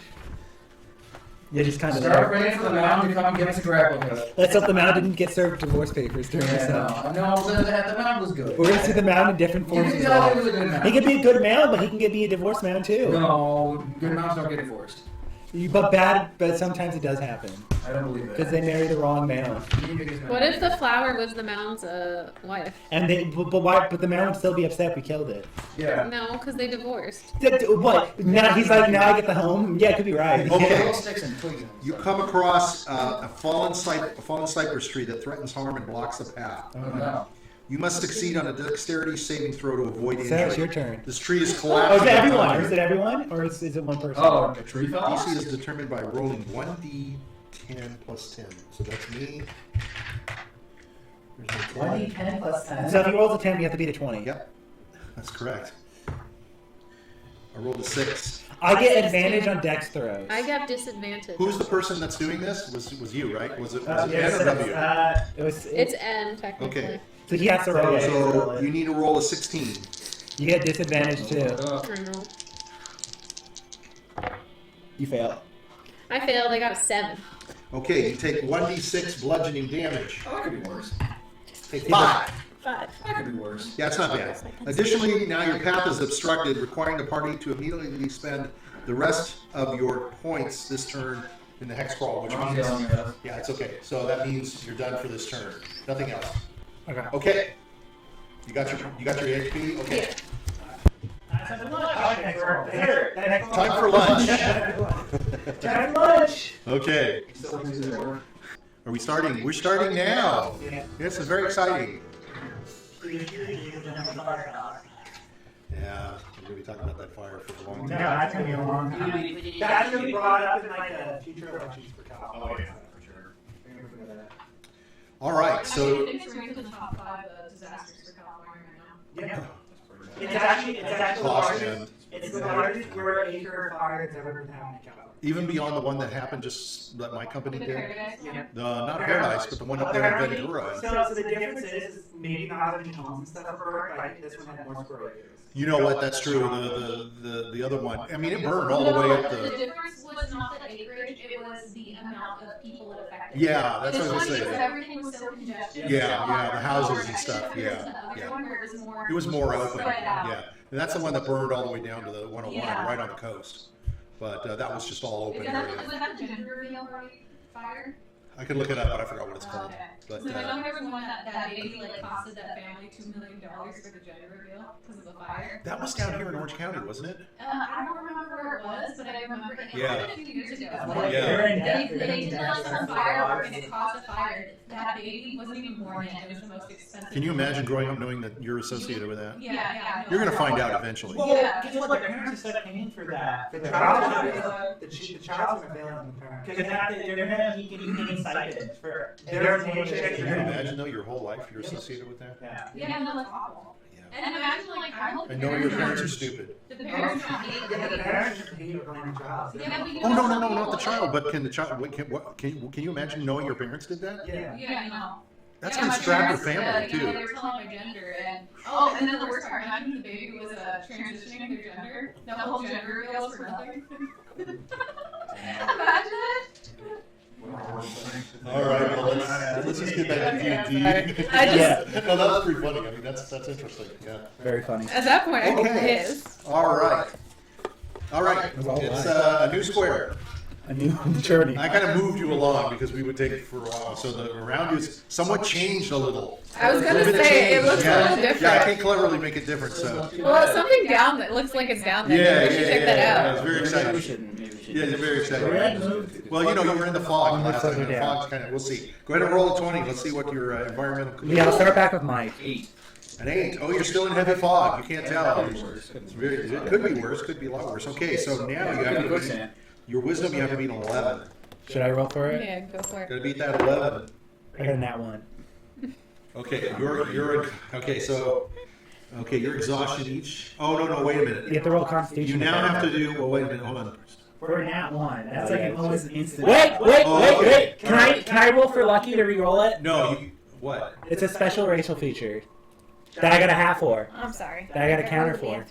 Yeah, just kind of. Start waiting for the mound to come give us a grappling hook. Let's hope the mound didn't get served divorce papers during this. Yeah, no, the mound was good. We're gonna see the mound in different You forms. can as tell well. it was a good mound. He could be a good mound, but he can be a divorce mound too. No, good mounds don't get divorced. But sometimes it does happen I don't believe because that. they marry the wrong mound. What if the flower was the mound's wife? And but why? But the mound would still be upset if we killed it. Yeah. No, because they divorced. What? Now he's like, now I get the home. Yeah, it could be right. Okay. Little sticks and twigs. You come across a fallen cypress tree that threatens harm and blocks the path. Oh no. You must succeed on a dexterity saving throw to avoid Sarah, it's injury. your turn. This tree is Oh, collapsing. is it everyone? Or is it everyone? Or is it one person? Oh, a tree fell off? DC is determined by rolling 1d10 plus 10. So that's me. 20, 10 plus 10. So if he rolls a 10, we have to beat a 20. Yep, that's correct. I rolled a 6. I get advantage on dex throws. I got disadvantage. Who's the person that's doing this? Was you, right? Was it N Yes, or W? It was. It's N, technically. Okay. So he has to roll it. So you need to roll a 16. You get disadvantage too. I know. You fail. I failed. I got a 7. Okay, you take 1d6 bludgeoning damage. Oh, that could be worse. Take 5. 5. That could be worse. Yeah, it's not bad. Additionally, now your path is obstructed, requiring the party to immediately spend the rest of your points this turn in the hex crawl, which I'm means... feeling it. Yeah, it's okay. So that means you're done for this turn. Nothing else. Okay. Okay. You got your HP? Okay. Time for lunch. Time for lunch. Okay. Are we starting? We're starting now. This is very exciting. Yeah, we're going to be talking about that fire for a long No, time. that's gonna be a long time. That's gonna be brought up in like a future elections for Cal. Oh, yeah, for sure. All right, I so think it's ranked in the top 5 disasters for California right now. Yeah. It's actually the Lost largest. End. It's the largest where acre fire that's ever been happened in Cal. even beyond the one that happened just that my company The did. Paradise. Yeah. Not Paradise, but the one up there in Ventura. So the difference is maybe not as many homes and stuff are burned, but I think this one had more square acres. You know what? That's true. The other one. I mean, it burned all the way up The the. difference was not the acreage, it was the amount of people it affected. Yeah, that's what I was This one, saying. because everything was so congested. Yeah, the houses and More stuff, affected yeah, than the other yeah. one where it was more. It was more open. spread out. Yeah, and that's the one that burned all the way down to the 101, Yeah. right on the coast. But that was just all open Was that area. the gender reveal fire? I could look it up, but I forgot what it's Oh, called. okay. But So I know there was one that baby like costed that family $2 million for the gender reveal because of the fire. that was down here in Orange County, wasn't it? I don't remember where it was, but I remember it Yeah. happened a few years ago. Yeah. They did like some firework and it caused a fire. That baby wasn't even born yet. It was the most expensive. Can you imagine growing up knowing that you're associated with that? Yeah. You're gonna find out eventually. Well, Yeah. guess what? Their parents are paying for that. The child's gonna bail on the parents. Because they're gonna be getting cited for their Can you attention. imagine though your whole life you're associated with that? Yeah. Yeah, no, that's awful. Yeah. And imagine like I hope And knowing your parents are stupid. the parents don't hate Yeah, the the parents are paying for their jobs. Yeah, but you Oh know no, some not the people, child. But can the child? Can you imagine knowing your parents did that? Yeah. Yeah, no. That's Yeah, gonna my strap your parents, family you know, they too. were telling my gender, and and then the worst part, imagine the baby was transitioning their gender. The whole gender reveals for nothing. Imagine it. All right, well, let's just get back to D&D. I just- No, that was pretty funny. I mean, that's interesting. Yeah. Very funny. At that point, I think Okay. it is. All right. It's a new square. A new journey. I kind of moved you along because we would take it for a while. So the around you is somewhat changed a little. I was gonna A bit of say, it change. looks a Yeah. little Yeah, I different. can cleverly make it different. So. Well, it's something down that looks like it's down there. Yeah, We should check yeah. that out. It's very Maybe we exciting. shouldn't. Maybe we shouldn't. Yeah, it's very exciting. Red. Well, you know, you were in the fog On the last time. further The down. fog's kind of. We'll see. Go ahead and roll a 20. Let's see what your environmental. Yeah, I'll start back with Mike. 8. An 8. Oh, you're still in heavy fog. You can't tell. Could be worse. It's very, it could be worse. Could be a lot worse. Okay, so now you have to Quicksand. your wisdom. You have to beat an 11. Should I roll for it? Yeah, go for it. Got to beat that 11. I got a nat 1. Okay, you're okay. So your exhaustion each. Oh no, wait a You minute. have to roll You Constitution. now have to do. Well, wait a minute. Hold on. For nat 1. That's like almost an instant. Wait. Oh, okay. Can I roll for lucky to re-roll it? No, what? It's a special racial feature that I got a hat for. I'm sorry. That I got a counter for.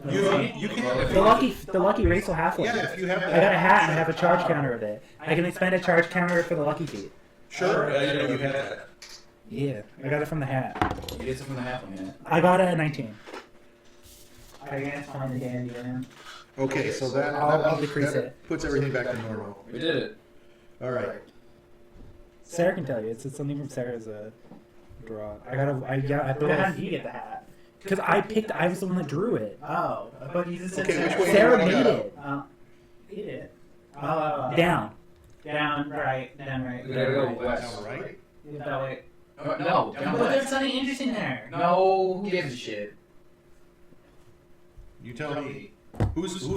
You can. The lucky racial half one. Yeah, if you have I got a that. hat and I have a charge counter of it. I can expend a charge counter for the lucky feat. Sure, I didn't know you had that. Yeah, I got it from the hat. You get some from the half one, yeah. I got it at 19. I guess find the dandy in. Okay, so that I'll decrease that it. puts everything back to normal. We did it. All right. Sarah can tell you. It's something from Sarah's draw. I How did thought you get the hat? because I was the one that drew it. Oh, but you just said Okay, which way Sarah do you made wanna it. He did. Oh, Down. down, right, down, right. We gotta go go? west. All right. That way. No, down But there's west. something interesting there. No, who gives a shit? You tell me. Who's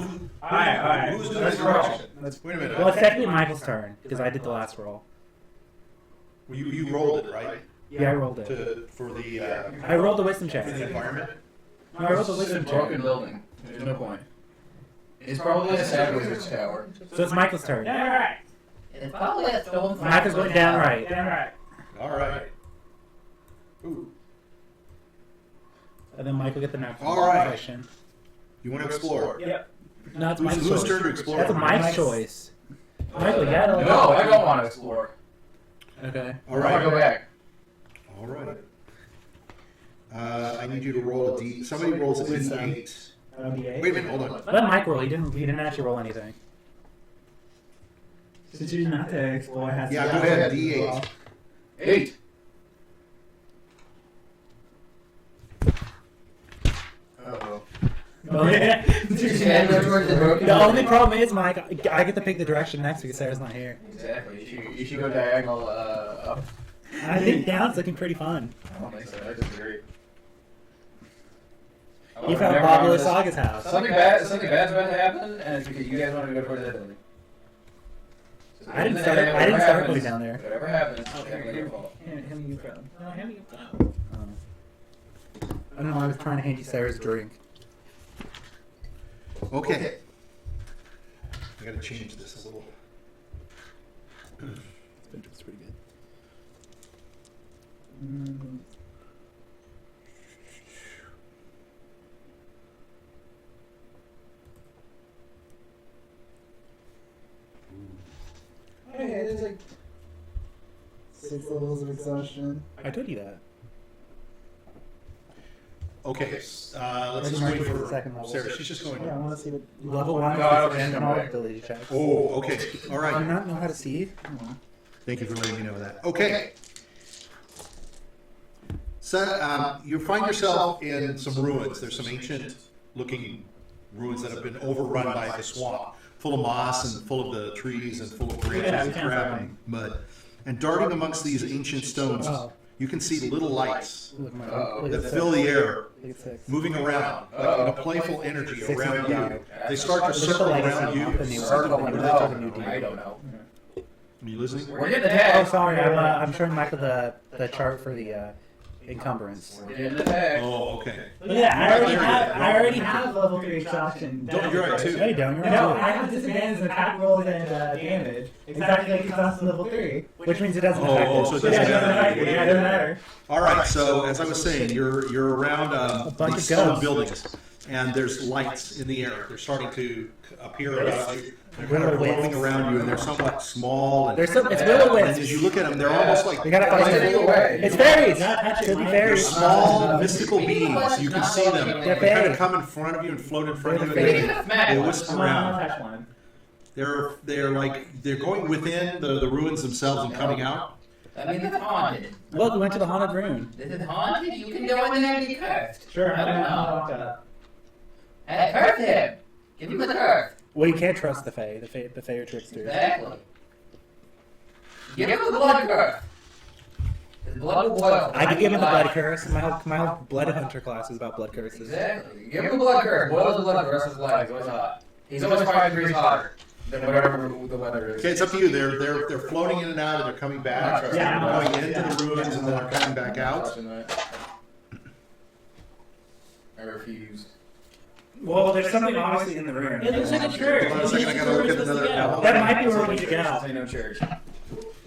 Alright. who's doing Let's this roll. direction? Wait a minute. Well, it's technically Michael's turn because I did the last roll. You rolled it, right? Yeah, I rolled it. for the I rolled the wisdom check. environment? No, I rolled the It's a wisdom broken check. building. There's no point. It's probably a sad wizard's tower. So it's Michael's turn. Down right. It's probably a stone. Michael's going down right. Down right. All right. Ooh. And then Michael get the next All right. question. You want to explore? Yep. No, it's Who's, Mike's whose choice. turn to explore? That's Mike's choice. Michael, you gotta let No, go. I don't want to explore. Okay. All I want to go right. back. All right. I need you to roll a D. Somebody rolls a D8. D8. Wait a minute, hold on. Let Mike roll. He didn't actually roll anything. Since you not to explore, has Yeah, to go ahead, D8. 8. Uh-oh. The only problem is, Mike, I get to pick the direction next because Sarah's not here. Exactly. You should go diagonal up. I think down's looking pretty fun. I don't think so. I disagree. You found Never Bob mind. Saga's house. Something bad's about to happen, and it's because you guys want to go towards that building. So I didn't whatever start happens- going down there. Whatever happens, it's definitely your fault. Hand me your phone. Oh, I don't know. I was trying to hand you Sarah's drink. Okay. I gotta change this a little. It's pretty good. Hey, there's like 6 levels of exhaustion. I told you that. Okay, let's just Mark wait it for for the second level. Sarah. She's just going. Yeah, I want to see what. Level 1 No, I don't is think and I'm all back. ability checks. Oh, okay. All Do you right. not know how to see? Thank you for letting me know that. Okay. So you find yourself in some ruins. There's some ancient-looking ruins that have been overrun by the swamp, full of moss and full of the trees and full of branches and crap and mud. And darting amongst these ancient stones, you can see little lights Look at my Uh-oh. look that at fill the air, Look at 6. moving around like in a playful energy Six around of them you. They start to Look at the circle legacy, around not the new you. one. Circle Look at the new I deal. don't know. Are you listening? We're getting Oh, attacked. sorry. I'm showing Michael the chart for the encumbrance. We're getting attacked. Oh, okay. Yeah, I already have level 3 exhaustion. Don't, you're right too. No, you don't. You're No, on I have disadvantage in attack rolls and damage. Exactly like exhaustion level 3. which means it doesn't Oh, affect oh, it. so it Yeah, doesn't it doesn't matter. matter. Yeah, it doesn't matter. All right. So as I was saying, you're around bunch these of stone ghosts. buildings, and there's lights in the air. They're starting to appear around you. They're kind of Will-o-wisps. roaming around you, and they're somewhat small. And, It's will and as you look at them, they're almost like We gotta fight Stay them. away. It's fairies. Could be they're fairies. small mystical beings. You can see them. They're They kind fairies. of come in front of you and float in front of you. They're And fairies. they whisper I'm on around. touch one. They're going within the ruins themselves and coming out. That means it's haunted. Look, we went to the haunted room. This is haunted? You can go in there and be cursed. Sure, I don't know. walk up. Hey, curse him! Give him the curse. Well, you can't trust the Fae. The Fae are tricksters. Exactly. Give him the blood curse. His blood will boil. I could give him the blood curse. My whole blood hunter class is about blood curses. Exactly. Give him the blood curse. Boil the blood the rest of his life. He's always hot. He's always 5 degrees hotter than whatever the weather is. Okay, it's up to you. They're floating in and out, and they're coming back. Yeah. They're going into the ruins, and then they're coming back out. I refuse. Well, there's something obviously in the room. It looks like a church. Hold on a second, I gotta look at another level. That might be where we need to go. Say no church.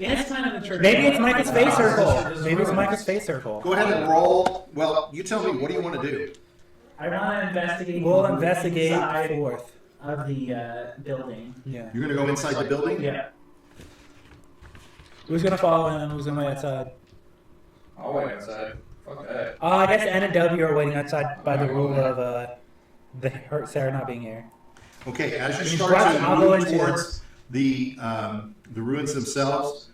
It's kind of a church. Maybe it's Micah's face circle. Maybe it's Micah's face circle. Go ahead and roll. Well, you tell me. What do you want to do? I want to investigate. We'll the investigate inside fourth. of the building. Yeah. You're going to go inside the building? Yeah. Who's gonna follow him? Who's gonna wait outside? I'll wait outside. Fuck that. I guess N and W are waiting outside by the rule of Sarah not being here. Okay, as you Grutz, start to I'll go move into- towards the ruins themselves,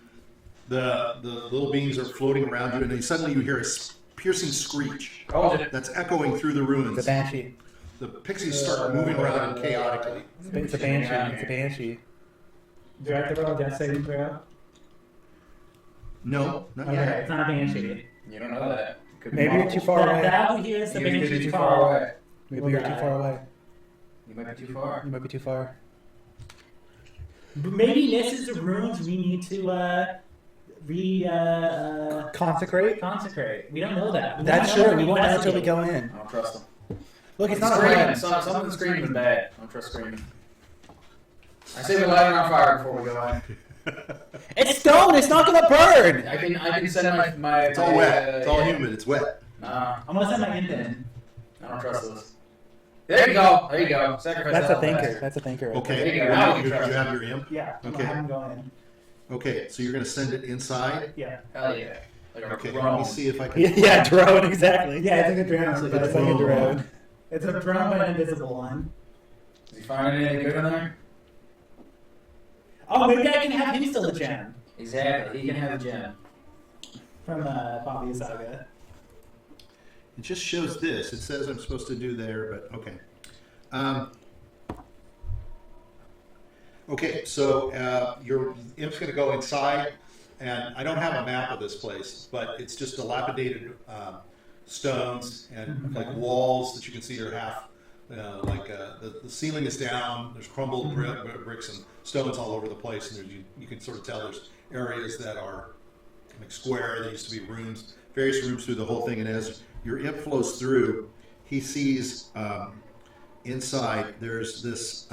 the little beings are floating around you, and then suddenly you hear a piercing screech Oh, that's echoing through the ruins. It's a banshee. The pixies start moving around chaotically. It's a banshee. It's a banshee. Do I have to roll a death saving throw? No, not Okay, yet. it's not a banshee. you don't know that. Could be Maybe you're too far away. That who hears the You could banshee be too call. far away. Maybe you're too far away. You might be too far. You might be too far. Maybe this is the runes we need to Consecrate? consecrate. We don't know that. That's true. We won't know until we go in. I don't trust them. Look, it's not a Screaming. plan. Some of the screaming is bad. I don't trust screaming. I say we light it on fire before we go in. It's stone. It's not gonna burn. I can send my It's all wet. It's all humid. It's wet. Nah, I'm gonna send my imp in. I don't trust this. There you go. There you go. Sacrifice That's that a thinker. bastard. That's a thinker. Right Okay. There you go. You Now have you trust your imp. Yeah, I'm Okay. gonna have him go in. Okay, so you're gonna send it inside. Yeah. Hell yeah. Like a Okay, let drone. me see if I can. Yeah, drone, exactly. Yeah, it's like a drone. It's like a drone. It's a drone, but an invisible one. Is he finding anything good in there? Oh, maybe I can have him steal the gem Exactly. He can have the gem. from Bobby Saga. It just shows this. It says I'm supposed to do there, but okay. Okay, so your imp's going to go inside, and I don't have a map of this place, but it's just dilapidated stones and like walls that you can see are half. The ceiling is down. There's crumbled bricks and stones all over the place, and you can sort of tell there's areas that are like square. There used to be rooms, various rooms through the whole thing, and as your imp flows through, he sees inside there's this.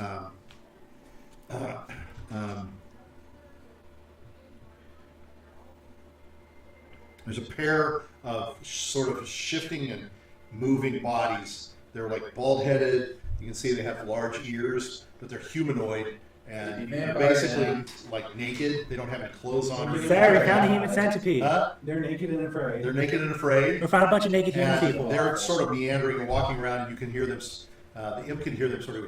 There's a pair of sort of shifting and moving bodies. They're like bald-headed. You can see they have large ears, but they're humanoid and basically like naked. They don't have any clothes on. Sarah, we found a human centipede. They're naked and afraid. They're naked and afraid. We found a bunch of naked human And people. they're sort of meandering and walking around, and you can hear them. The imp can hear them sort of.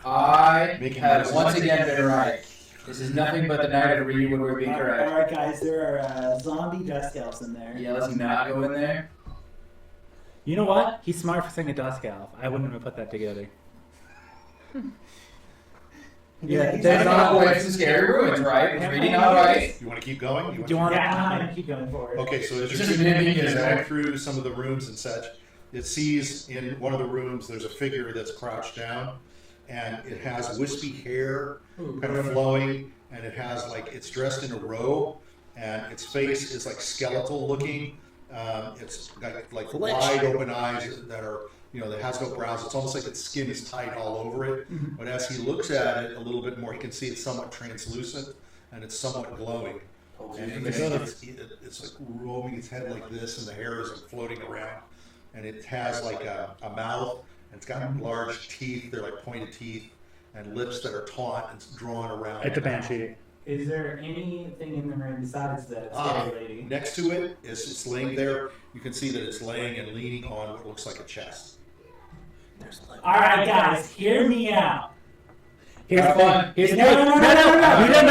I Making have noises. once again been right. This is nothing but the night of read when we're being correct. Alright, guys, there are zombie dust elves in there. Yeah, let's not go in there. You know what? He's smart for saying a dusk elf. I wouldn't have put that together. Yeah, he's there's There's not- not away from scary ruins, right? Was reading all right? You want to keep going? Do you want Yeah, I'm gonna keep going forward. Okay, so as It's you're just going mimicking through some of the rooms and such, it sees in one of the rooms there's a figure that's crouched down, and it has wispy hair, kind of flowing, and it has it's dressed in a robe, and its face is like skeletal looking. It's got like wide open eyes that are, that has no brows. It's almost like its skin is tight all over it. But as he looks at it a little bit more, he can see it's somewhat translucent and it's somewhat glowing. And you can see it's like roaming its head like this, and the hair is like floating around. And it has like a mouth, and it's got large teeth. They're like pointed teeth, and lips that are taut and drawn around. It's a banshee. Is there anything in the room besides the scary lady? Next to it is it's laying there. You can see that it's laying and leaning on what looks like a chest. Alright, guys, hear me out. Here's the thing. Here's the No, thing. no, no, no, No, no, no. we don't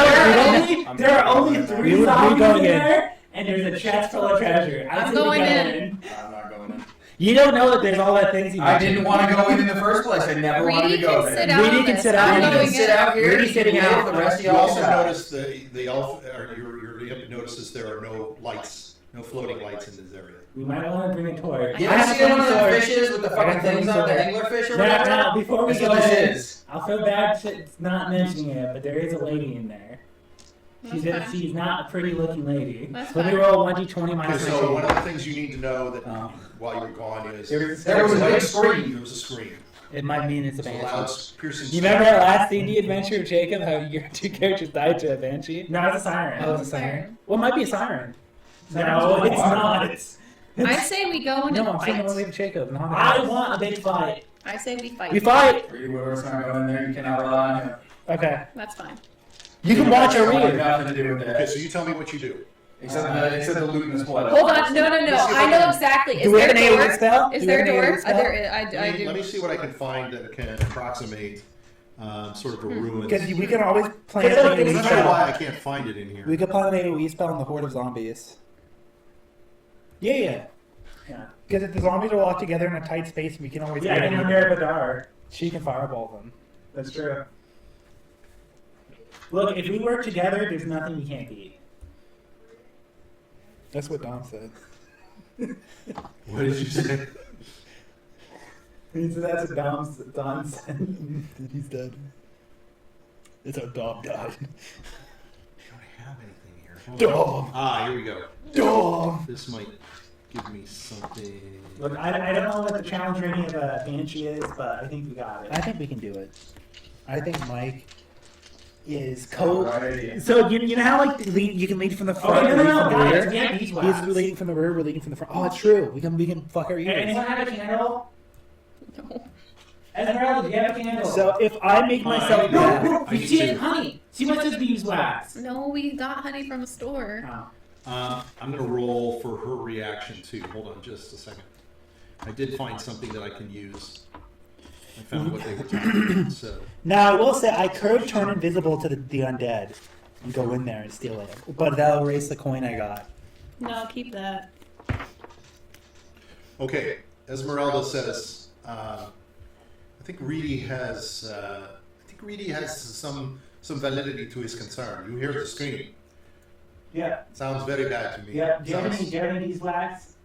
know. There are only We 3 would zombies go in in. there, and there's a chest full of treasure. I'm going in. I'm not going in. You don't know that there's all that things you I didn't want to go in the first place. I never wanted Reedy to go can there. sit out Reedy on can this. sit I'm out. You going can sit in. out here. Reedy's sitting you out. The rest of You y'all also sit out. notice the elf, or your imp notices there are no lights, no floating lights in this area. We might want to bring a torch. You I ever have see one of some the sword. fishes with the I fucking have some things on sword. the anglerfish or Now, whatever? before we That's go what this in, is. I'll feel bad for not mentioning it, but there is a lady in there. She's not a pretty looking lady. That's Let me fine. roll 1d20 Okay, minus so one my of the things you need to know that while you're gone is There was a big scream. There was a scream. It might mean it's a It was a loud, banshee. piercing. You remember our last D&D adventure of Jacob, how your 2 characters died to a banshee? No, it's a siren. Oh, it's a siren. Well, it might be a siren. No, it's not. I say we go in No, and I'm saying fight. only with Jacob. Not I want a big fight. I say we fight. We fight! Whoever's not going in there, you cannot rely on him. Okay. That's fine. You can watch or I want read. nothing to do with Okay, that. so you tell me what you do. Except the loot and the spoil. Hold on. No. I know exactly. Is Do we there have an a AoE door? spell? Is Do we there a have an door? AoE spell? I Let me do. see what I can find that can approximate sort of a ruin. Because we can always plan But look, an it's AoE I don't know why I spell. can't find it in here. We could plan an AoE spell on the horde of zombies. Yeah. Because if the zombies are locked together in a tight space, we can always Yeah, I get can in. hear Badar. She can fireball them. That's true. Look, if we work together, there's nothing we can't beat. That's what Dom said. What did you say? So that's what Don said. He's dead. It's how Dom died. I don't have anything here. Hold on. Here we go. This might give me something. Look, I don't know what the challenge rating of a banshee is, but I think we got it. I think we can do it. I think Mike is Right. So you know how like you can lead from the front, Okay, or lead from the guys, rear. we have He's beeswax. leading from the rear. We're leading from the front. Oh, it's true. We can fuck our ears. Anyone have a candle? No. Esmeralda, do you have a candle? So if I make myself deaf, no, I you can see see. it, honey. See what says beeswax. No, we got honey from a store. Oh. I'm going to roll for her reaction too. Hold on just a second. I did find something that I can use. I found what they were talking about. So now I will say I could turn invisible to the undead and go in there and steal it, but that'll erase the coin I got. No, keep that. okay, Esmeralda says, I think Reedy has some validity to his concern. You hear the scream. Yeah. Sounds very bad to me. Yeah. Do you have Sounds- any beeswax?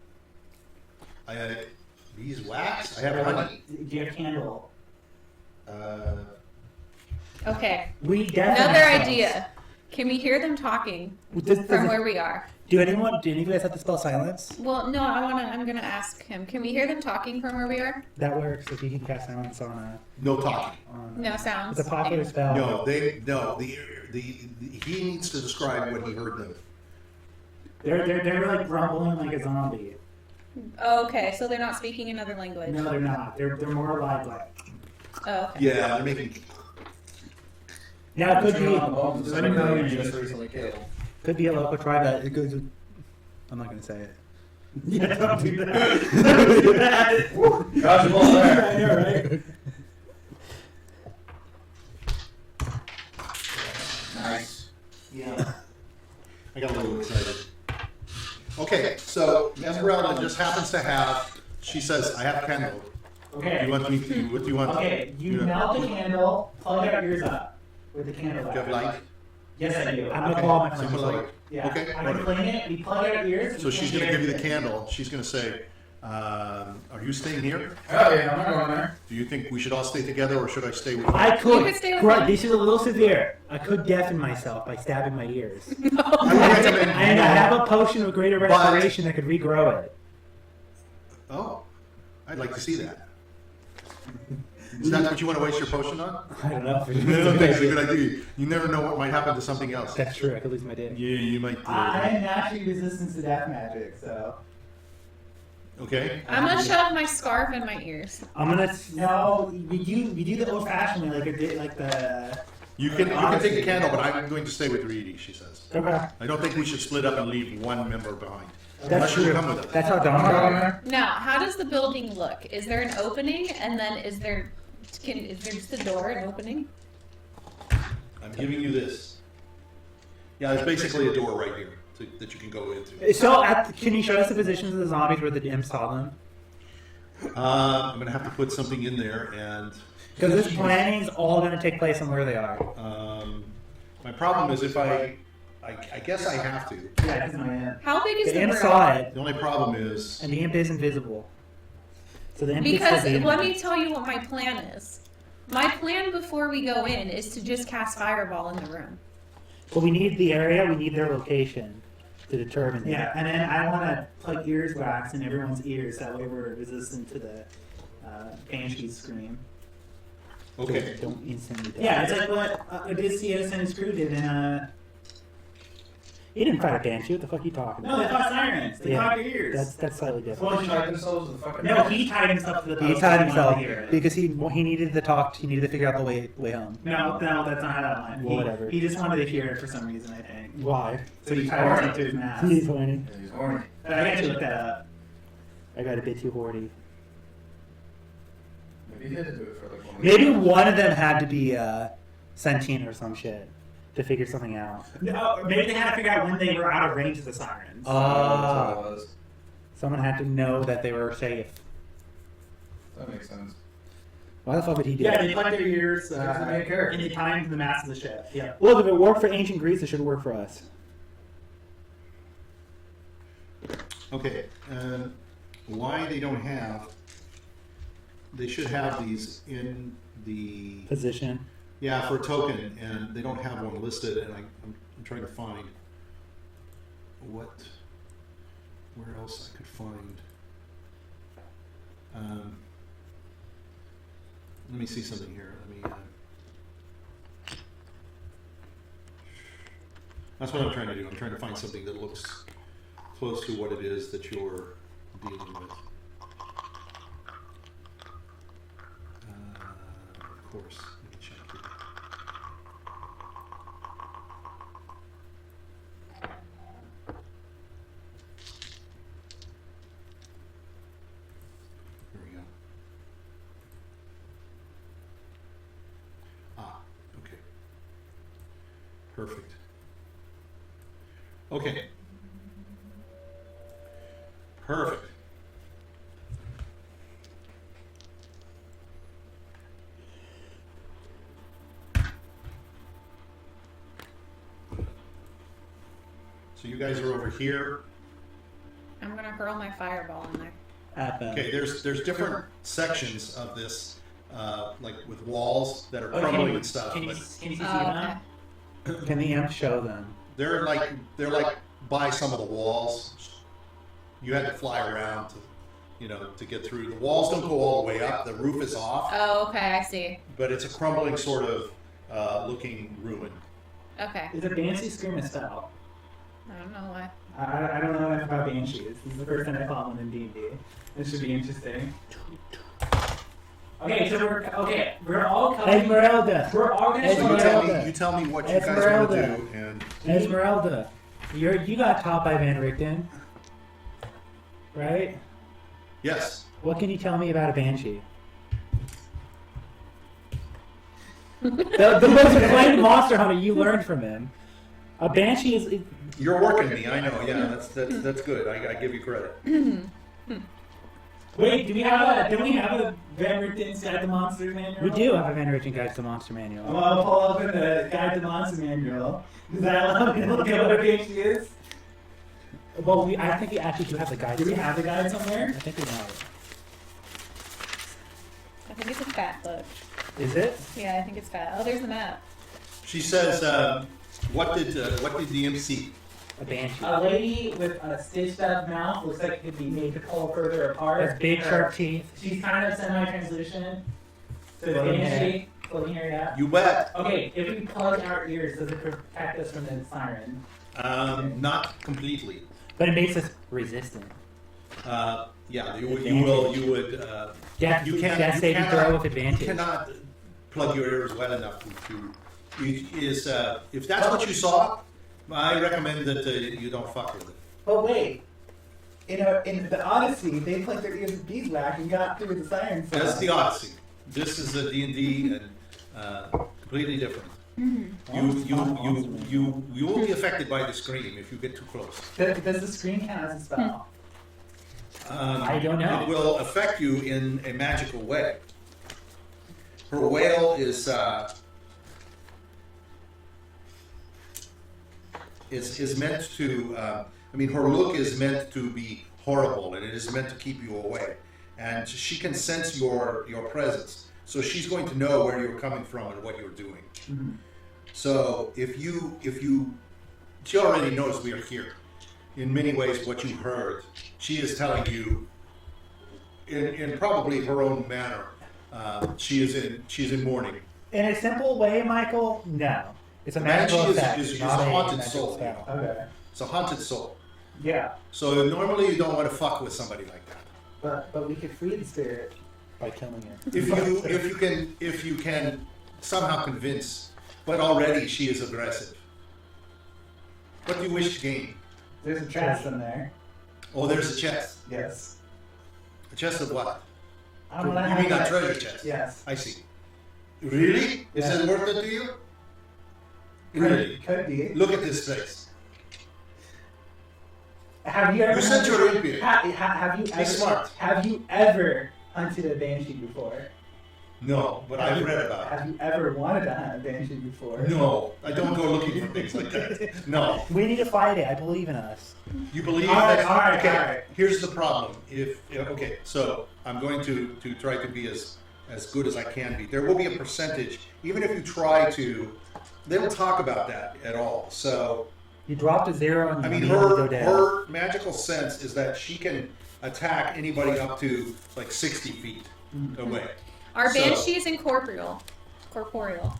Beeswax? I have honey. Do you have candle? Okay. We definitely. Another idea. Can we hear them talking from where we are? Do any of you guys have to spell silence? Well, no, I'm gonna ask him. Can we hear them talking from where we are? That works if you can cast silence on No talking. No sounds. It's a popular spell. No, he needs to describe what he heard them. They're like rumbling like a zombie. Oh, okay, so they're not speaking another language. No, they're not. They're more alive. Like. Oh, okay. Yeah, they're making. Now it could Turn be on the bones. I didn't know you just just recently killed. could be a local tribe that it goes. I'm not gonna say it. Yeah, don't do that. Don't do that. Dodge the ball there. I know, right? Nice. Yeah. I got a little excited. Okay, so Esmeralda just happens to have. She says, "I have a candle. Okay. You want me to? What do you want? Okay, you melt the candle, plug your ears up with the candle. Do you have light? Yes, I do. I'm gonna call my friend. Simple light. Yeah. Okay, I can clean it. We plug our ears. So she's going to give you the candle. She's going to say, "Are you staying here? Oh yeah, I'm not going there. Do you think we should all stay together, or should I stay with you?" I could. You could stay with Grut, them. this is a little severe. I could deafen myself by stabbing my ears. I would recommend. And I have a potion of greater But- restoration that could regrow it. Oh, I'd like to see that. Is that what you want to waste your potion on? I don't know. I don't think it's a good idea. You never know what might happen to something else. That's true. I could lose my dick. Yeah, you might. I am naturally resistant to death magic, so. Okay. I'm gonna shove my scarf in my ears. I'm gonna. No, we do the old-fashioned way, like the. You can take the candle, but I'm going to stay with Reedy. She says. Okay. I don't think we should split up and leave one member behind. That's Unless you true. come with us. That's how I'm not going dumb. there. Now, how does the building look? Is there an opening, and then is there just a door, an opening? I'm giving you this. Yeah, there's basically a door right here that you can go into. So, can you show us the positions of the zombies where the imp saw them? I'm going to have to put something in there, and Because this planning is all going to take place on where they are. my problem is if I guess I have to. Yeah, because I am. How big is The the imp room? saw it, The only problem is and the imp is invisible. So the imp Because gets let me tell you what my plan is. My plan before we go in is to just cast fireball in the room. But we need the area, we need their location to determine it. Yeah, and then I want to plug ears wax in everyone's ears. That way we're resistant to the banshee's scream. okay. Don't instantly die. Yeah, it's like what Odysseus and his crew did in. He didn't fight a banshee. What the fuck are you talking No, about? they fought sirens. They Yeah, caught your ears. That's slightly different. Someone tied themselves to the fucking. No, he tied himself to the post. He tied and himself wanted to hear it. because he needed to talk. He needed to figure out the way home. No, that's not how that went. Well, whatever. He just wanted to hear it for some reason, I think. Why? So he tied himself to his mask. He's horny. Yeah, he's horny. I actually looked that up. I got a bit too horny. Maybe he had to do it for like 1 week. Maybe one of them had to be sentient or some shit to figure something out. No, maybe they had to figure out when they were out of range of the sirens. That's all it was. Someone had to know that they were safe. That makes sense. Why the fuck would he do Yeah, that? they plugged their ears There's the main character. and they tied to the mast of the ship. Yeah. Well, if it worked for ancient Greece, it should work for us. Okay. Why they don't have? They should have these in the Position. for a token, and they don't have one listed, and I'm trying to find. where else I could find. Let me see something here. That's what I'm trying to do. I'm trying to find something that looks close to what it is that you're dealing with. Of course, let me check here. Here we go. Okay. Perfect. Okay. Perfect. So you guys are over here. I'm gonna hurl my fireball in there. Okay, there's different sections of this, like with walls that are crumbling and stuff. Can you But see Oh, them? Can the imp show them? they're like by some of the walls. You had to fly around to get through. The walls don't go all the way up. The roof is off, Oh, okay, I see. but it's a crumbling sort of looking ruin. Okay. Is a Banshee scream a spell? I don't know why. I don't know enough about Banshees. This is the first time I fought one in D&D. This should be interesting. Okay, so we're all coming. Esmeralda. We're all gonna So Esmeralda. you tell me what you guys want Esmeralda. to do, and Esmeralda. You got taught by Van Richten, right? yes, What can you tell me about a banshee? the most acclaimed monster hunter you learned from him. A banshee is. you're working me. I know. Yeah, that's good. I give you credit. Wait, do we have a Van Richten's Guide to Monsters manual? We do have a Van Richten Guide to Monster I'm Manual. gonna pull up in the Guide to Monster manual. Does that allow me to look at what a Banshee is? Well, I think we actually do have the guide. Do we have the guide somewhere? I think we have it. I think it's a fat book. Is it? Yeah, I think it's fat. Oh, there's the map. She says, "What did the imp see?" A banshee. A lady with a stitched up mouth looks like it could be made to pull further apart. Has big sharp teeth. She's kind of semi-translucent. So the Floating Banshee, floating hair, yeah. You bet. Okay, if we plug our ears, does it protect us from the siren? Not completely. But it makes us resistant. Yeah, you would. Death, You can't. death you saving cannot- throw with advantage. You cannot plug your ears well enough to. If that's what you saw, I recommend that you don't fuck with it. But wait, in the Odyssey, they plugged their ears with beeswax and got through the siren. That's the Odyssey. This is a D&D and completely different. You will be affected by the scream if you get too close. Does the screen count as a spell? I don't know. It will affect you in a magical way. Her wail is meant to. Her look is meant to be horrible, and it is meant to keep you away. And she can sense your presence, so she's going to know where you're coming from and what you're doing. Mm-hmm. So if you, she already knows we are here. In many ways, what you heard, she is telling you, in probably her own manner, she's in mourning. In a simple way, Michael, no. It's a magical Banshee effect. is a not haunted magical soul. spell. Okay. It's a haunted soul. Yeah, So normally you don't want to fuck with somebody like that. but we could free the spirit. By killing her. If you can somehow convince, but already she is aggressive. What do you wish to gain? There's a chest in there. Oh, there's a chest. Yes. A chest of what? I don't know You how mean to- that treasure chest? Yes. I see. Really? Is Yeah. it worth it to you? Really? Could be. Look at this place. Have you ever? You sent your imp here. Have you Be ever? smart. Have you ever hunted a banshee before? No, but I've read about it. Have you ever wanted to hunt a banshee before? No, I don't go looking for things like that. No. We need to fight it. I believe in us. You believe All right, that? all right, Okay, all right. here's the problem. Okay, so I'm going to try to be as good as I can be. There will be a percentage, even if you try to, they don't talk about that at all. So You drop to 0 and I you mean, immediately go her down. her magical sense is that she can attack anybody up to like 60 feet away. Are So- banshees incorporeal? Corporeal.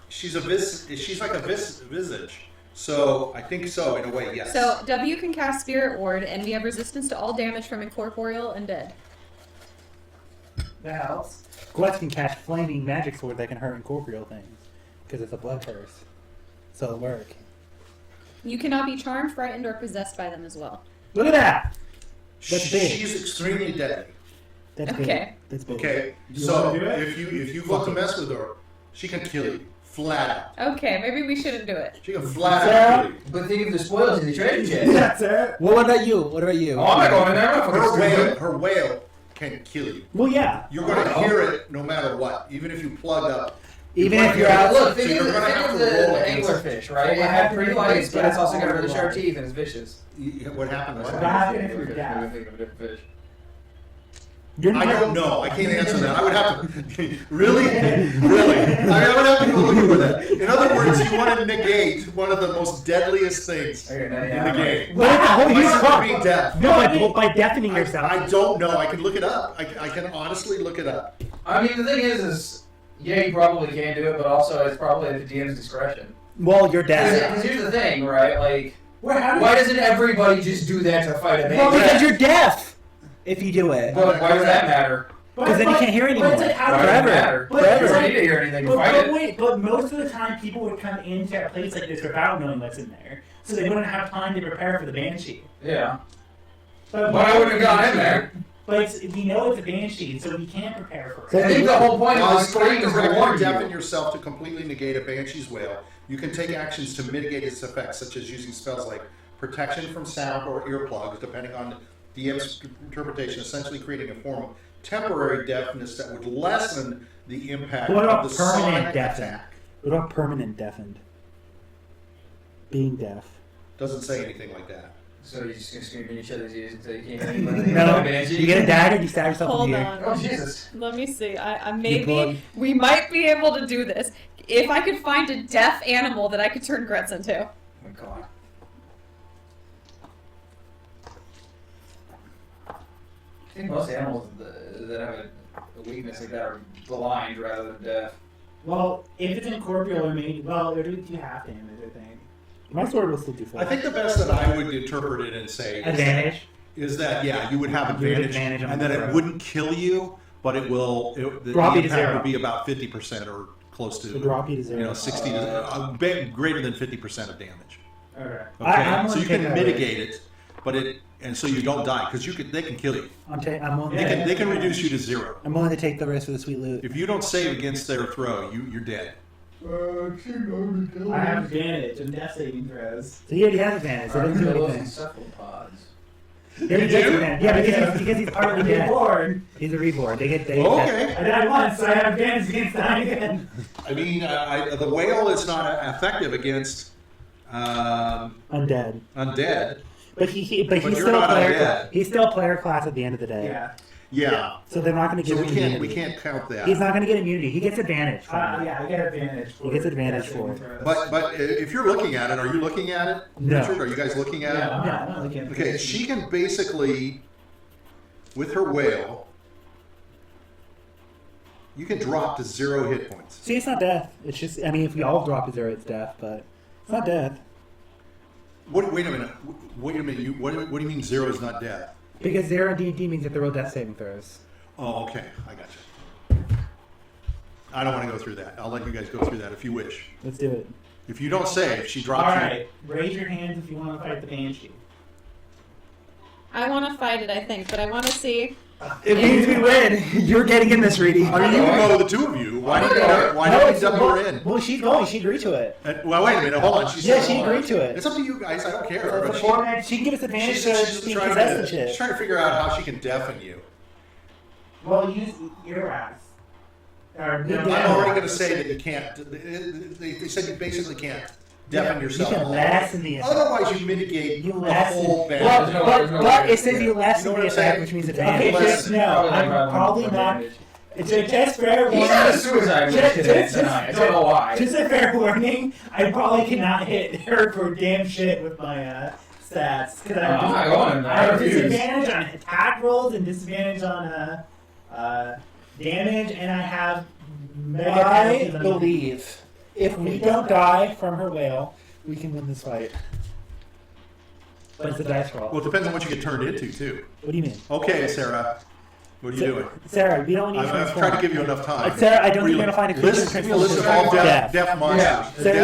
She's like a visage. So I think so in a way, yes. So W can cast Spirit Ward, and we have resistance to all damage from incorporeal and dead. That helps. Grutz can cast flaming magic sword that can hurt incorporeal things because it's a blood curse. So it'll work. You cannot be charmed, frightened, or possessed by them as well. Look at that! That's big. She's extremely deadly. That's big. Okay. That's big. Okay, You so wanna do it? if you look to mess with her, she can kill you flat out. Okay, maybe we shouldn't do it. She can flat out kill you. But think of the spoils in the treasure chest. That's it. Well, what about you? What about you? Oh, I'm not going in there. I'm not fucking Her whale can kill you. Well, yeah. You're going to hear it no matter what, even if you plug up. Even if you're out. Look, So think you're of gonna have the to roll against anglerfish, right? It had pretty lights, but it's also got really sharp teeth and it's vicious. What happened was What happened if you're Think deaf? of a different fish. You're I not- don't know. I can't answer that. I would have to. Really? Really? I would have to go look for that. In other words, you want to negate one of the most deadliest things Okay, now you in have the it. game. But it's a whole My huge son problem. being deaf. No, by deafening yourself. I don't know. I can look it up. I can honestly look it up. I mean, the thing is, yeah, you probably can do it, but also it's probably at the DM's discretion. Well, you're deaf. Because here's the thing, right? Like, Well, how why doesn't everybody just do that to fight a Well, because banshee? you're deaf. If you do it. But why does that matter? Because then you can't hear anymore. But it's like, how Why do does you- it matter? But You it's don't like- need to hear anything to But, fight but it. wait, but most of the time people would come into a place like this without knowing what's in there. So they wouldn't have time to prepare for the banshee. Yeah. But But I wouldn't have gone in there. But it's, we know it's a banshee, so we can't prepare for I it. think the whole point of While this screen is to directly warn deafen you. yourself to completely negate a banshee's wail, you can take actions to mitigate its effects, such as using spells like protection from sound or earplugs, depending on the DM's interpretation, essentially creating a form of temporary deafness that would lessen the impact What about of the permanent sonic deafened? attack. What about permanent deafened? Being deaf. Doesn't say anything like that. So you're just gonna scream in each other's ears until you can't hear anything. No, you get a dagger and you stab yourself Hold in the ear. on. Oh, Jesus. Let me see. I blood. maybe we might be able to do this if I could find a deaf animal that I could turn Grutz into. Oh, my God. I think most animals that have a weakness like that are blind rather than deaf. Well, if it's incorporeal or made, well, it'll do half damage, I think. My sword will still do full. I think the best that I would interpret it and say Advantage. is that, yeah, you would have You would advantage, advantage on and the that it throw. wouldn't kill you, but it will, the Drop you to impact zero. would be about 50% or close to, It'll drop you to zero. 60 to, greater than 50% of damage. Okay. Okay, I'm so gonna you can take that mitigate it, but and so you don't die, because they can kill you. I'm willing They can reduce you to 0. I'm willing to take the risk for the sweet loot. If you don't save against their throw, you're dead. I have advantage in death saving throws. So he already has advantage. So it doesn't do Armadillos anything. and cephalopods. He already gets advantage. Yeah, because he's partly dead. Reborn. He's a reborn. They get Okay. I died once, so I have advantage against dying again. I mean, the whale is not effective against undead. undead. But he's you're still not player. undead. He's still player class at the end of the day. Yeah. Yeah. So they're not going to So give we him can't immunity. we can't count that. He's not going to get immunity. He gets advantage. From it. Yeah, I get advantage. He gets advantage death for saving it. throws. But if you're looking at it, are you looking at it, No. Richard? Are you guys looking at No, it? I'm not looking at Okay, she can basically, with her whale, you can drop to 0 hit points. See, it's not death. It's just, I mean, if we all drop to 0, it's death, but it's not death. Wait a minute. Wait a minute. What do you mean 0 is not death? Because 0 D&D means that they're all death saving throws. Oh, okay. I got you. I don't want to go through that. I'll let you guys go through that if you wish. Let's do it. If you don't save, she drops you. Alright, raise your hands if you want to fight the banshee. I want to fight it, I think, but I want to see. It means we win. You're getting in this, Reedy. I mean, you can go with the two of you. Why don't you dump her in? Well, she's going. She agreed to it. Well, wait a minute. Hold on. She Yeah, said she hold on. agreed to it. It's up to you guys. I don't care. So But it's a format. She can give us advantage she's to just being trying possessed and to, she's shit. trying to figure out how she can deafen you. Well, use your ass. Or, Yeah. I'm already going to say that you can't. They said you basically can't deafen You yourself. can lessen the effect. Otherwise, you mitigate You the lessen. whole Well, bad. but it says you lessen You know the what I'm effect, saying? which means Okay, advantage. Less- just no. I'm probably not. Just fair He's not a warning. suicide mission tonight. I don't know why. Just a fair warning. I probably cannot hit her for damn shit with my stats because I'm not going. I have disadvantage on attack rolls and disadvantage on damage, and I have mega I penalties on- believe if we don't die from her whale, we can win this fight. But it's a dice roll. Well, it depends on what you get turned into, too. What do you mean? Okay, Sarah. What are you doing? Sarah, we don't need to I've tried to give you enough time. Sarah, I don't think you're gonna find a creature List, give me a list of all deaf. deaf monsters. Yeah. Sarah,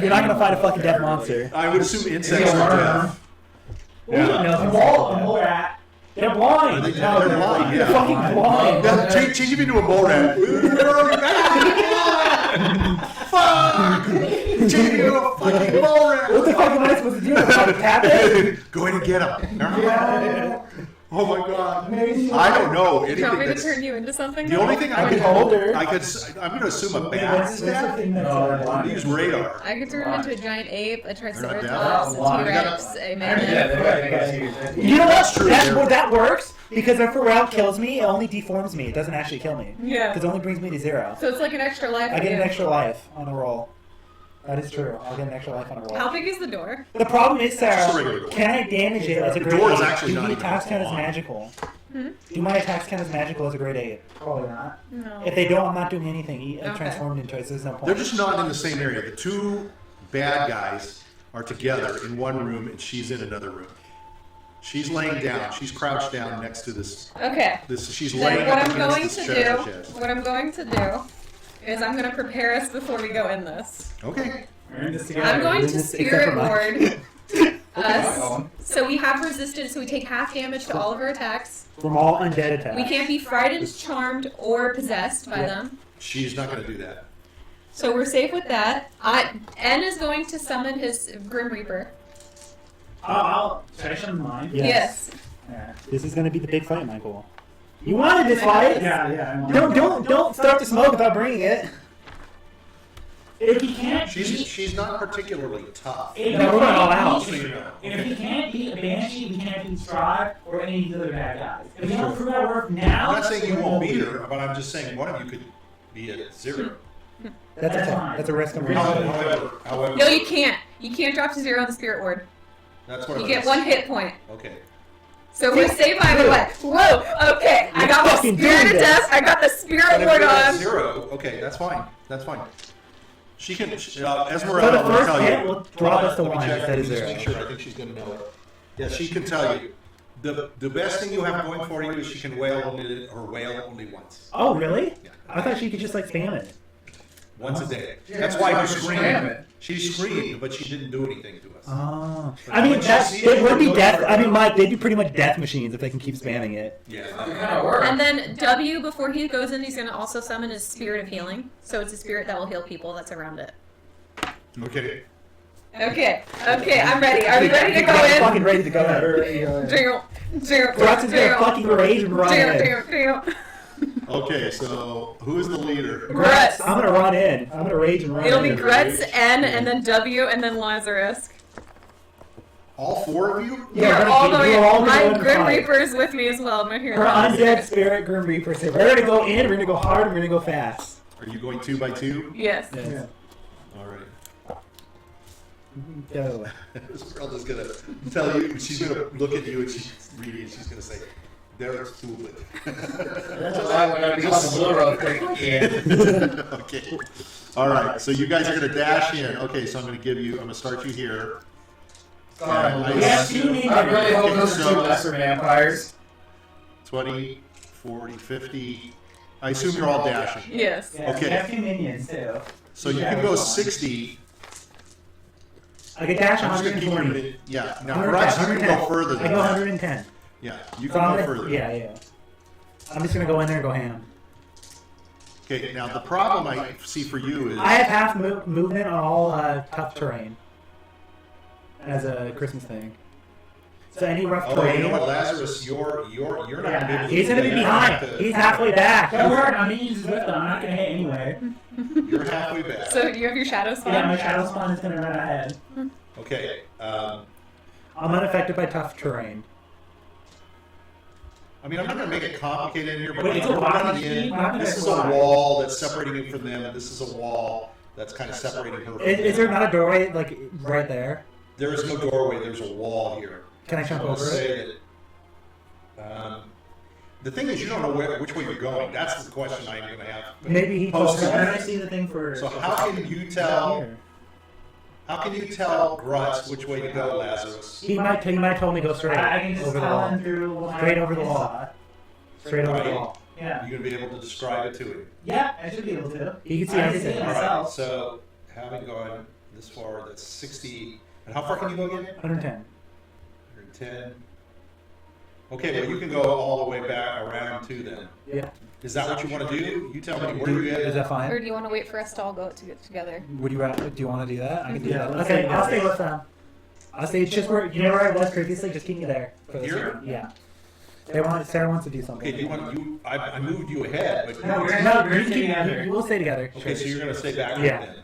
you're not gonna find a fucking deaf monster. I would assume insects are deaf. No, a mole rat. They're blind. They're blind, They're yeah. fucking blind. Yeah, change him into a mole rat. Fuck! Change him into a fucking mole rat. What the fuck am I supposed to do? Fucking tap it? Go ahead and get him. Yeah. Oh my god. Maybe I don't know Do you want anything me to that's... turn you into something? The only thing I could hold her. I'm going to assume a Wait, bat what's is the deaf. thing that's I use radar. I could turn him into a giant ape, a not triceratops, deaf. a T-Rex, a mammoth. You know what? true, That's yeah. where that works because if a route kills me, it only deforms me. It doesn't actually kill me. Yeah. Because it only brings me to 0. So it's like an extra life. I for get an you. extra life on a roll. That is true. I'll get an extra life on a roll. How big is the door? The problem is, Just a Sarah, regular door. can I damage it as a The grade door is 8? actually Do not the even attacks count as on. magical? Hmm? Do my attacks count as magical as a grade 8? Probably not. No. If they don't, I'm not doing anything. I'm Okay. transformed into it, so there's no point. They're just not in the same area. The two bad guys are together in one room and she's in another room. She's laying down. She's crouched down next to this. Okay. She's Then laying what up I'm going against to this do, treasure chest. what I'm going to do, is I'm going to prepare us before we go in this. Okay. We're in this together. I'm going to Except for spirit mine. ward us. Okay. So we have resistance, so we take half damage to all of our attacks. From all undead attacks. We can't be frightened, charmed, or possessed by them. She's not going to do that. So we're safe with that. N is going to summon his Grim Reaper. Should I show them mine? Yes. Yeah. This is going to be the big fight, Michael. You wanted this fight? Yeah. Don't start the smoke without bringing it. If he can't She's not particularly tough. If No, we're going all out. So you know. If he can't beat a Banshee, we can't beat Strahd or any of the other bad guys. If we don't prove our worth now, I'm not saying you won't beat her, but I'm just saying one of you could be at 0. That's That's a fine. that's a risk I'm However, No, you can't. You can't drop to 0 on the Spirit Ward. that's what You it get is. 1 hit point. Okay. So we're safe either way. Whoa, okay. I got my fucking Spirit doing of this. Death. I got the Spirit But if Ward you're at on. 0, okay, that's fine. That's fine. She can. Esmeralda So the will first tell hit you. will drop us to Let me 1 check. instead of Just 0. make sure. I think she's going to know it. Yeah, she can tell you. The best thing you have going for you is she can wail only once. Oh, really? Yeah. I thought she could just like spam it. Once a day. Yeah, That's that's why why you you spam screamed. it. She screamed, but she didn't do anything to us. Oh. But I mean, when she that, sees it it, would be it'll death. go I mean, for Mike, they'd be pretty much death machines if they can keep spamming it. Yeah. That kind of works. And then W, before he goes in, he's going to also summon his Spirit of Healing. So it's a spirit that will heal people that's around it. Okay. Okay, I'm ready. Are we ready to go I'm in? fucking ready to go. Grutz Grutz is gonna fucking rage and run in. Okay, so who is the leader? Grutz. I'm gonna run in. I'm gonna rage and run It'll be in. Grutz, N, and then W, and then Lazarus. All 4 of you? Yeah, We're all going in. we're all gonna My go in Grim fight. Reaper is with me as well. I'm here. Her undead spirit Grim Reaper said, we're gonna go in, we're gonna go hard, we're gonna go fast. Are you going 2 by 2? Yes. Yes. All right. Go. Esmeralda's gonna tell you. She's gonna look at you and she's reading. She's gonna say, "They're stupid." That's why we're going to be on the blue road thing. Okay. All right. So you guys are gonna dash in. Okay. So I'm gonna give you. I'm gonna start you here. I have 2 minions. really hope those are 2 lesser vampires. 20, 40, 50. I assume you're all dashing. Yes. Yeah, Okay. we have 2 minions too. So you can go 60. I could dash I'm just gonna keep you 140. in. Yeah. Now, 110, Grutz, you can go further I than go that. 110. Yeah. You So can I'm go gonna, further. yeah. I'm just gonna go in there and go ham. Okay. Now the problem I see for you is. I have half movement on all tough terrain as a Christmas thing. So any rough Although terrain, you know what, Lazarus, you're not gonna be able to. he's gonna be you're behind. gonna have to- He's halfway back. Don't worry, my minions is with them. I'm not gonna hit anyway. You're halfway back. So you have your shadow spawn? Yeah, my shadow spawn is gonna run ahead. Okay. I'm unaffected by tough terrain. I mean, I'm not going to make it complicated in here, but Wait, it's a wall. this is a wall that's separating you from them, and this is a wall that's kind of separating her from Is them. there not a doorway like right there? There is no doorway. There's a wall here. Can I jump So let's over it? say that, the thing is, you don't know which way you're going. That's the question I'm going to have. Maybe he told Posted. me. I see the thing for. So how can you tell? How can you tell Grutz which way to go, Lazarus? He might told me go straight I can just over the tell wall. him through. Straight over the wall. Straight over the Right. wall. Yeah. You're going to be able to describe it to him. Yeah, I should be able to. He can see I can see everything. it. All right. Myself. So having gone this far, that's 60. And how far can you go again? 110. 110. Okay, well you can go all the way back around to them. Yeah. Is that what you want to do? You tell me. Where are you Is at? that Or fine? do you want to wait for us to all go together? Would you do you want to do that? I can do Yeah, that. let's Okay, do I'll that. stay with them. I'll stay just where you know where I was previously. Just keep me there for this Here? one. Yeah. Sarah wants to do something. Okay, do you want you? I moved you ahead, but No, we're No, not. We're you staying can- together. we'll stay together. okay, so you're going to stay back Yeah. then.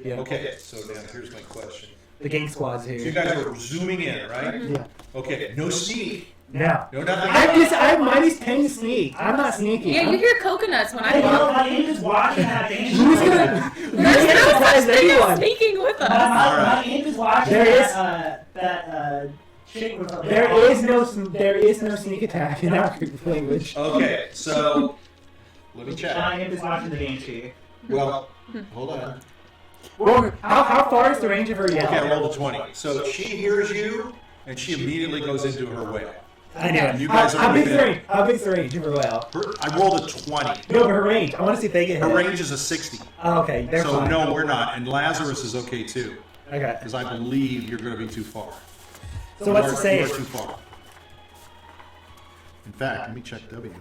Yeah. Okay, so now here's my question. The gang squad's So you here. guys are zooming in, right? Yeah. Okay, no sneak, No. no nothing. I'm minus 10 sneak. I'm not sneaky. Yeah, you hear coconuts when I Hey, no, walk. my aim is watching that thing. Who's gonna? There's Who's no gonna such surprise thing as anyone? sneaking with us. My aim is watching There is- that chick with There is no sneak attack in our language. Okay, so let me check. My aim is watching the game sheet. Well, hold on. Well, how far is the range of her yell? Okay, I rolled a 20. So she hears you, and she immediately goes into her wail. I knew it. You guys how are big's the within- range? How big's the range of her whale? I rolled a 20. No, but her range. I want to see if they get Her hit. range is a 60. Oh, okay, they're So fine. no, we're not. And Lazarus is okay too, Okay. because I believe you're going to be too far. So what's the You save? are too far. In fact, let me check W.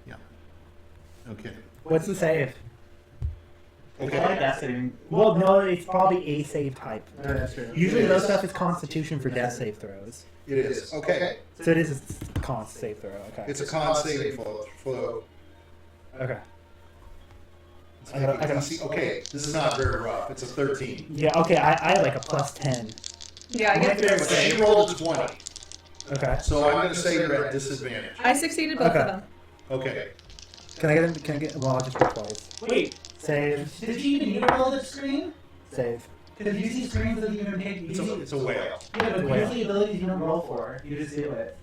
Yeah. Okay. What's the save? It's like Okay. that saving. Well, no, it's probably a save type. That's true. Usually those stuff is Constitution for death save throws. It is. Okay. So it is a con save throw. Okay. It's a con saving flow. Okay. It's I gotta- DC. Okay, this is not very rough. It's a 13. Yeah. Okay. I have like a plus 10. Yeah, I get But she rolled a 20. Okay. So I'm going to say you're at disadvantage. I succeeded both Okay. of them. Okay. Can I get him? Can I get? Well, I'll just roll twice. Wait, Save. did you even need to roll the screen? Save. Because usually screens doesn't even take. It's a whale. Yeah, but Whale. usually abilities you don't roll for. You just do it.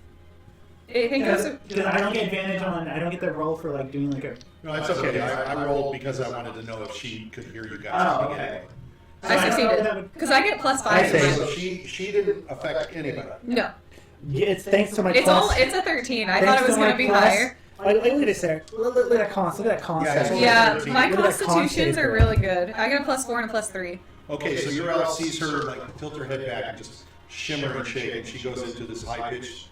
I think those are, Because I don't get advantage on. I don't get the roll for like doing like a. No, it's okay. I rolled because I wanted to know if she could hear you guys. Oh, okay. I succeeded. Because I get plus I 5. say- So she didn't affect anybody. No. Yeah, it's thanks to my It's plus. it's a 13. I thanks thought it was to my going to be plus- higher. Look at this there. Look at that con. Look at that con. Yeah, save. it's only Yeah, 13. my Look at that con constitutions save are throw. really good. I get a plus 4 and a plus 3. Okay, so your elf sees her like tilt her head back and just shimmer and shake, and she goes into this high pitched,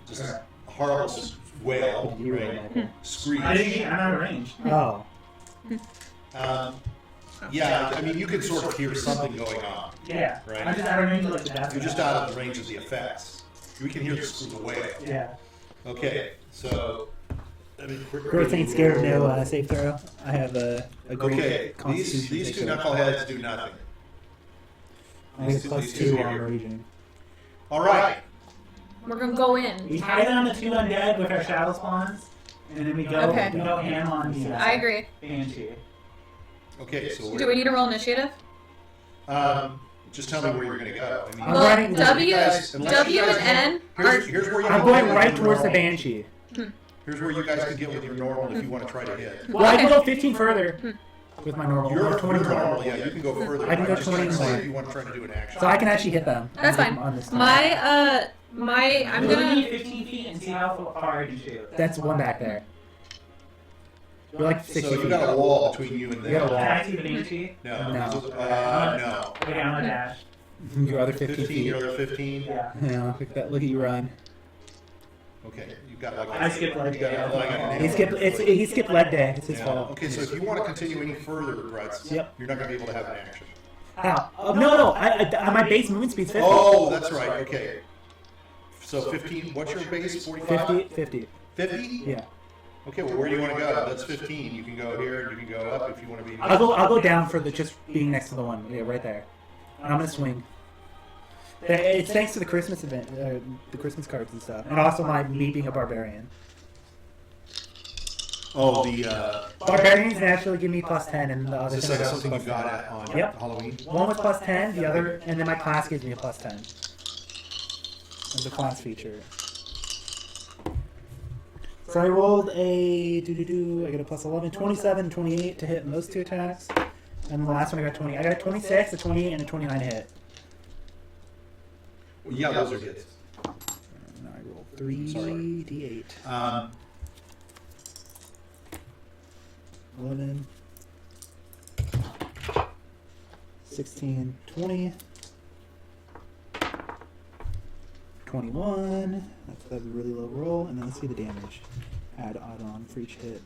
just horrible wail, You roll, right? Michael. Screech. I'm out of range. Oh. Yeah, I mean you can sort of hear something going on. Yeah. Right. I'm just out of range of like the death. You're just out of the range of the effects. We can hear the wail. Yeah. Okay, so I mean, Growth ain't scared of no save throw. I have a great Okay, constitution. these two save throw. knuckleheads do nothing. I have plus these 2 two on here. raging. All right. We're going to go in. We tie down the 2 undead with our shadow spawns, and then we go. Okay. We go ham on the. I agree. Banshee. Okay, so Do we need to roll initiative? just tell me where you're going to go. I mean, I'm Well, running- W, Unless you W guys and N are... here's where you I'm can going get right with towards the your normal. banshee. Here's where you guys can get with your normal if you want to try to hit. Well, I can Okay. go 15 further with my normal. You're 20 normal, yeah. You can go further. I can go I'm just trying to 20 say more. if you want to try to do an action. So I can actually hit them. That's fine. On this time. I'm We'll gonna... need 15 feet and see how far I can shoot. That's one back there. You're like 60 So you feet. got a wall between you and You got a them. wall. Can I see the banshee? No. No. No. Okay, I'm gonna dash. Your other 15 15, feet. your other 15. Yeah. Yeah, look at that. Look at you run. Okay, you've got like. I skipped leg you got day. like an He skipped. He skipped leg day. It's his Yeah. fault. Okay, so if you want to continue any further, Grutz, Yep. you're not going to be able to have an action. How? No. My base movement speed's 50. Oh, that's right. Okay. So 15. What's your base? 45. 50. 50? Yeah. Okay. Well, where do you want to go? That's 15. You can go here, and you can go up if you want to be. I'll go down for the just being next to the one. Yeah, right there. And I'm gonna swing. It's thanks to the Christmas event, the Christmas cards and stuff, and also me being a barbarian. Oh, the Barbarians naturally give me +10, and the other is this thing like I something you was got at on Yep. Halloween? One was +10, the other, and then my class gives me a +10. As a class feature. So I rolled a I got a +11, 27, 28 to hit in those 2 attacks, and the last one I got 20. I got a 26, a 28, and a 29 to hit. Yeah, those are hits. And I rolled 3d8. 11, 16, 20, 21. That's a really low roll. And then let's see the damage. Add on for each hit.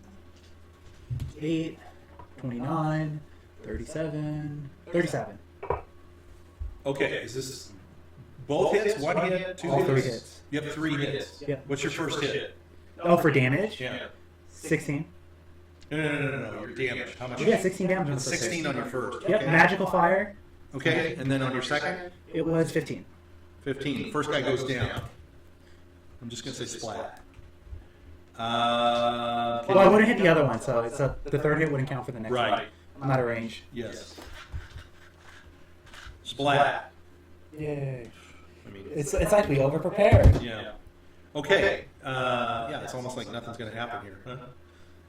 8, 29, 37, 37. Okay, is this both hits? One hit? 2 All hits? 3 hits. You have 3 hits. Yep. What's your first hit? Oh, for damage? Yeah. 16. No, your damage. How much? Yeah, 16 damage on the first 16 hit. on your first. Yep, Okay. magical fire. Okay, and then on your second? It was 15. 15. First guy goes down. I'm just going to say splat. Well, I wouldn't hit the other one, so the third hit wouldn't count for the next one. Right. I'm out of range. Yes. Splat. Yay. I mean, It's like we over-prepared. yeah. Okay. Yeah, it's almost like nothing's going to happen here. Huh?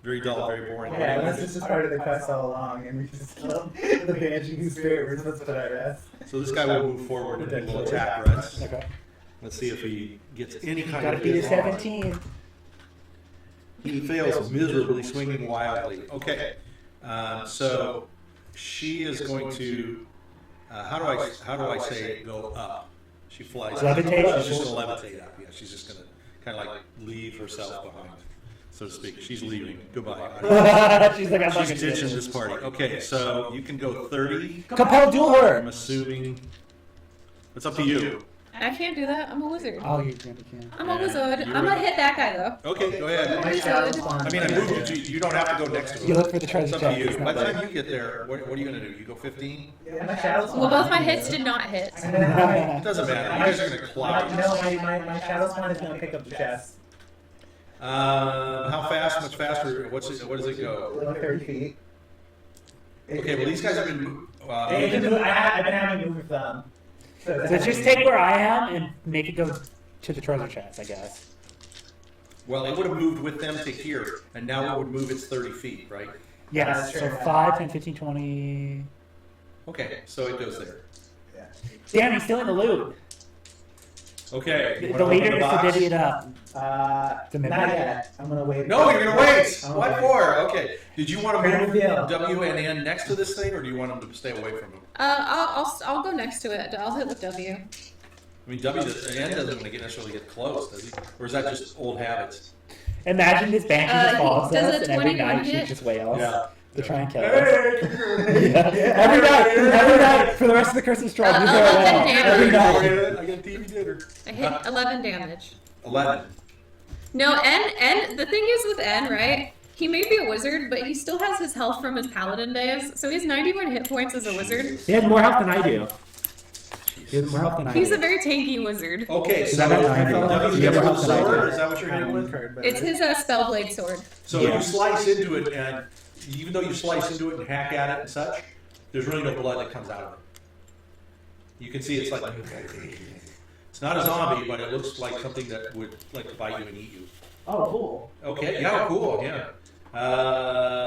Very dull, very boring. Yeah, this is just part of the quest all along, and we just killed the banshee spirit. We're supposed to put at rest. So this guy will move forward and will attack Grutz. Okay. Let's see if he gets any kind Gotta of beat a hit on. 17. He fails miserably, swinging wildly. Okay. So she is going to. How do I say go up? She flies. Levitate? She's just going to levitate up. Yeah, she's just going to kind of like leave herself behind, so to speak. She's leaving. Goodbye. She's like, I'm not She's gonna ditching this party. Okay, so you can go 30. Compel duel I'm her! assuming. It's up to you. I can't do that. I'm a wizard. Oh, you can. I'm a wizard. You're I'm gonna right. hit that guy though. Okay, go ahead. Wizard. I mean, I moved you to. You don't have to go next to him. You look for the It's treasure up to chest. you. It's By not the there. time you get there, what are you going to do? You go 15? Yeah, my shadow Well, both my hits did not hit. It doesn't matter. You guys are going to cloud. No, my shadow spawn is gonna pick up the chest. How fast? Much faster? What does it go? Like 30 feet. Okay, well these guys have been. I've been having to move with them. So just take where I am and make it go to the treasure chest, I guess. Well, it would have moved with them to here, and now it would move its 30 feet, right? Yes, so 5, 10, 15, 20. Okay, so it goes there. Damn, he's still in the loot. Okay. The you wanna leader open gets to box? divvy it up. Not yet. I'm gonna wait. No, you're gonna wait. I'm gonna What wait. for? Okay. Did you want to Fair move deal. W and N next to this thing, or do you want them to stay away from them? I'll go next to it. I'll hit with W. I mean, W N doesn't necessarily get close, does he? Or is that just old habits? Imagine this banshee just follows does us, a and every 21 night she hit? just wails Yeah. to try and kill us. Every night, for the rest of the Christmas struggle, you hear a wail. Every night. I got a TV dinner. I hit 11 damage. 11. No, N. The thing is with N, right? He may be a wizard, but he still has his health from his paladin days, so he has 91 hit points as a wizard. He has more health than I do. He has more health than I He's do. a very tanky wizard. Okay, so that what I do? W You gets ever a help that I do? sword? Is that what you're hitting with? It's his spellblade sword. So Yeah. you slice into it, and even though you slice into it and hack at it and such, there's really no blood that comes out of it. You can see it's like it's not a zombie, but it looks like something that would like bite you and eat you. Oh, cool. Okay, yeah, cool, yeah.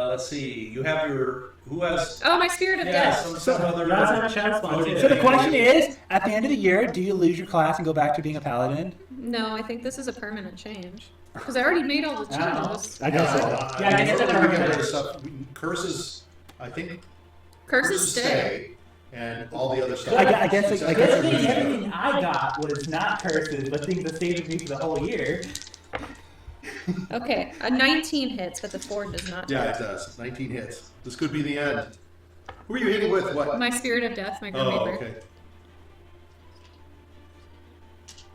Let's see. You have your who has Oh, my spirit of death. some other. That's not a shadow spawn. Okay. So the question is, at the end of the year, do you lose your class and go back to being a paladin? No, I think this is a permanent change. Because I already made all the changes. I guess so. Yeah, I guess that's stuff. Curses, I think. Curses stay. And all the other stuff. I guess everything I got was not curses, but things that stayed with me for the whole year. Okay, a 19 hits, but the 4 does not. Yeah, it does. 19 hits. This could be the end. Who are you hitting with? What? My spirit of death, my Grim Oh, Reaper. okay.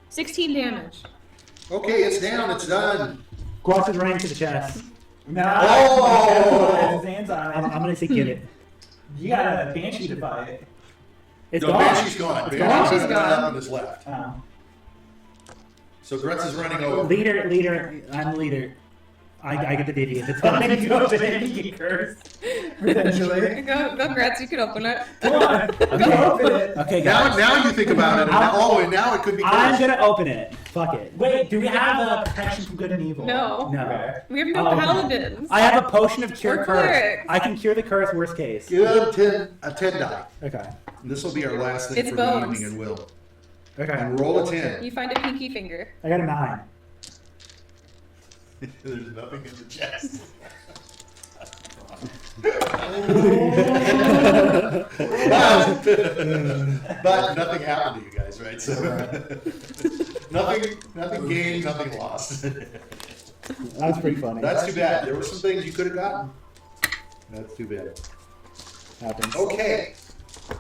16 damage. Okay, it's down. It's done. Grutz is running to the chest. No. Oh! His hands on I'm it. gonna say get it. You got a banshee to fight. It's No, gone. Banshee's gone. It's Banshee's gone. gone up and is left. Oh. So Grutz is running over. Leader. I'm leader. I get the deviant. It's fine. You open it. You get cursed. Potentially. Go, Grutz, you can open it. Come on. Okay. Open it. Okay, guys. Now you think about it. And now it could be I'm cursed. gonna open it. Fuck it. Wait, do we have a protection from good and evil? No. No. We have no Oh. paladins. I have a potion of cure Or curse. clerics. I can cure the curse. Worst case. Give it a 10 die. Okay. This will be our last thing It's for bones. the evening, and will. Okay. And roll a 10. You find a pinky finger. I got a 9. There's nothing in the chest. but nothing happened to you guys, right? So nothing gained, nothing lost. That was pretty funny. That's too bad. There were some things you could have gotten. That's too bad. Happens. Okay.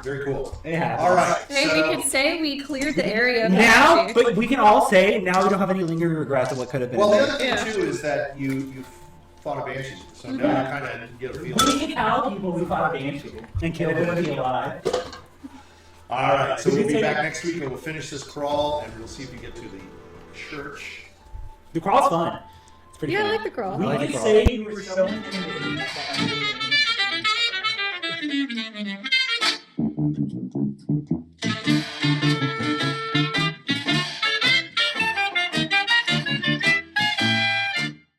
Very cool. It happens. All right. Hey, so, we could say we cleared the area of Now, Banshee. but we can all say now we don't have any lingering regrets of what could have been. well, the other thing Yeah. too is that you fought a banshee, so now you kind of get a We feeling. can tell people we fought a banshee. and kill And it them. would be alive. All right, so Did we'll you be say- back next week and we'll finish this crawl and we'll see if we get to the church. The crawl's fun. It's pretty Yeah, I fun. like the crawl. We like can the crawl. say you were so intimidating.